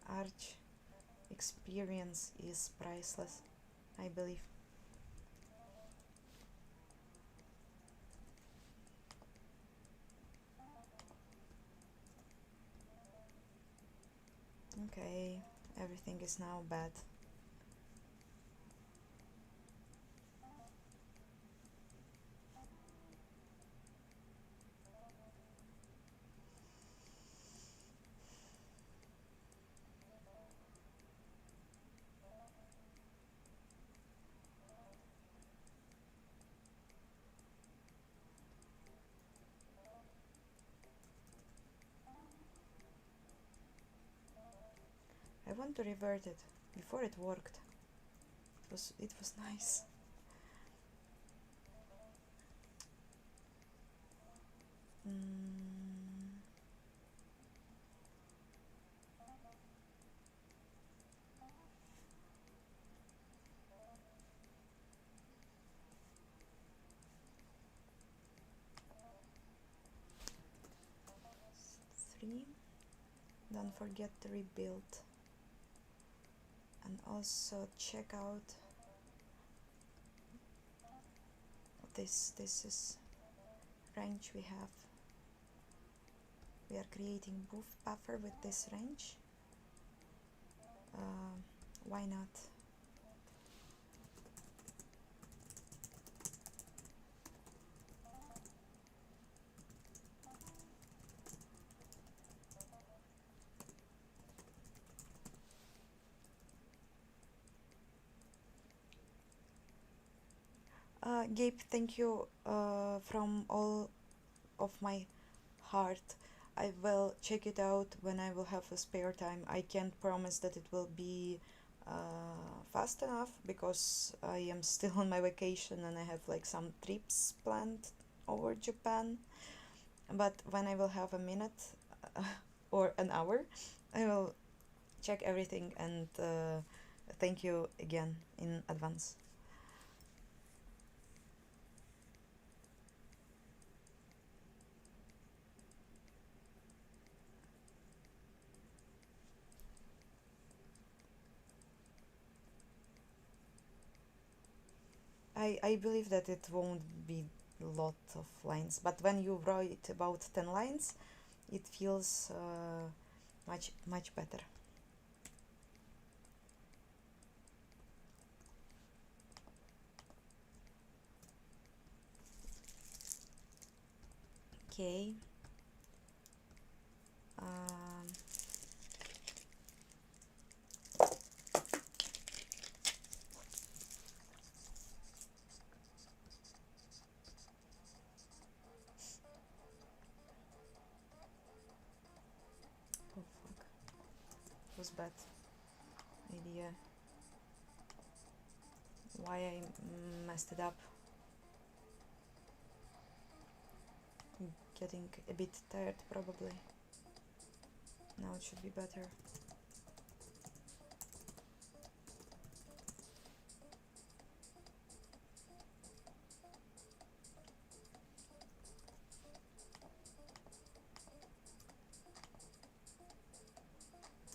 Arch experience is priceless, I believe. Okay, everything is now bad. want to revert it. Before it worked. It was nice. Don't forget to rebuild, and also check out this is range we have. We are creating buffer with this range. Why not? Gabe, thank you from all of my heart. I will check it out when I will have a spare time. I can't promise that it will be fast enough because I am still on my vacation and I have like some trips planned over Japan. But when I will have a minute or an hour, I will check everything, and thank you again in advance. I believe that it won't be a lot of lines, but when you write about 10 lines, it feels much better. Okay. Oh fuck. It was bad idea. Why I messed it up. I'm getting a bit tired probably. Now it should be better.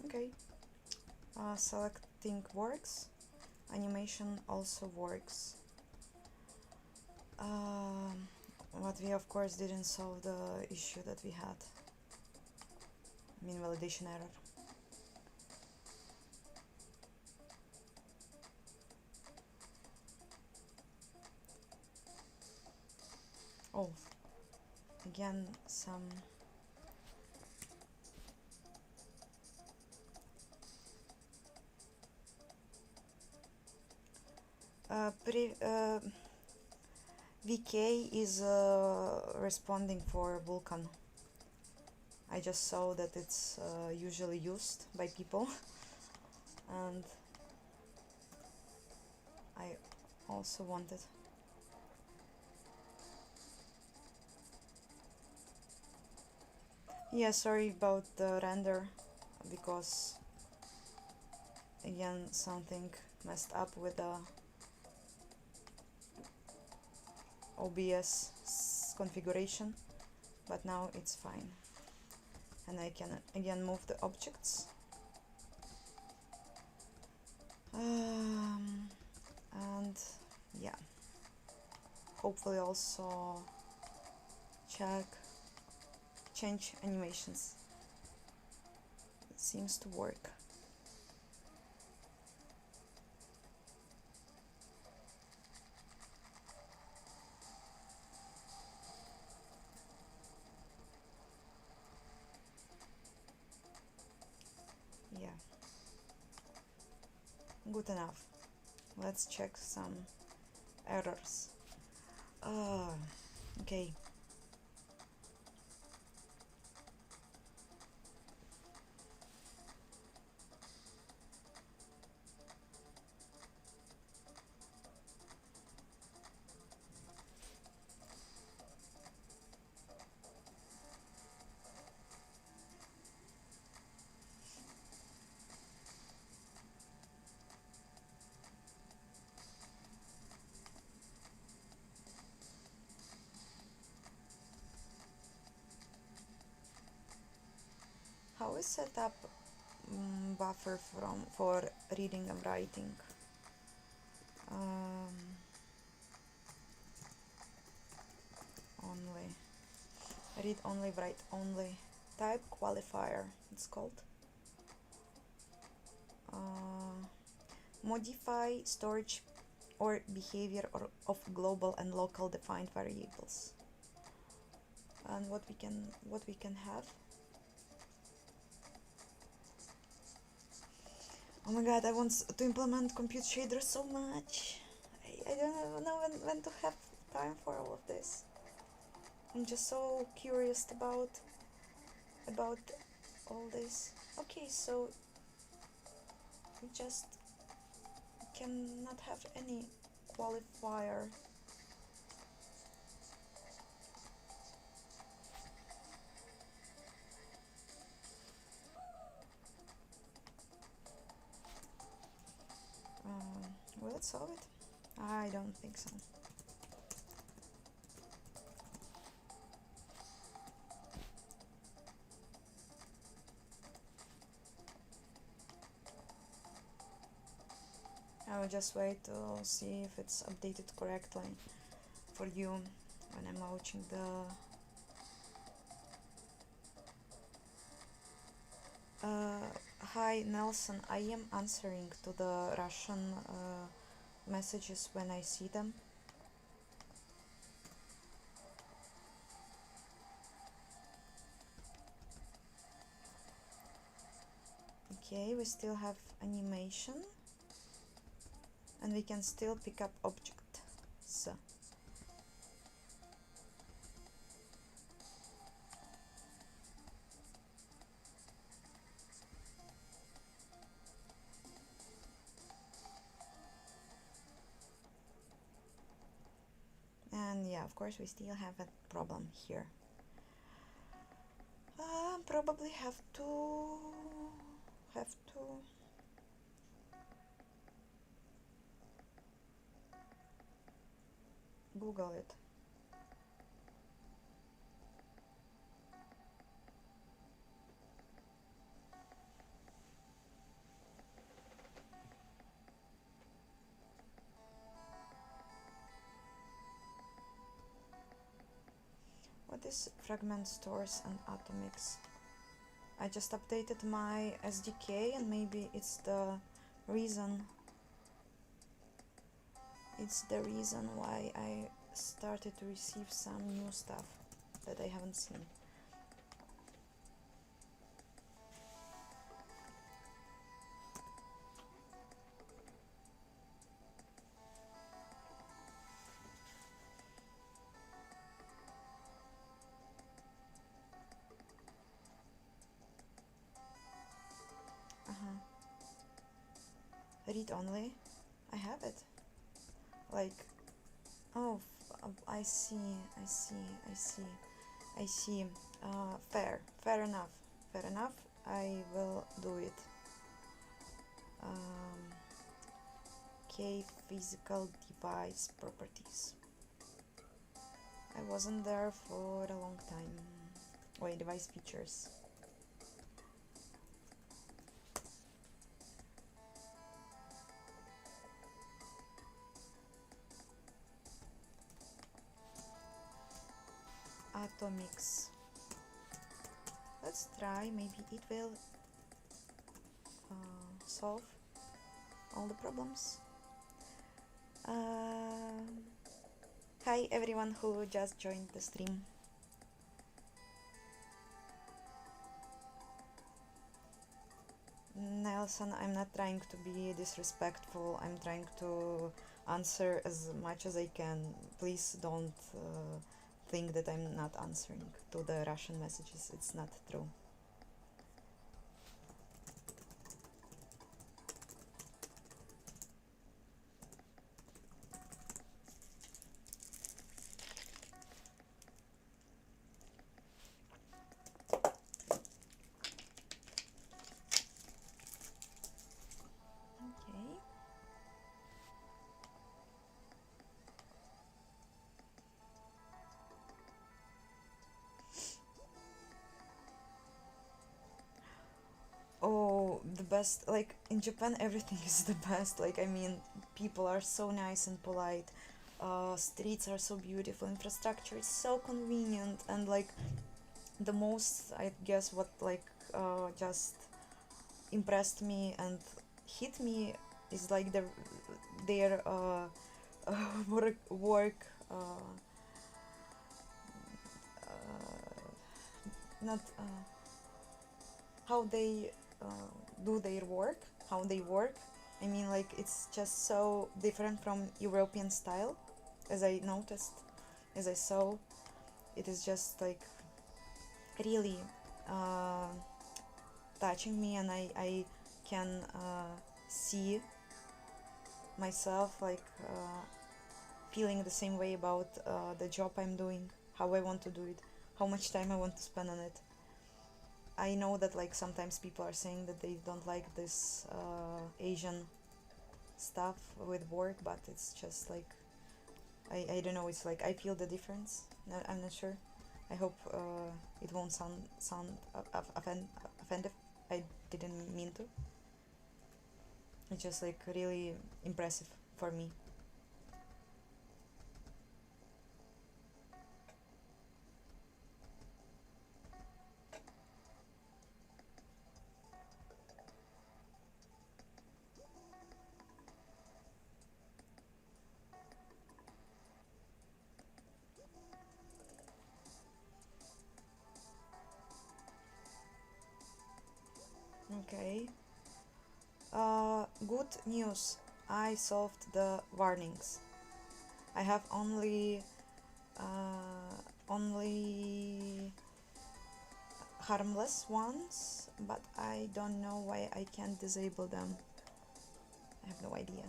Okay. Selecting works. Animation also works. But we of course didn't solve the issue that we had. I mean, validation error. Oh, again some VK is responding for Vulkan. I just saw that it's usually used by people, and I also wanted. Yeah, sorry about the render, because again something messed up with the OBS configuration, but now it's fine, and I can again move the objects. And yeah, hopefully also change animations. It seems to work. Yeah, good enough. Let's check some errors. Okay. we set up buffer for reading and writing. Only read only, write only. Type qualifier, it's called. Modify storage or behavior of global and local defined variables. And what we can have. Oh my god, I want to implement compute shader so much. I don't know when to have time for all of this. I'm just so curious about all this. Okay, so we just cannot have any qualifier. Will it solve it? I don't think so. I will just wait to see if it's updated correctly for you when I'm launching the hi Nelson, I am answering to the Russian messages when I see them. Okay, we still have animation and we can still pick up object. So and yeah, of course we still have a problem here. Probably have to Google it. What is fragment stores and atomics? I just updated my SDK and maybe it's the reason why I started to receive some new stuff that I haven't seen. Read only. I have it. Like, oh, I see. Fair enough. I will do it. Okay, physical device properties. I wasn't there for a long time. Wait, device features. Atomics. Let's try, maybe it will solve all the problems. Hi everyone who just joined the stream. Nelson, I'm not trying to be disrespectful. I'm trying to answer as much as I can. Please don't think that I'm not answering to the Russian messages. It's not true. the best. Like in Japan, everything is the best. Like I mean, people are so nice and polite. Streets are so beautiful. Infrastructure is so convenient, and like the most, I guess, what like just impressed me and hit me is like their work not how they do their work, how they work. I mean, like it's just so different from European style, as I noticed, as I saw. It is just like really touching me, and I can see myself like feeling the same way about the job I'm doing, how I want to do it, how much time I want to spend on it. I know that like sometimes people are saying that they don't like this Asian stuff with work, but it's just like I don't know. It's like I feel the difference. I'm not sure. I hope it won't sound offensive. I didn't mean to. It's just like really impressive for me. Okay. Good news. I solved the warnings. I have only harmless ones, but I don't know why I can't disable them. I have no idea.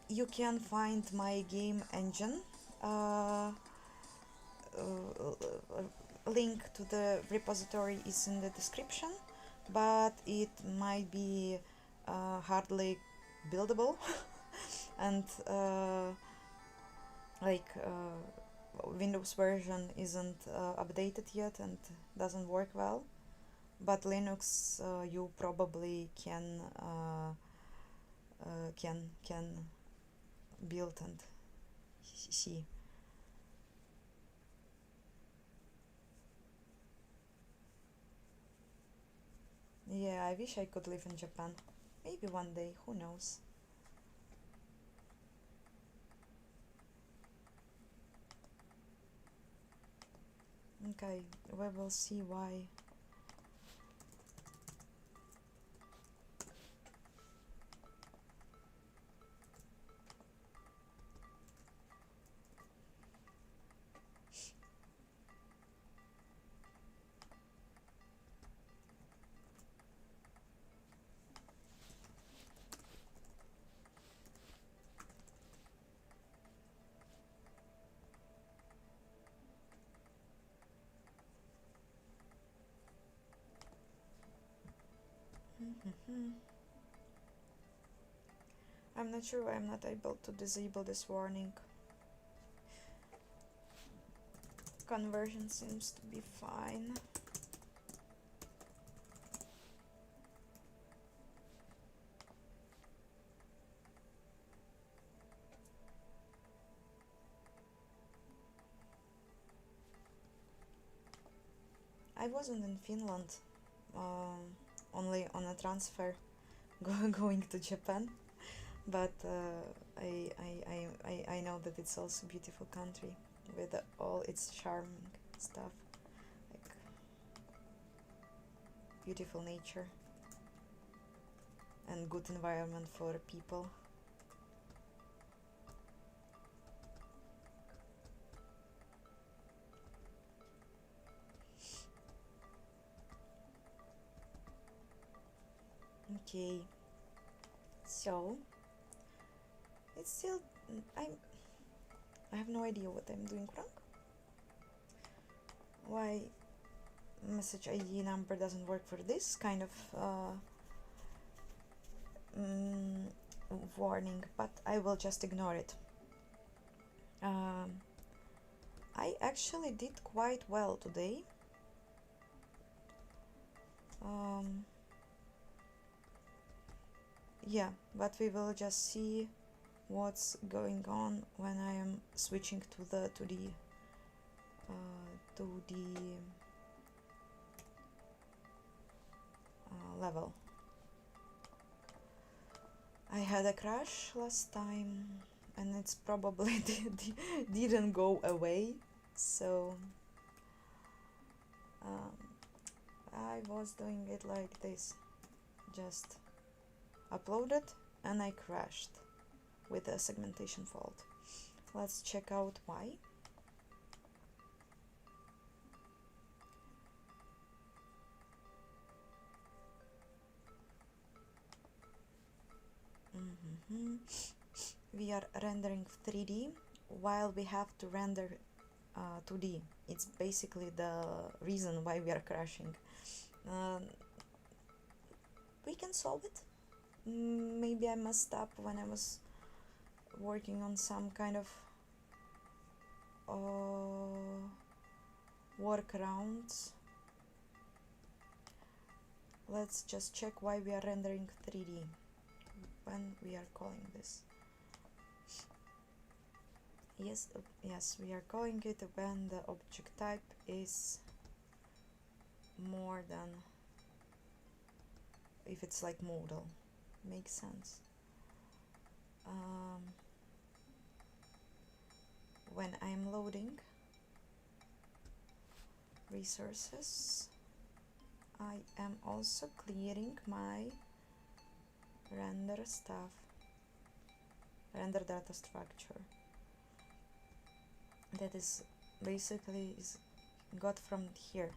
You can find my game engine. Link to the repository is in the description, but it might be hardly buildable and Windows version isn't updated yet and doesn't work well, but Linux you probably can build and see. Yeah, I wish I could live in Japan. Maybe one day, who knows? Okay, we will see why. I'm not sure why I'm not able to disable this warning. Conversion seems to be fine. I wasn't in Finland, only on a transfer going to Japan, but I know that it's also a beautiful country with all its charming stuff, like beautiful nature and good environment for people. Okay, so it's still I have no idea what I'm doing wrong. Why message ID number doesn't work for this kind of warning, but I will just ignore it. I actually did quite well today. Yeah, but we will just see what's going on when I am switching to the level. I had a crash last time and it's probably didn't go away, so I was doing it like this, just uploaded and I crashed with a segmentation fault. Let's check out why. We are rendering 3D while we have to render 2D. It's basically the reason why we are crashing. We can solve it. Maybe I messed up when I was working on some kind of workarounds. Let's just check why we are rendering 3D when we are calling this. Yes, we are calling it when the object type is more than if it's like modal. Makes sense. When I'm loading resources, I am also clearing my render stuff, render data structure. That is basically is got from here.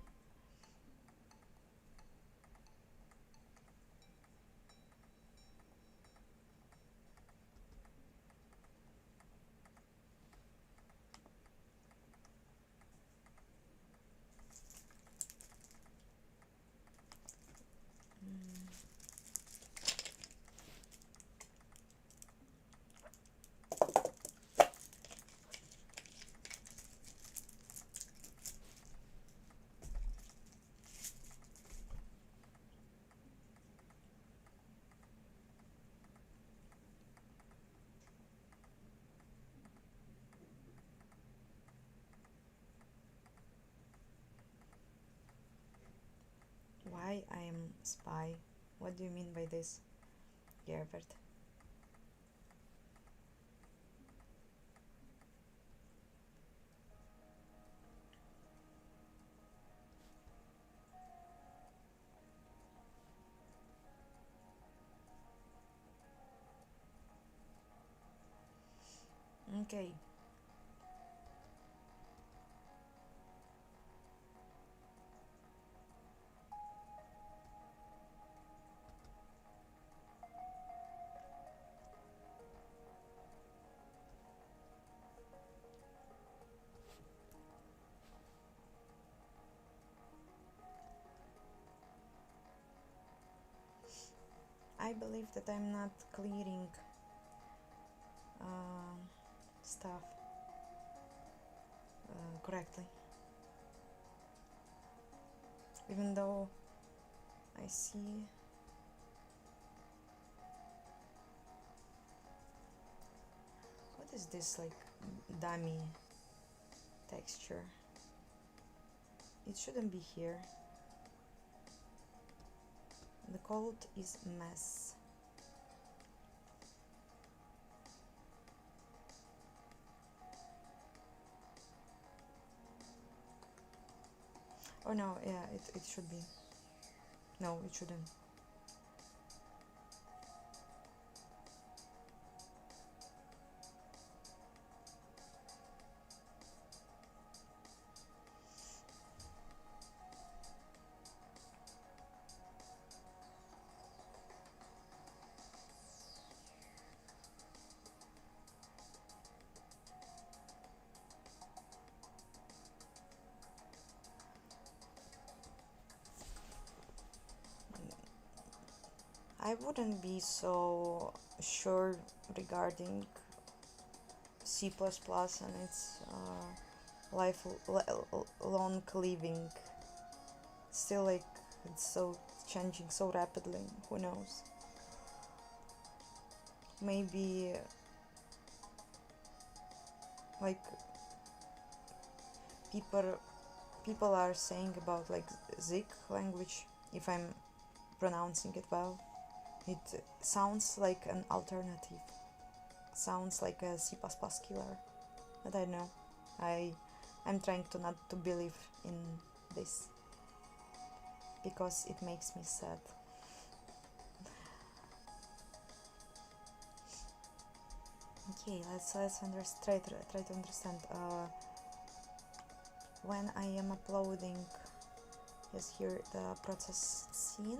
Why I am spy? What do you mean by this, Gervert? Okay. I believe that I'm not clearing stuff correctly, even though I see what is this, like dummy texture. It shouldn't be here. The code is mess. Oh no, yeah, it should be. No, it shouldn't. I wouldn't be so sure regarding C++ and its long living. Still, like, it's so changing so rapidly. Who knows? Maybe like people are saying about like Zik language, if I'm pronouncing it well, it sounds like an alternative, sounds like a C++ killer, but I don't know. I'm trying to not to believe in this because it makes me sad. Okay, let's try to understand. When I am uploading, yes, here the process scene.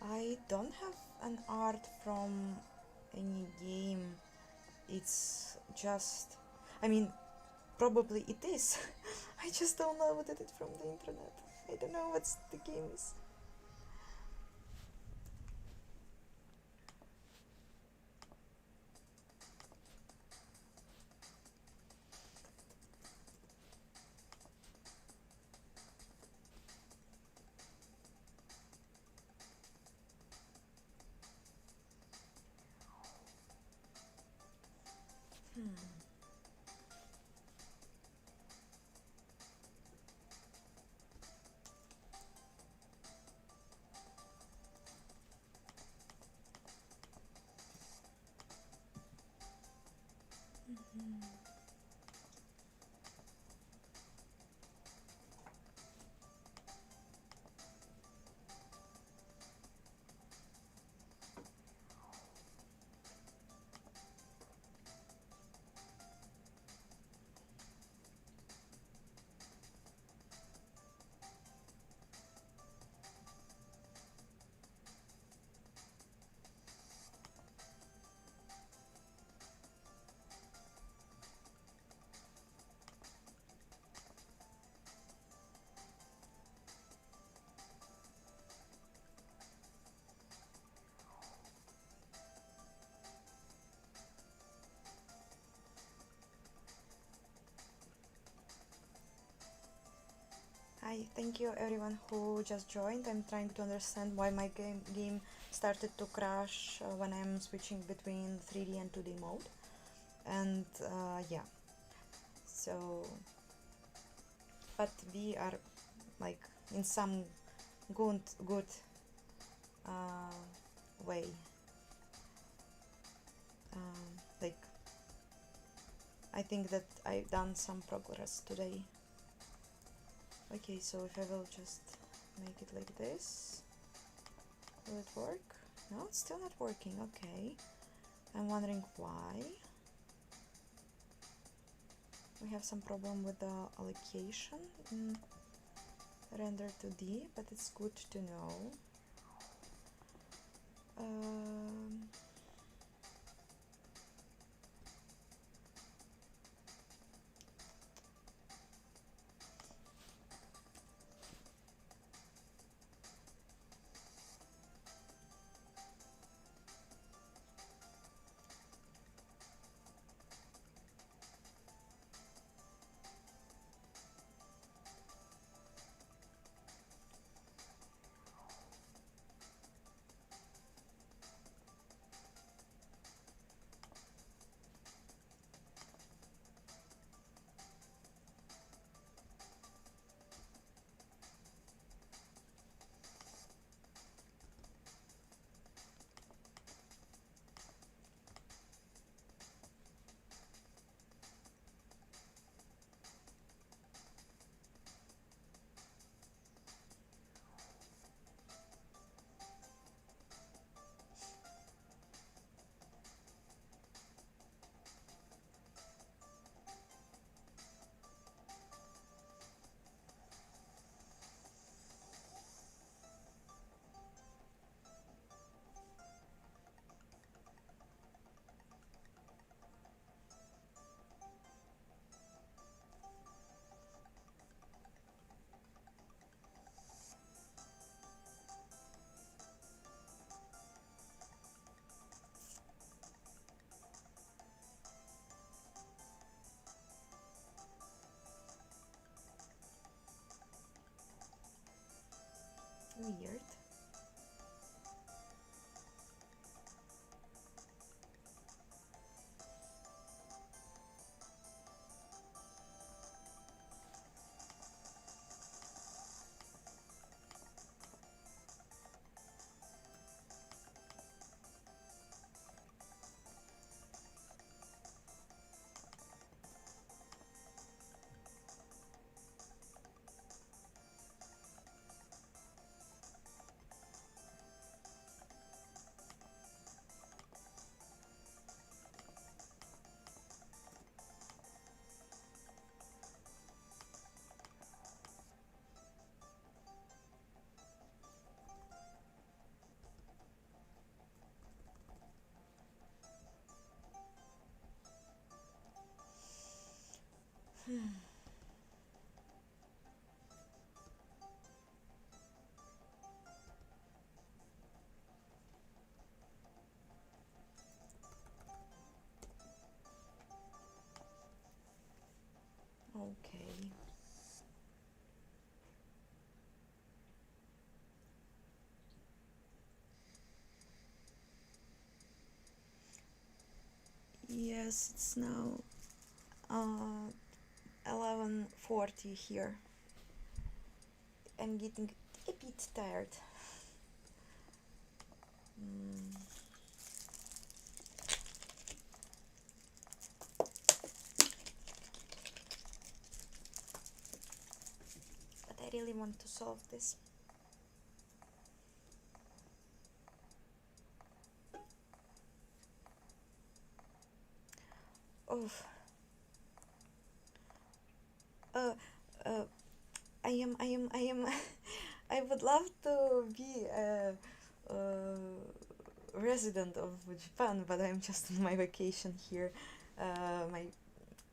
I don't have an art from any game. It's just, I mean, probably it is. I just downloaded it from the internet. I don't know what the game is. Hi, thank you everyone who just joined. I'm trying to understand why my game started to crash when I'm switching between 3D and 2D mode. And yeah, so, but we are like in some good way. Like, I think that I've done some progress today. Okay, so if I will just make it like this, will it work? No, it's still not working. Okay, I'm wondering why. We have some problem with the allocation in render 2D, but it's good to know. Weird. Okay. Yes, it's now 11:40 here. I'm getting a bit tired. But I really want to solve this. Oh. I am I would love to be a resident of Japan, but I'm just on my vacation here. My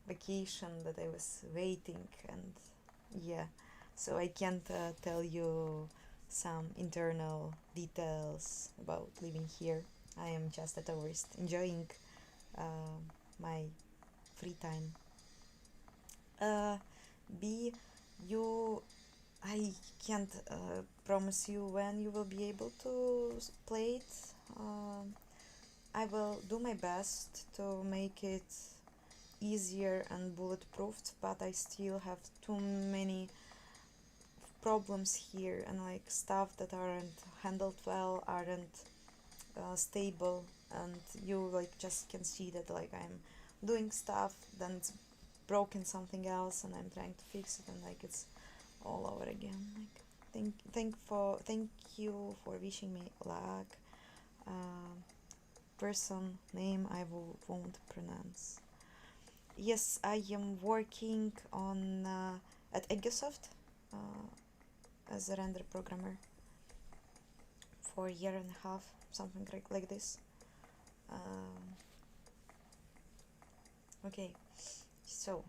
vacation that I was waiting, and yeah, so I can't tell you some internal details about living here. I am just a tourist enjoying my free time. B, you I can't promise you when you will be able to play it. I will do my best to make it easier and bulletproofed, but I still have too many problems here, and like stuff that aren't handled well, aren't stable, and you like just can see that like I'm doing stuff, then it's broken something else, and I'm trying to fix it, and like it's all over again. Like thank you for wishing me luck. Person name I won't pronounce. Yes, I am working on at Eggsoft as a render programmer for a year and a half, something like this. Okay, so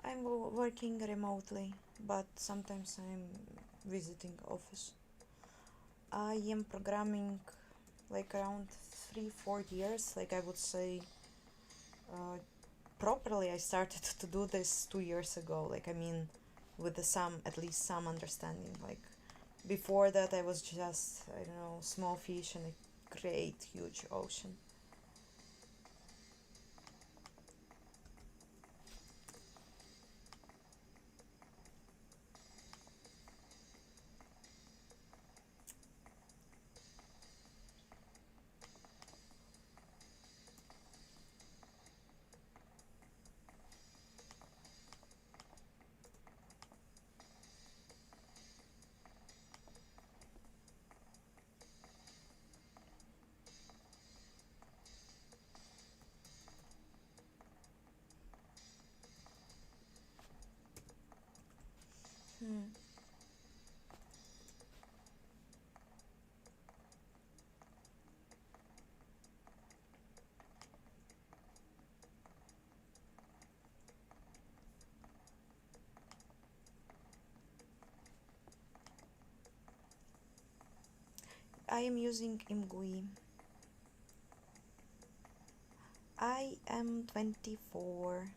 I'm working remotely, but sometimes I'm visiting office. I am programming like around 3-4 years. Like I would say, properly I started to do this 2 years ago. Like I mean, with the some at least some understanding. Like before that, I was just I don't know small fish in a great huge ocean. Hmm. I am using imgui. I am 24.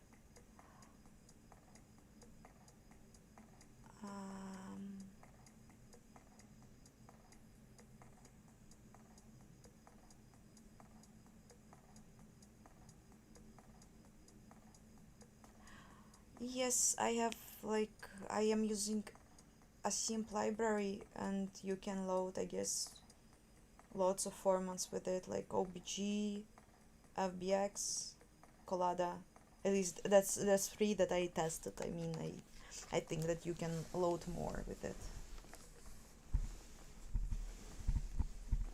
Um, yes, I have like I am using Assimp library, and you can load I guess lots of formats with it like OBG, FBX, Colada. At least that's three that I tested. I mean I think that you can load more with it.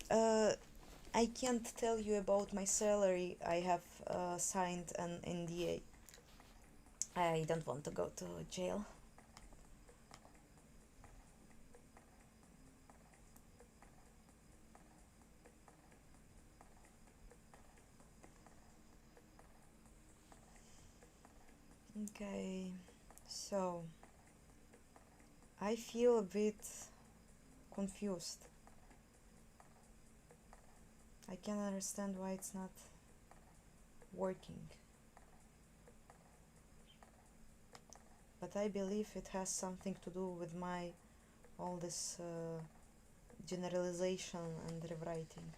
Uh, I can't tell you about my salary. I have signed an NDA. I don't want to go to jail. Okay, so I feel a bit confused. I can understand why it's not working, but I believe it has something to do with my all this generalization and rewriting.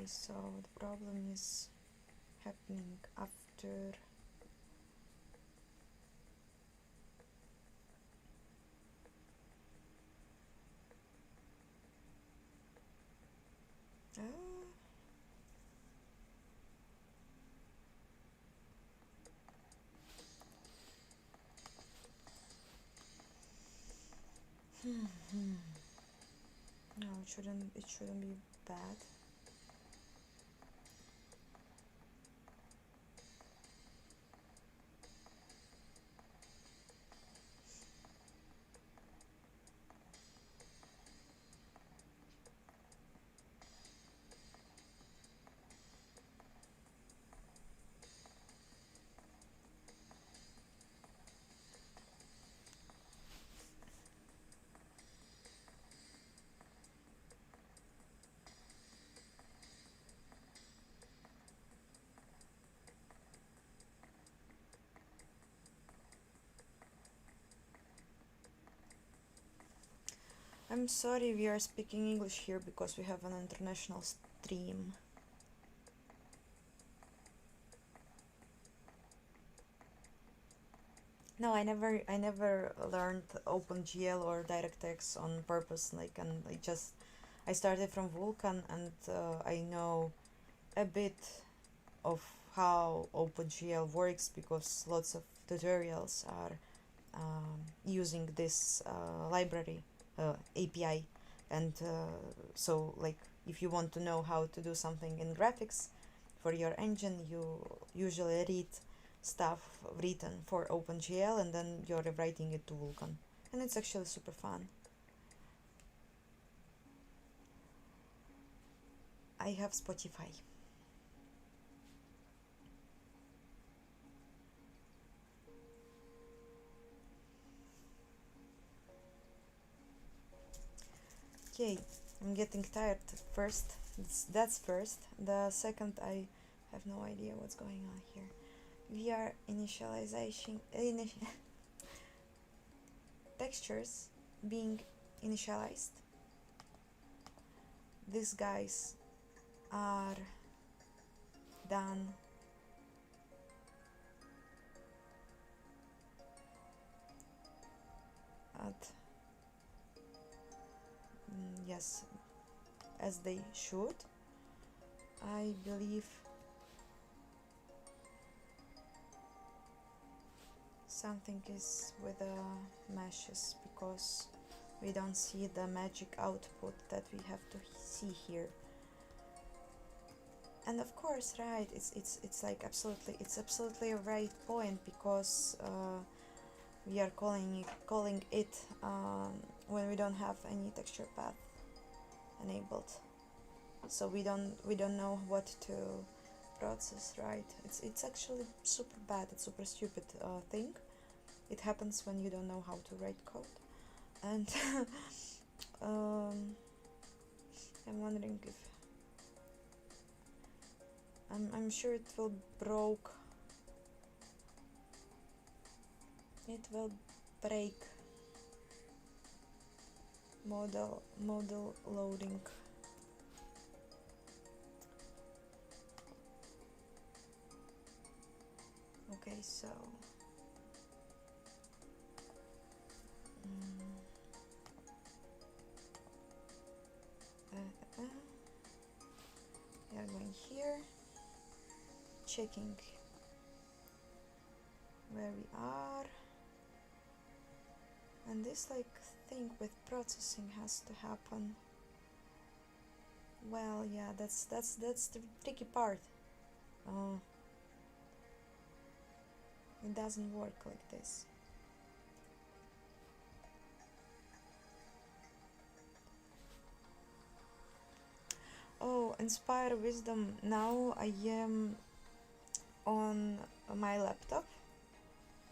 Okay, so the problem is happening after no, it shouldn't be bad. I'm sorry we are speaking English here because we have an international stream. No, I never learned OpenGL or DirectX on purpose. Like, and I started from Vulkan, and I know a bit of how OpenGL works because lots of tutorials are using this library API, and so like if you want to know how to do something in graphics for your engine, you usually read stuff written for OpenGL and then you're rewriting it to Vulkan, and it's actually super fun. I have Spotify. Okay, I'm getting tired. First, that's first. The second, I have no idea what's going on here. We are initialization textures being initialized. These guys are done at yes, as they should. I believe something is with the meshes because we don't see the magic output that we have to see here. And of course, right, it's like absolutely a right point because we are calling it when we don't have any texture path enabled, so we don't know what to process, right? It's actually super bad. It's super stupid thing. It happens when you don't know how to write code, and I'm wondering if I'm sure it will break model loading. Okay, so we are going here, checking where we are, and this like thing with processing has to happen. Well, yeah, that's the tricky part. It doesn't work like this. Oh, Inspire Wisdom. Now I am on my laptop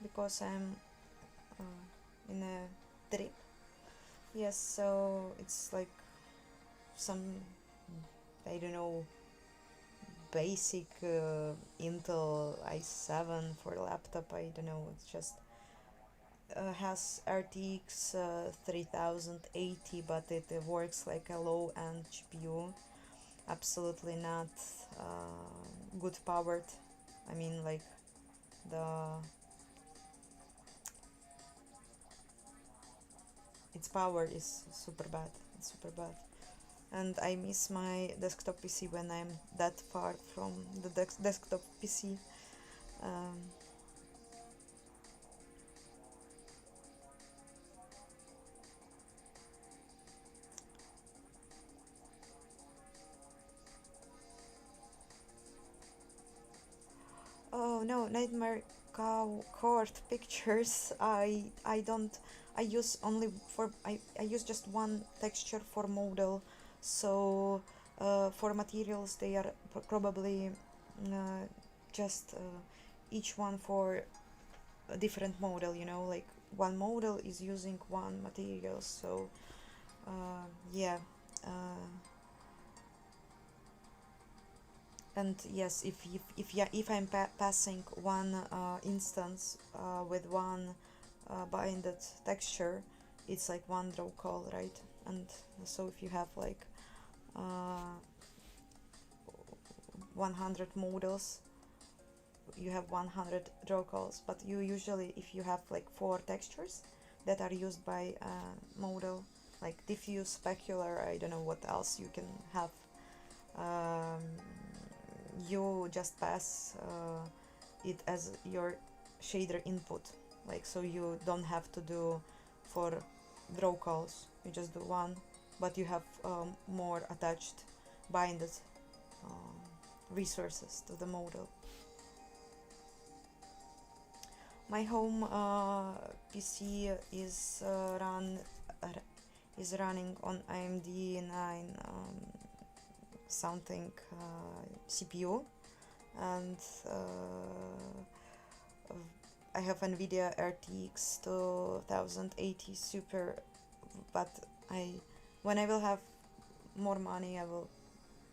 because I'm in a trip. Yes, so it's like some, I don't know, basic Intel i7 for laptop. I don't know, it's just has RTX 3080, but it works like a low-end GPU. absolutely not good powered. I mean, like, its power is super bad. It's super bad. And I miss my desktop PC when I'm that far from the desktop PC. Um, oh no, Nightmare Court pictures. I don't. I use only for. I use just one texture for model. So for materials they are probably uh, just each one for a different model. You know, like one model is using one material. So yeah. Uh, and yes, if I'm passing one instance with one binded texture, it's like one draw call, right? And so if you have like 100 models, you have 100 draw calls. But you usually, if you have like 4 textures that are used by model, like diffuse, specular, I don't know what else you can have, um, you just pass it as your shader input, like, so you don't have to do for draw calls, you just do one, but you have more attached binded um, resources to the model. My home PC is is running on AMD 9 something CPU, and I have NVIDIA RTX 2080 Super, but when I will have more money, I will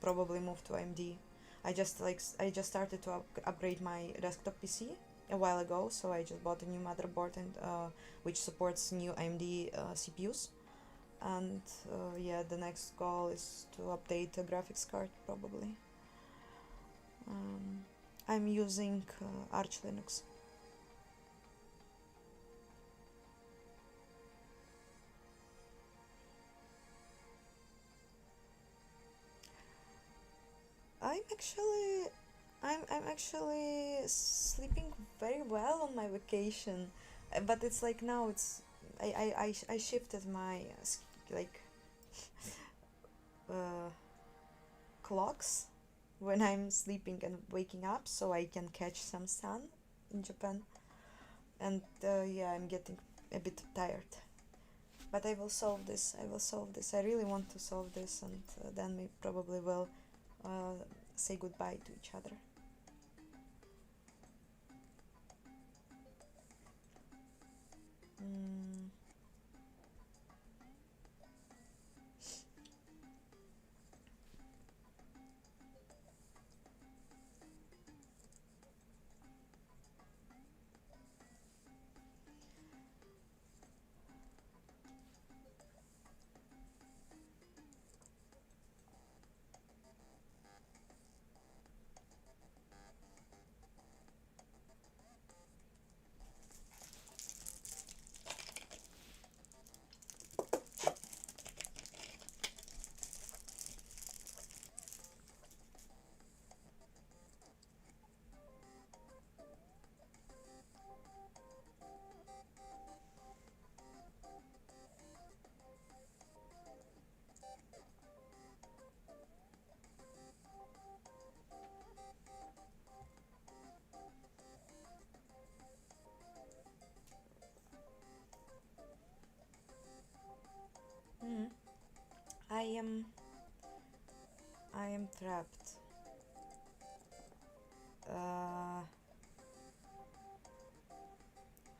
probably move to AMD. I just started to upgrade my desktop PC a while ago, so I just bought a new motherboard and which supports new AMD CPUs. And yeah, the next goal is to update the graphics card probably. I'm using Arch Linux. I'm actually I'm actually sleeping very well on my vacation, but it's like now it's I shifted my like uh, clocks when I'm sleeping and waking up, so I can catch some sun in Japan. And yeah, I'm getting a bit tired. But I will solve this. I will solve this. I really want to solve this, and then we probably will say goodbye to each other. Mm. Mm. I am I am trapped. Uh,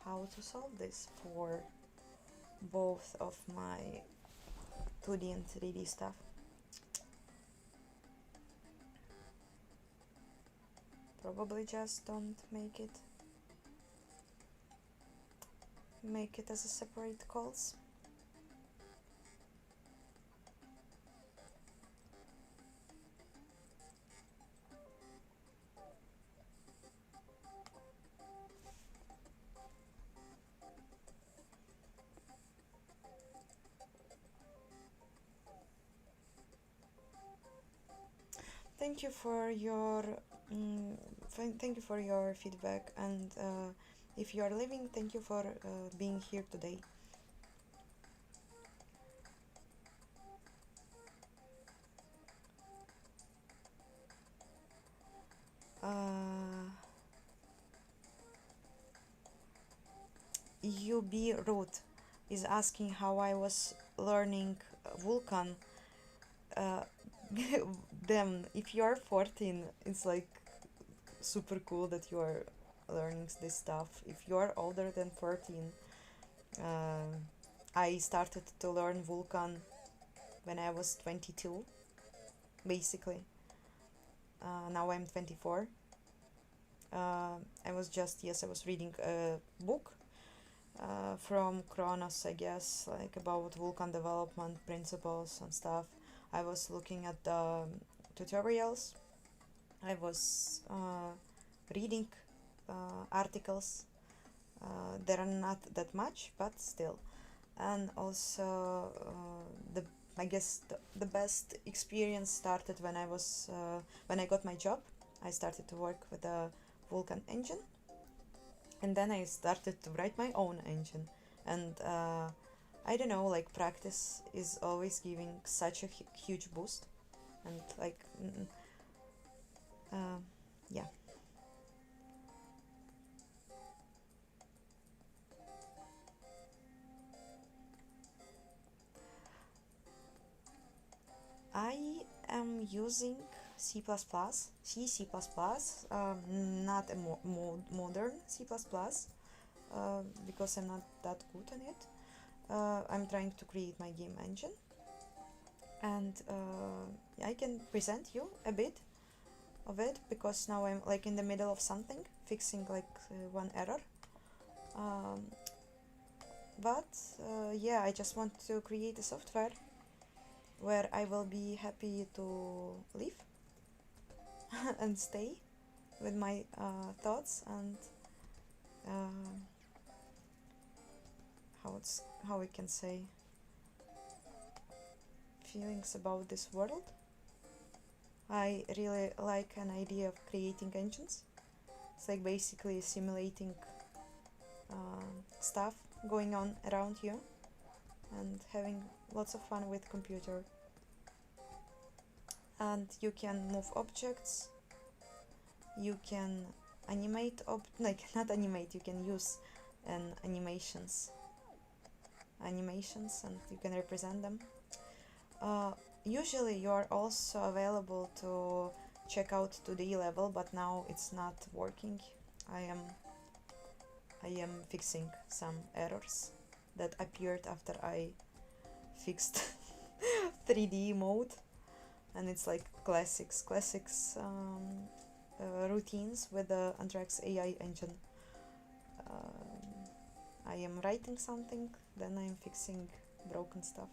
how to solve this for both of my 2D and 3D stuff? Probably just don't make it as a separate calls. thank you for your thank you for your feedback, and if you are living, thank you for being here today. UB Root is asking how I was learning Vulkan. Uh, Damn, if you are 14, it's like super cool that you are learning this stuff. If you are older than 14, I started to learn Vulkan when I was 22, basically. Now I'm 24. I was just, yes, I was reading a book from Kronos, I guess, like about Vulkan development principles and stuff. I was looking at the tutorials. I was reading articles. There are not that much, but still. And also, I guess the best experience started when when I got my job. I started to work with the Vulkan engine, and then I started to write my own engine. And I don't know, like practice is always giving such a huge boost, and like, yeah. I am using C++, C++, not a modern C++, because I'm not that good on it. I'm trying to create my game engine, and I can present you a bit of it, because now I'm like in the middle of something, fixing like one error. But yeah, I just want to create a software where I will be happy to live and stay with my thoughts and how we can say, feelings about this world. I really like an idea of creating engines. It's like basically simulating stuff going on around you and having lots of fun with computer. And you can move objects, you can animate like not animate, you can use animations, and you can represent them. Usually you are also available to check out to the level, but now it's not working. I am fixing some errors that appeared after I fixed 3D mode, and it's like classics routines with the Anthrax AI engine. I am writing something, then I am fixing broken stuff.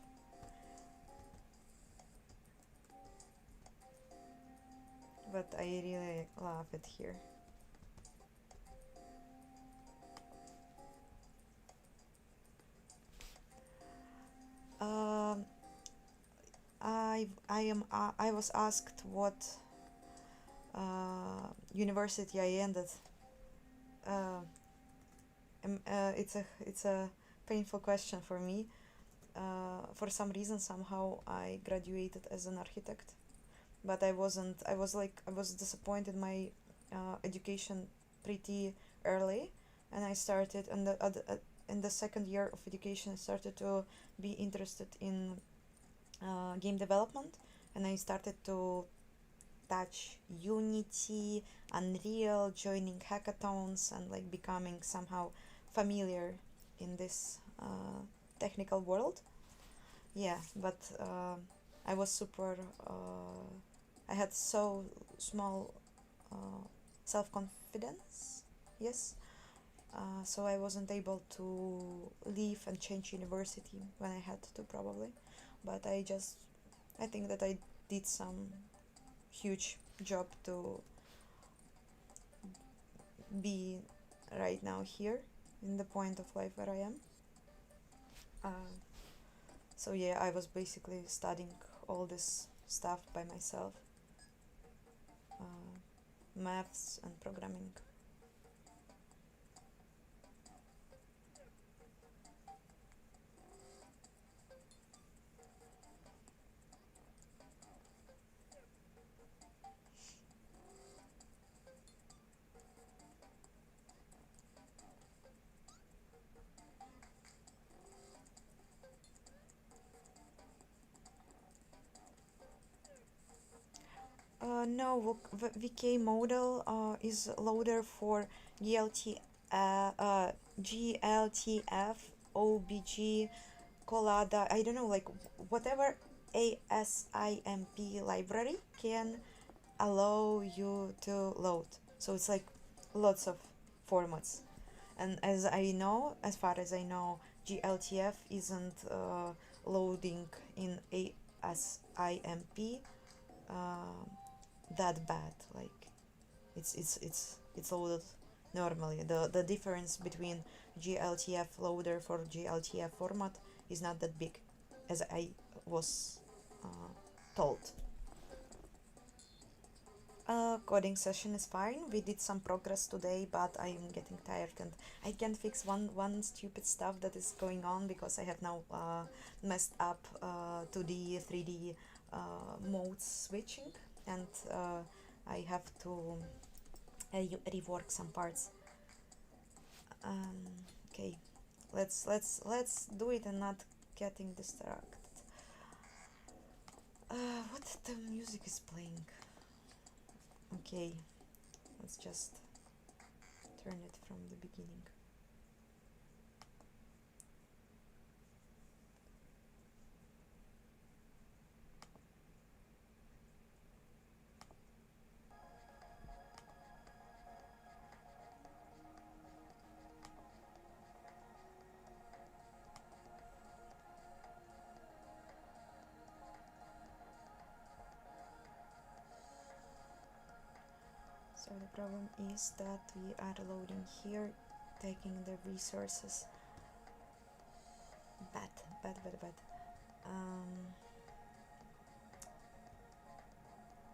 But I really love it here. I was asked what university I ended. It's a painful question for me. For some reason, somehow I graduated as an architect, but I wasn't. I was disappointed in my education pretty early, and I started in the second year of education. I started to be interested in game development, and I started to touch Unity, Unreal, joining hackathons, and like becoming somehow familiar in this technical world. Yeah, but I was super. I had so small self confidence. Yes. So I wasn't able to leave and change university when I had to, probably. But I think that I did some huge job to be right now here in the point of life where I am. So yeah, I was basically studying all this stuff by myself. maths and programming. No, VK model is loader for GLTF, OBG, Colada. I don't know, like whatever ASIMP library can allow you to load. So it's like lots of formats. And as far as I know, GLTF isn't loading in ASIMP that bad. Like it's loaded normally. The difference between GLTF loader for GLTF format is not that big, as I was told. Coding session is fine. We did some progress today, but I am getting tired and I can't fix one stupid stuff that is going on because I have now messed up 2D 3D modes switching, and I have to rework some parts. Okay, let's do it and not getting distracted. What the music is playing? Okay, let's just turn it from the beginning. So the problem is that we are loading here, taking the resources. Bad.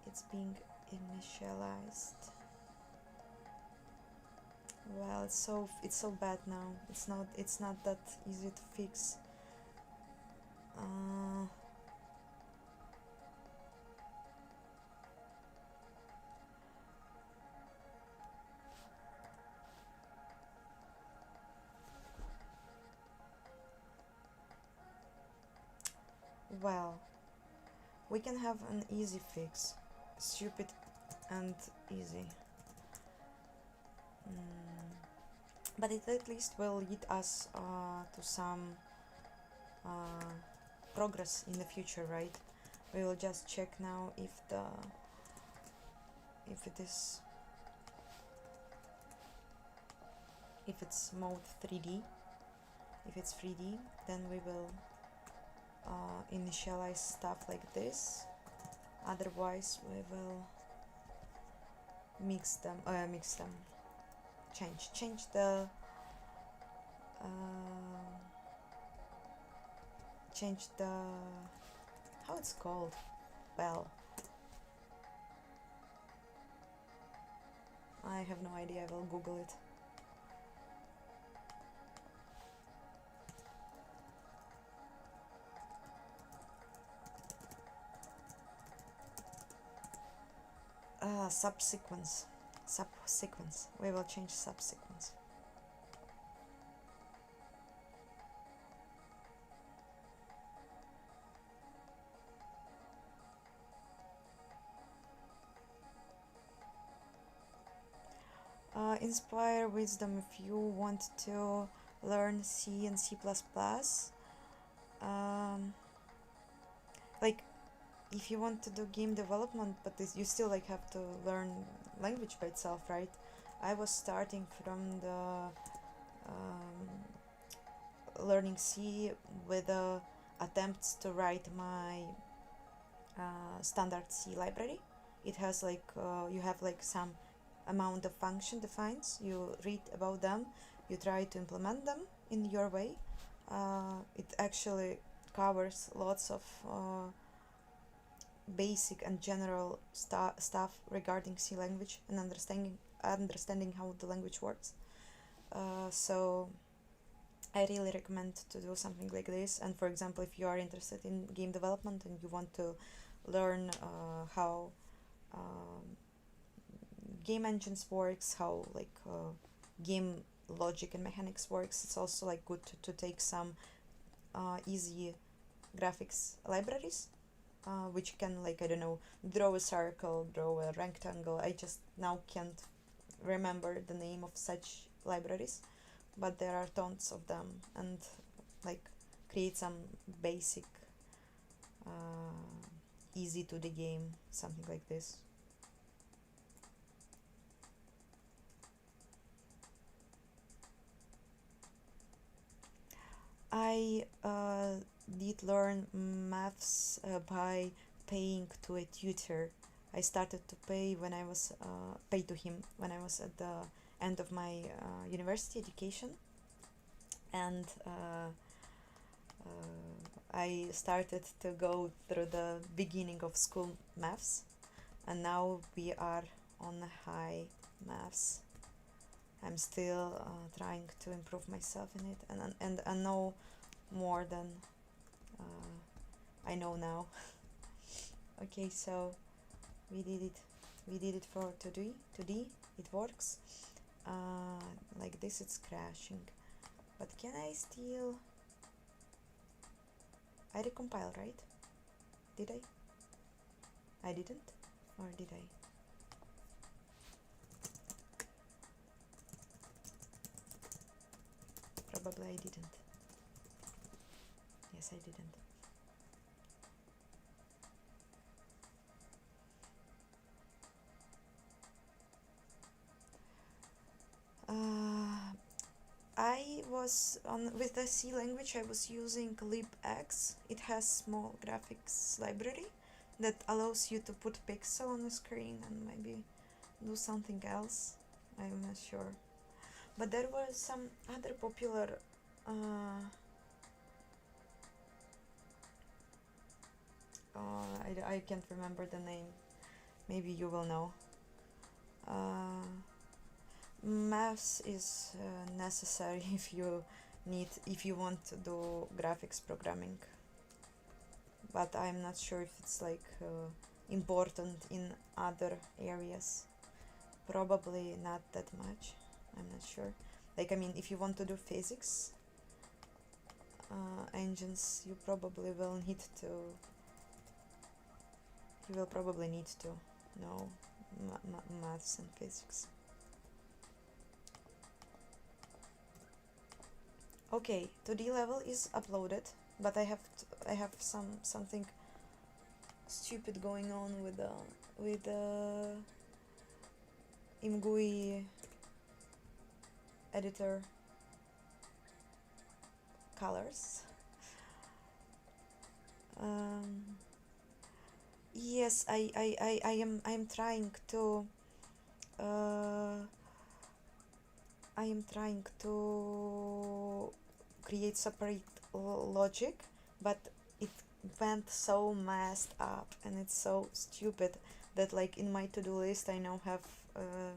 It's being initialized. Well, it's so bad now. It's not that easy to fix. Well, we can have an easy fix. Stupid and easy. But it at least will lead us to some progress in the future, right? We will just check now if it's mode 3D. If it's 3D, then we will initialize stuff like this. Otherwise, we will mix them. Change the how it's called. Well, I have no idea. I will Google it. Subsequence. We will change subsequence. Inspire wisdom if you want to learn C and C++. Like, if you want to do game development, but you still like have to learn language by itself, right? I was starting from the learning C with attempts to write my standard C library. It has like you have like some amount of function defined. You read about them, you try to implement them in your way. It actually covers lots of basic and general stuff regarding C language and understanding how the language works. So I really recommend to do something like this. And for example, if you are interested in game development and you want to learn how game engines works, how like game logic and mechanics works, it's also like good to take some easy graphics libraries, which can, like, I don't know, draw a circle, draw a rectangle. I just now can't remember the name of such libraries, but there are tons of them, and like create some basic easy to the game, something like this. I did learn maths by paying to a tutor. I started to pay when I was pay to him when I was at the end of my university education, and I started to go through the beginning of school maths, and now we are on high maths. I'm still trying to improve myself in it, and I know more than I know now. Okay, so we did it for 2D. It works. Like this, it's crashing. But can I still? I recompile, right? Did I? I didn't, or did I? Probably I didn't. Yes, I didn't. I was with the C language. I was using libx. It has small graphics library that allows you to put pixel on the screen and maybe do something else. I'm not sure. But there was some other popular I can't remember the name. Maybe you will know. Maths is necessary if you want to do graphics programming, but I'm not sure if it's like important in other areas. Probably not that much. I'm not sure. Like, I mean, if you want to do physics engines, you probably will need to. You will probably need to know maths and physics. Okay, 2D level is uploaded, but I have something stupid going on with the imgui editor colors. Yes, I'm trying to create separate logic, but it went so messed up and it's so stupid that, like, in my to-do list I now have a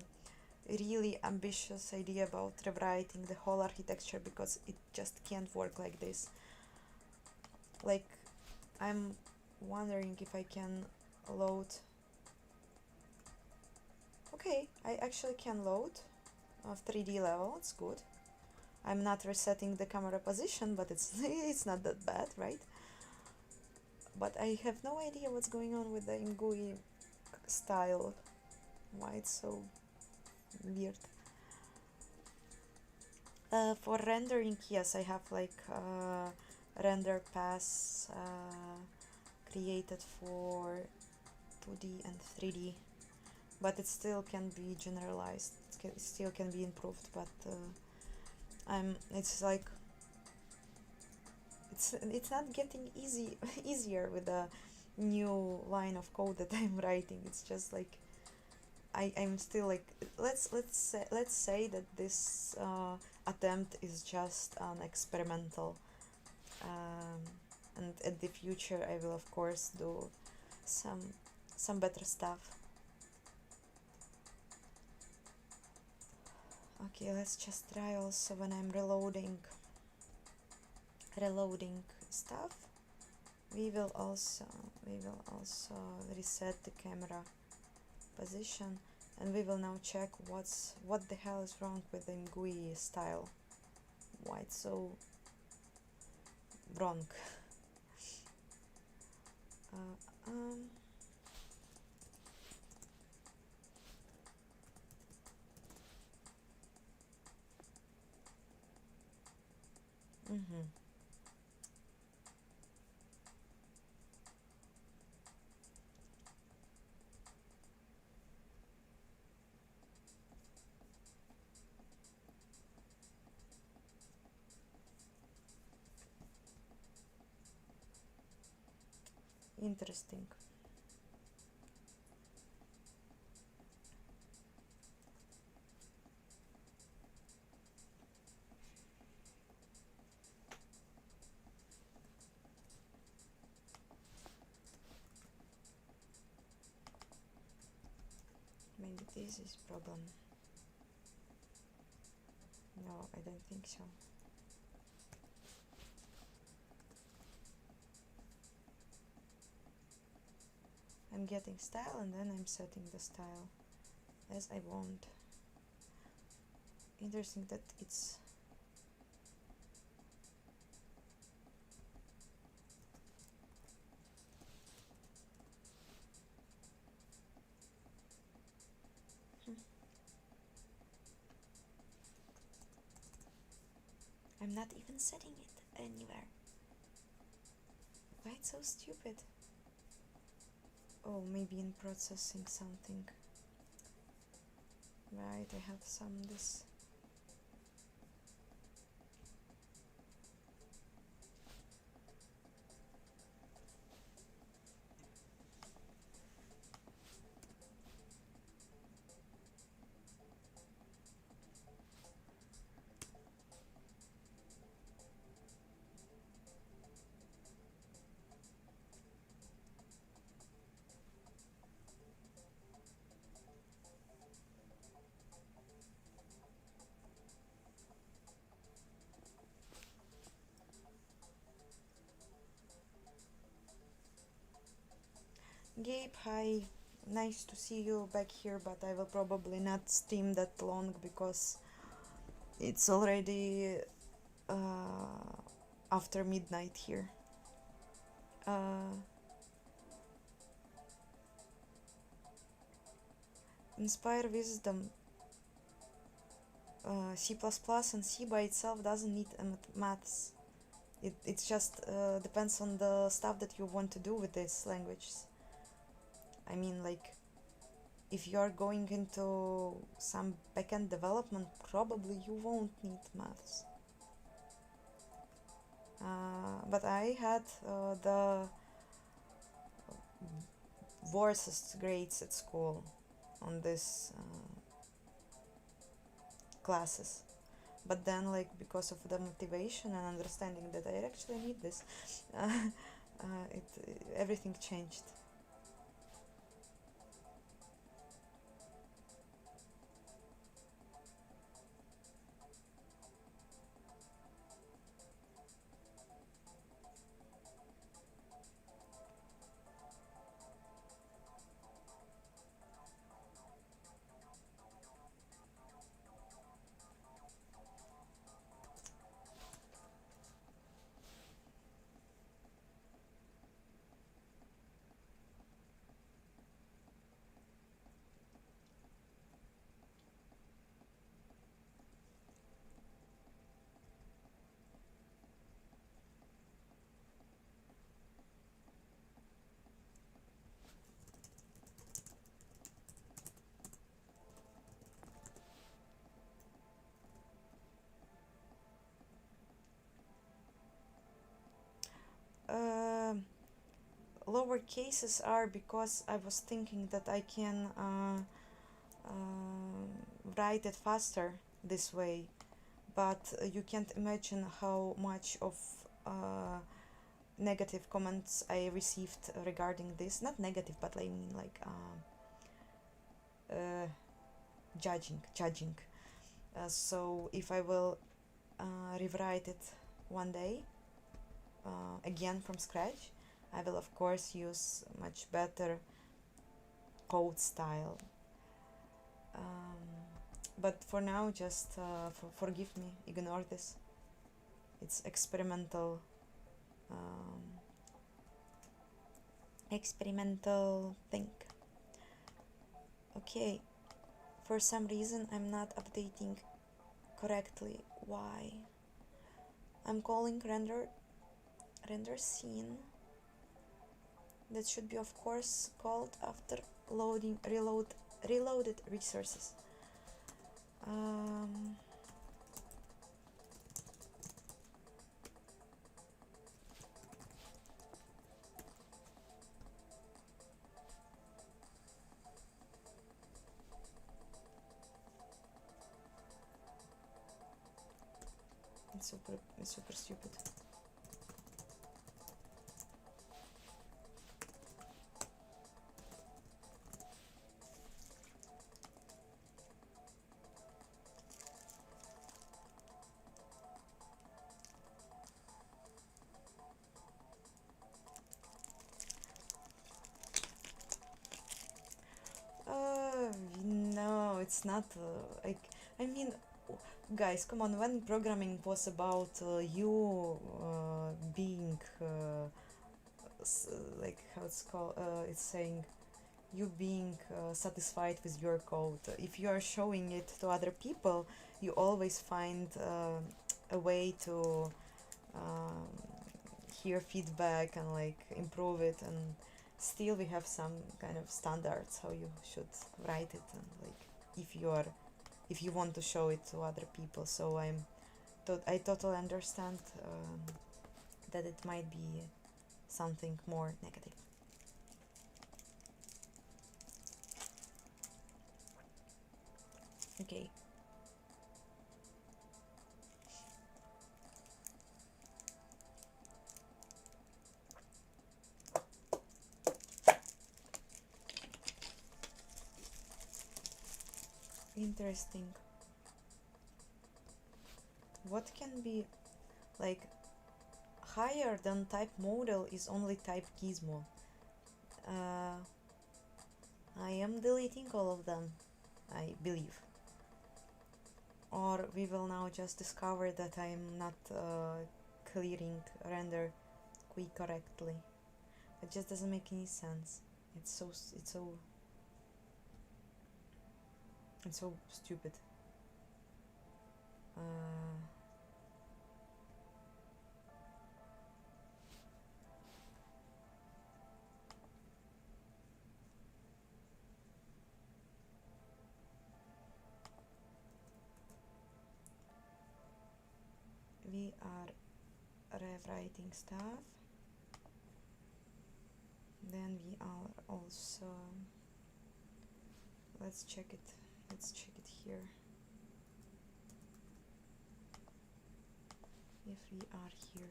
really ambitious idea about rewriting the whole architecture, because it just can't work like this. Like, I'm wondering if I can load. Okay, I actually can load a 3D level. It's good. I'm not resetting the camera position, but it's not that bad, right? But I have no idea what's going on with the imgui style. Why it's so weird. For rendering, yes, I have like render paths created for 2D and 3D, but it still can be generalized. It still can be improved, but it's like it's not getting easier with the new line of code that I'm writing. It's just like I'm still like, let's say that this attempt is just an experimental, and in the future I will of course do some better stuff. Okay, let's just try also when I'm reloading stuff. We will also reset the camera position, and we will now check what the hell is wrong with the imgui style. Why it's so wrong? Interesting. Maybe this is problem. No, I don't think so. I'm getting style and then I'm setting the style as I want. Interesting that it's I'm not even setting it anywhere. Why it's so stupid? Oh, maybe in processing something. Right, I have this. Gabe, hi. Nice to see you back here, but I will probably not stream that long because it's already after midnight here. Inspire Wisdom. C++ and C by itself doesn't need maths. It just depends on the stuff that you want to do with these languages. I mean, like, if you are going into some backend development, probably you won't need maths. But I had the worst grades at school on this classes. But then, like, because of the motivation and understanding that I actually need this, everything changed. Lower cases are because I was thinking that I can write it faster this way, but you can't imagine how much of negative comments I received regarding this. Not negative, but I mean like judging. So if I will rewrite it one day again from scratch, I will of course use much better code style. But for now, just forgive me, ignore this. It's experimental thing. Okay, for some reason I'm not updating correctly. Why? I'm calling render scene. That should be of course called after reloaded resources. It's super stupid. No, it's not like, I mean, guys, come on, when programming was about you being like, how it's called, it's saying you being satisfied with your code. If you are showing it to other people, you always find a way to hear feedback and like improve it, and still we have some kind of standards how you should write it, and like if you want to show it to other people. So I totally understand that it might be something more negative. Okay. Interesting. What can be like higher than type model is only type gizmo. I am deleting all of them, I believe. Or we will now just discover that I'm not clearing render GUI correctly. It just doesn't make any sense. It's so stupid. We are rewriting stuff. Then we are also, let's check it here. If we are here,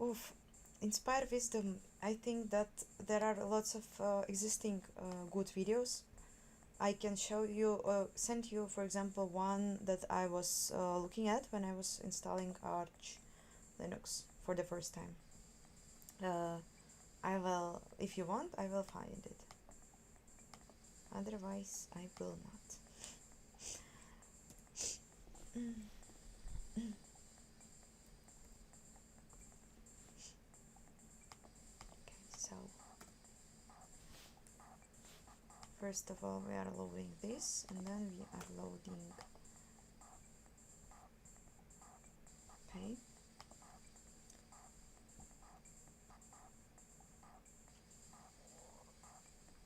oof, Inspire Wisdom. I think that there are lots of existing good videos. I can show you, send you, for example, one that I was looking at when I was installing Arch Linux for the first time. I will, if you want, I will find it. Otherwise, I will not. So first of all, we are loading this, and then we are loading. Okay.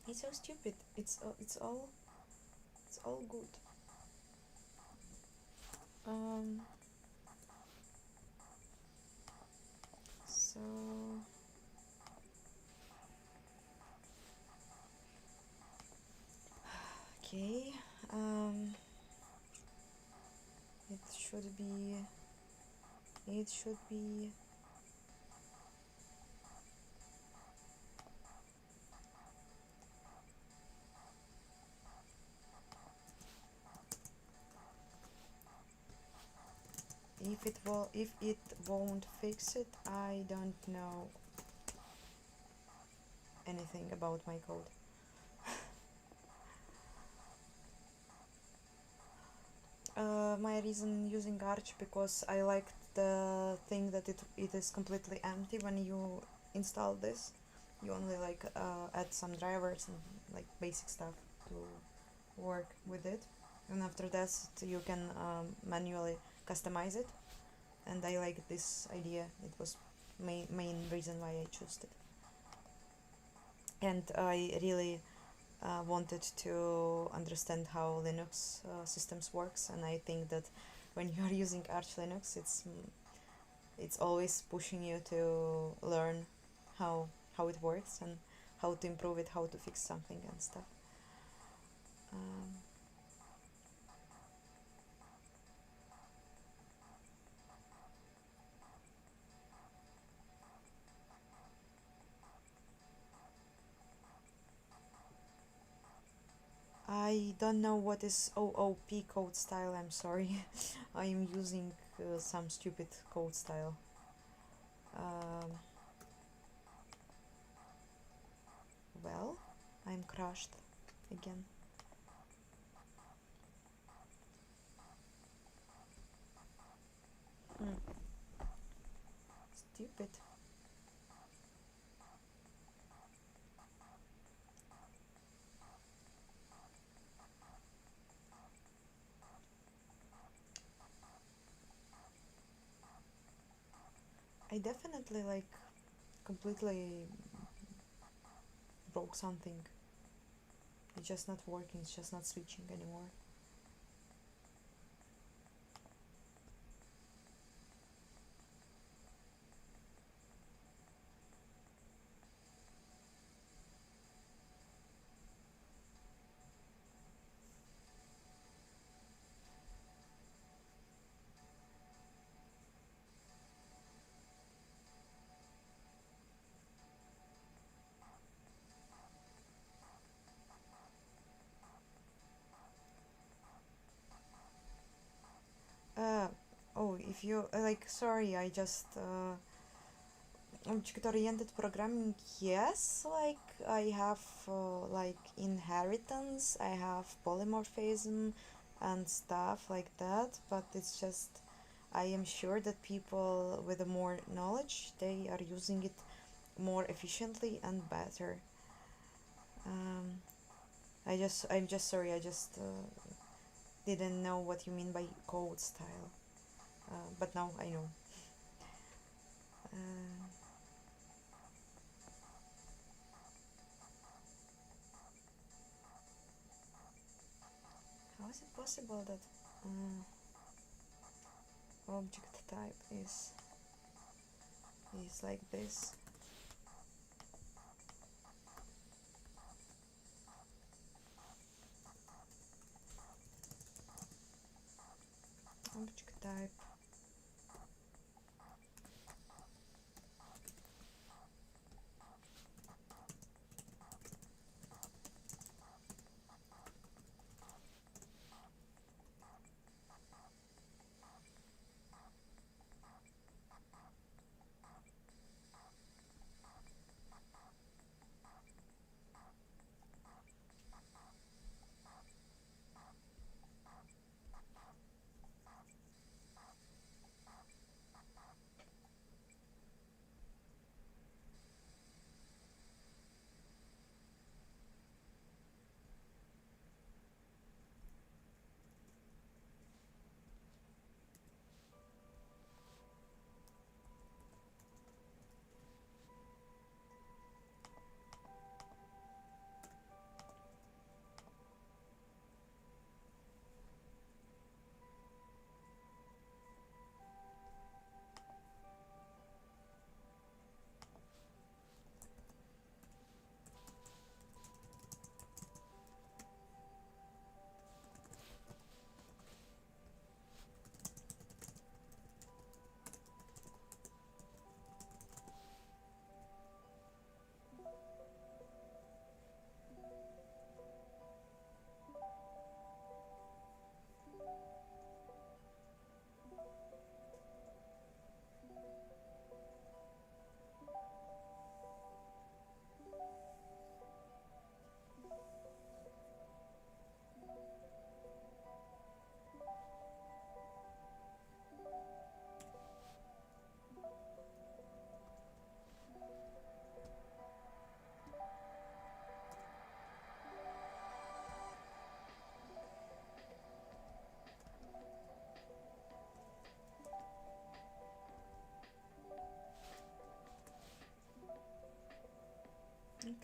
It's so stupid. It's all good. Okay, it should be if it won't fix it, I don't know anything about my code. My reason using Arch, because I liked the thing that it is completely empty when you install this. You only like add some drivers and like basic stuff to work with it, and after that you can manually customize it, and I like this idea. It was main reason why I chose it, and I really wanted to understand how Linux systems works, and I think that when you are using Arch Linux, it's always pushing you to learn how it works and how to improve it, how to fix something and stuff. I don't know what is OOP code style, I'm sorry. I am using some stupid code style. Well, I'm crashed again. Stupid. I definitely like completely broke something. It's just not working, it's just not switching anymore. Oh, if you like, sorry, I just object-oriented programming, yes, like I have like inheritance, I have polymorphism and stuff like that, but it's just I am sure that people with more knowledge, they are using it more efficiently and better. Um, I'm just sorry, I just didn't know what you mean by code style, but now I know. Uh, how is it possible that object type is like this? Object type.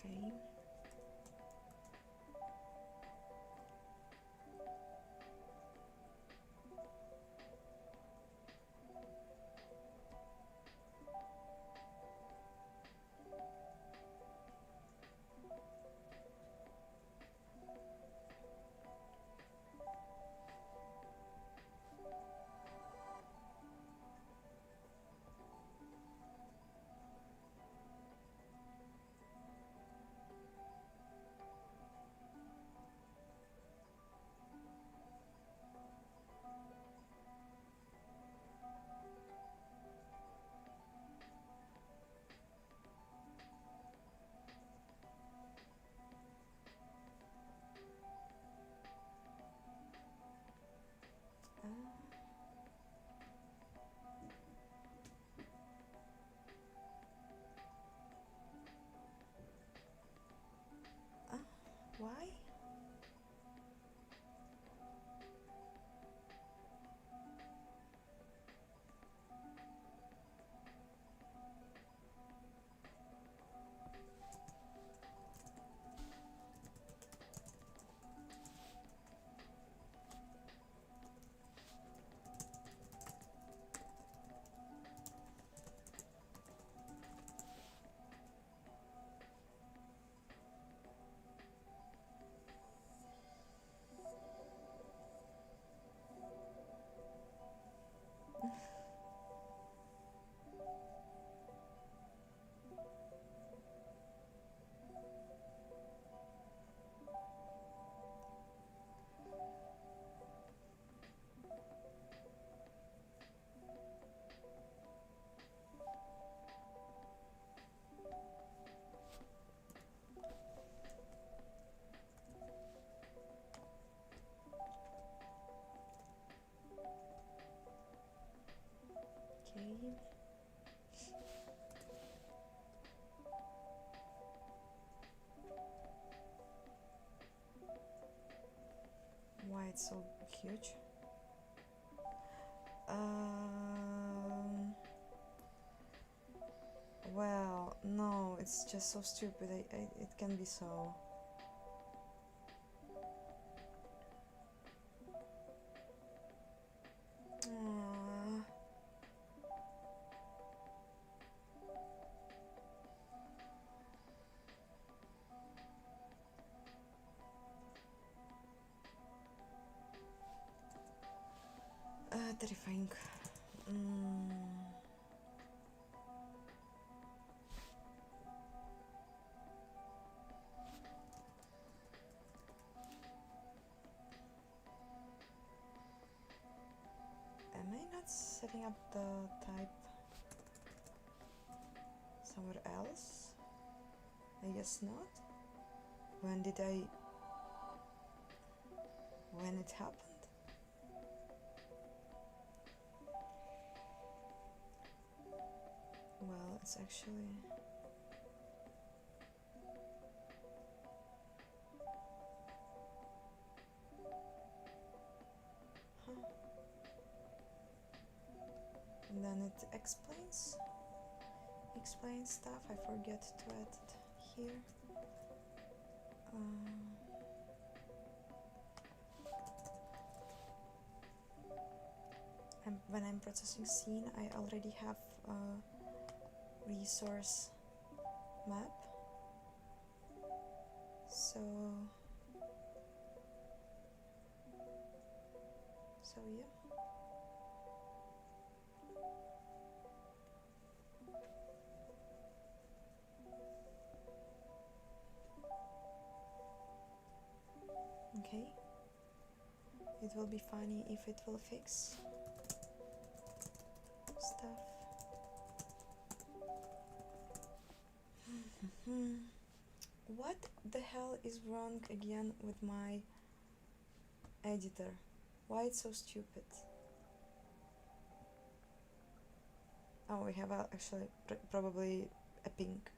Okay. Why? Okay. Why it's so huge? Well, no, it's just so stupid. It can be so. Terrifying. Am I not setting up the type somewhere else? I guess not. When it happened? Well, it's actually... And then it explains stuff. I forget to add it here. And when I'm processing scene, I already have a resource map. So yeah. Okay. It will be funny if it will fix stuff. What the hell is wrong again with my editor? Why it's so stupid? Oh, we have actually probably a pink.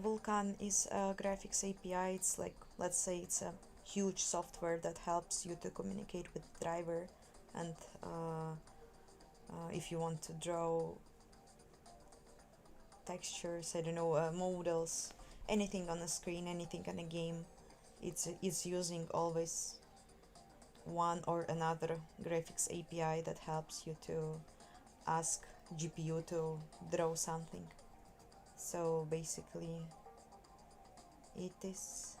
Vulkan is a graphics API. It's like, let's say it's a huge software that helps you to communicate with the driver, and if you want to draw textures, I don't know, models, anything on the screen, anything on a game, it's using always one or another graphics API that helps you to ask GPU to draw something. So basically it is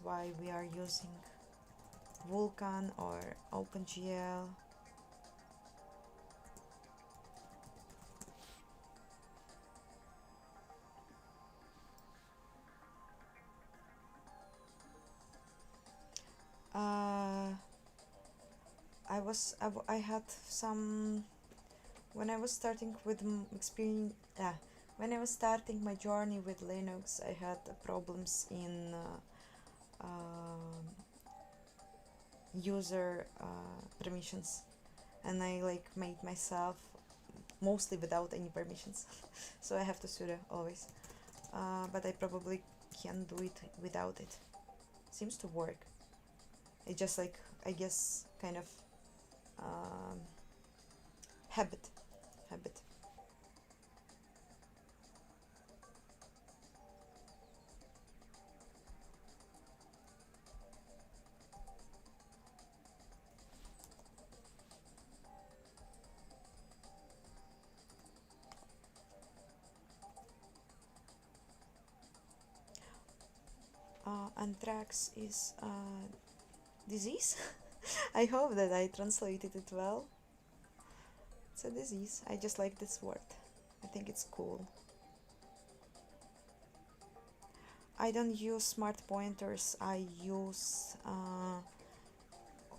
why we are using Vulkan or OpenGL. I had some, when I was starting with experience, when I was starting my journey with Linux, I had problems in user permissions, and I like made myself mostly without any permissions so I have to sudo always, but I probably can do it without it. Seems to work. It just like, I guess, kind of habit. Anthrax is a disease. I hope that I translated it well. It's a disease. I just like this word. I think it's cool. I don't use smart pointers. I use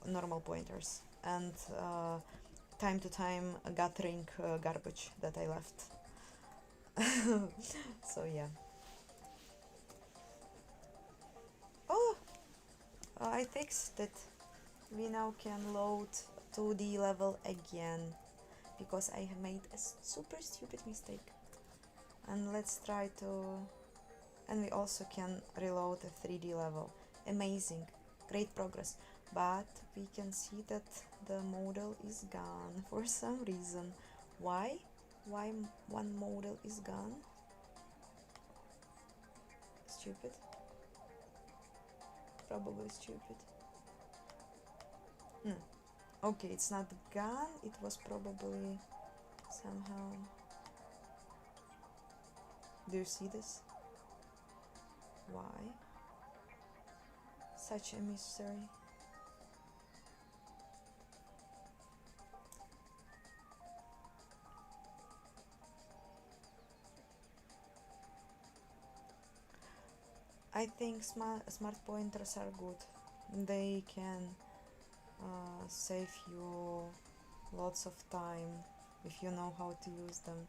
normal pointers, and time to time gathering garbage that I left. So yeah. Oh, I fixed it. We now can load 2D level again, because I have made a super stupid mistake. And let's try to, and we also can reload a 3D level. Amazing, great progress. But we can see that the model is gone for some reason. Why one model is gone? Stupid. Probably stupid. Okay, it's not gone. It was probably somehow. Do you see this? Why? Such a mystery. I think smart pointers are good. They can save you lots of time if you know how to use them.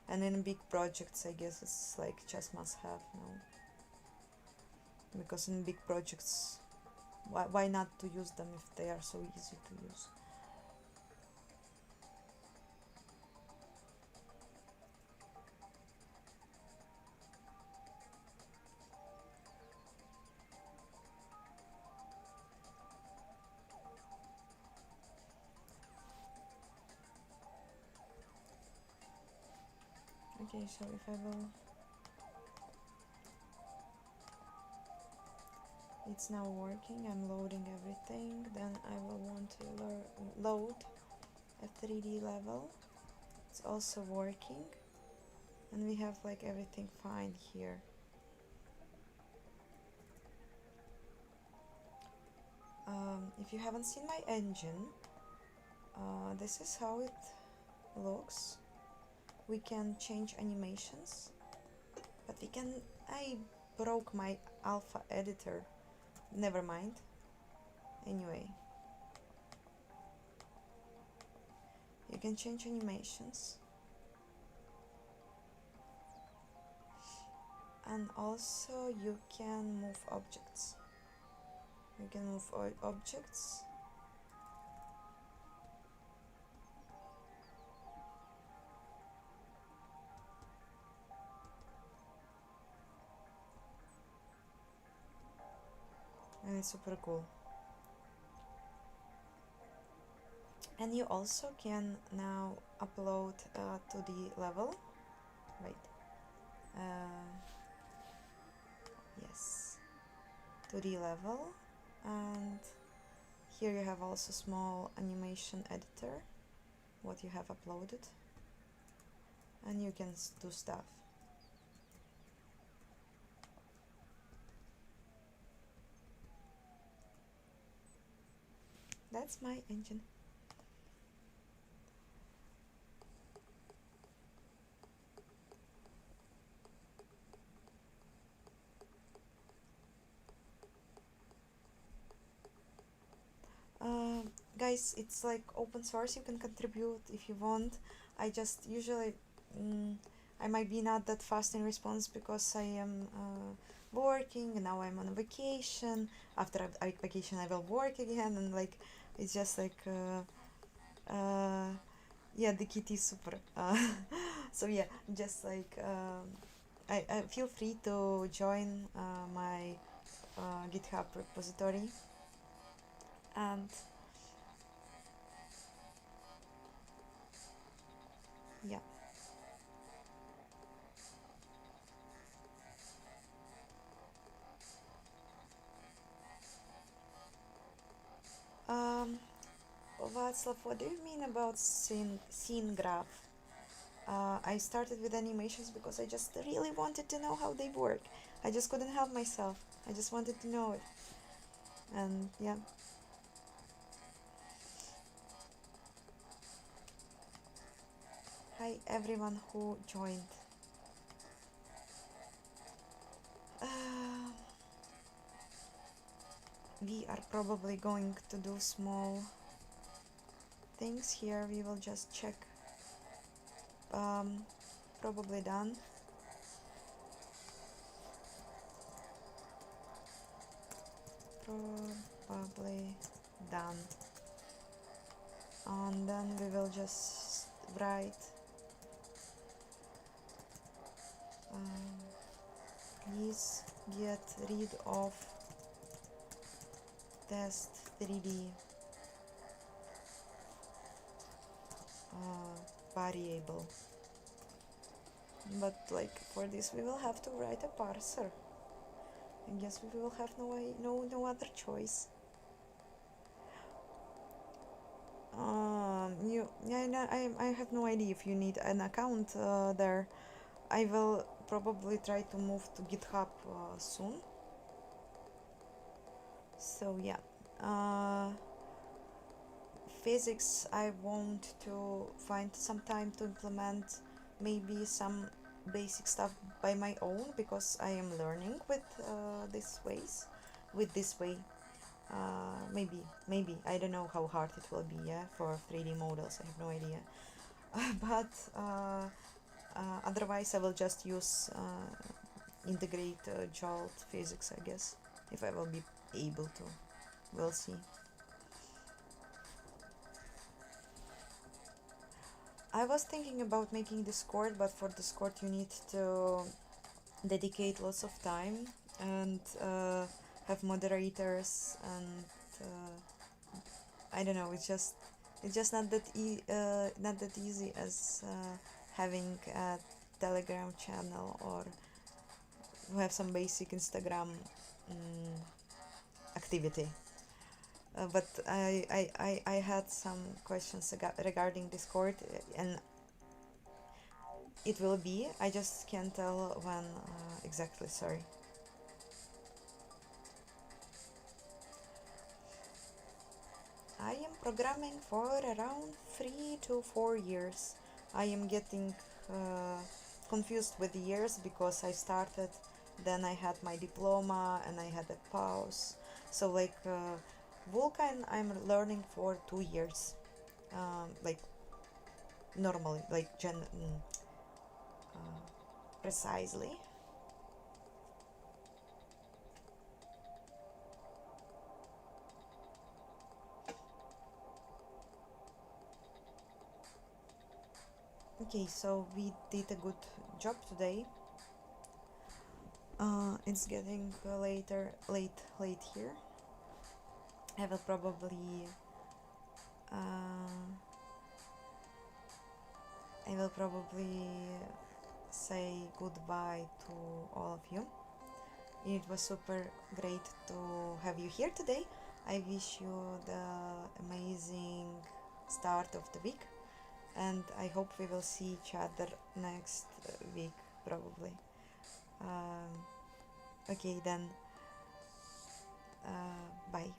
And in big projects, I guess it's like just must have, no? Because in big projects, why not to use them if they are so easy to use? Okay, so if I will, it's now working, I'm loading everything, then I will want to load a 3D level. It's also working, and we have like everything fine here. If you haven't seen my engine, this is how it looks. We can change animations, but I broke my alpha editor. Never mind. Anyway, you can change animations, and also you can move objects. You can move objects. it's super cool. And you also can now upload to the level. Wait. Yes. To the level. And here you have also small animation editor. What you have uploaded. And you can do stuff. That's my engine. Guys, it's like open source, you can contribute if you want. I just usually I might be not that fast in response because I am working, and now I'm on a vacation. After vacation I will work again, and like it's just like yeah, the kitty is super. So yeah, just like I feel free to join my GitHub repository. And yeah, Václav, what do you mean about scene graph? I started with animations because I just really wanted to know how they work. I just couldn't help myself. I just wanted to know it. And yeah. Hi everyone who joined. We are probably going to do small things here. We will just check. Probably done. Probably done. And then we will just write please get rid of test 3D variable. But like for this we will have to write a parser. I guess we will have no other choice. I have no idea if you need an account there. I will probably try to move to GitHub soon. So yeah, physics I want to find some time to implement maybe some basic stuff by my own, because I am learning with this way. Maybe I don't know how hard it will be, yeah, for 3D models. I have no idea. But otherwise I will just use integrate jolt physics, I guess, if I will be able to. We'll see. I was thinking about making Discord, but for Discord you need to dedicate lots of time and have moderators, and I don't know. It's just not that easy as having a Telegram channel, or have some basic Instagram activity. But I had some questions regarding Discord, and it will be. I just can't tell when exactly. Sorry. I am programming for around 3 to 4 years. I am getting confused with years because I started, then I had my diploma, and I had a pause. So like Vulkan I'm learning for 2 years. Like normally, like precisely. Okay, so we did a good job today. It's getting late here. I will probably say goodbye to all of you. It was super great to have you here today. I wish you the amazing start of the week, and I hope we will see each other next week probably. Okay then, bye.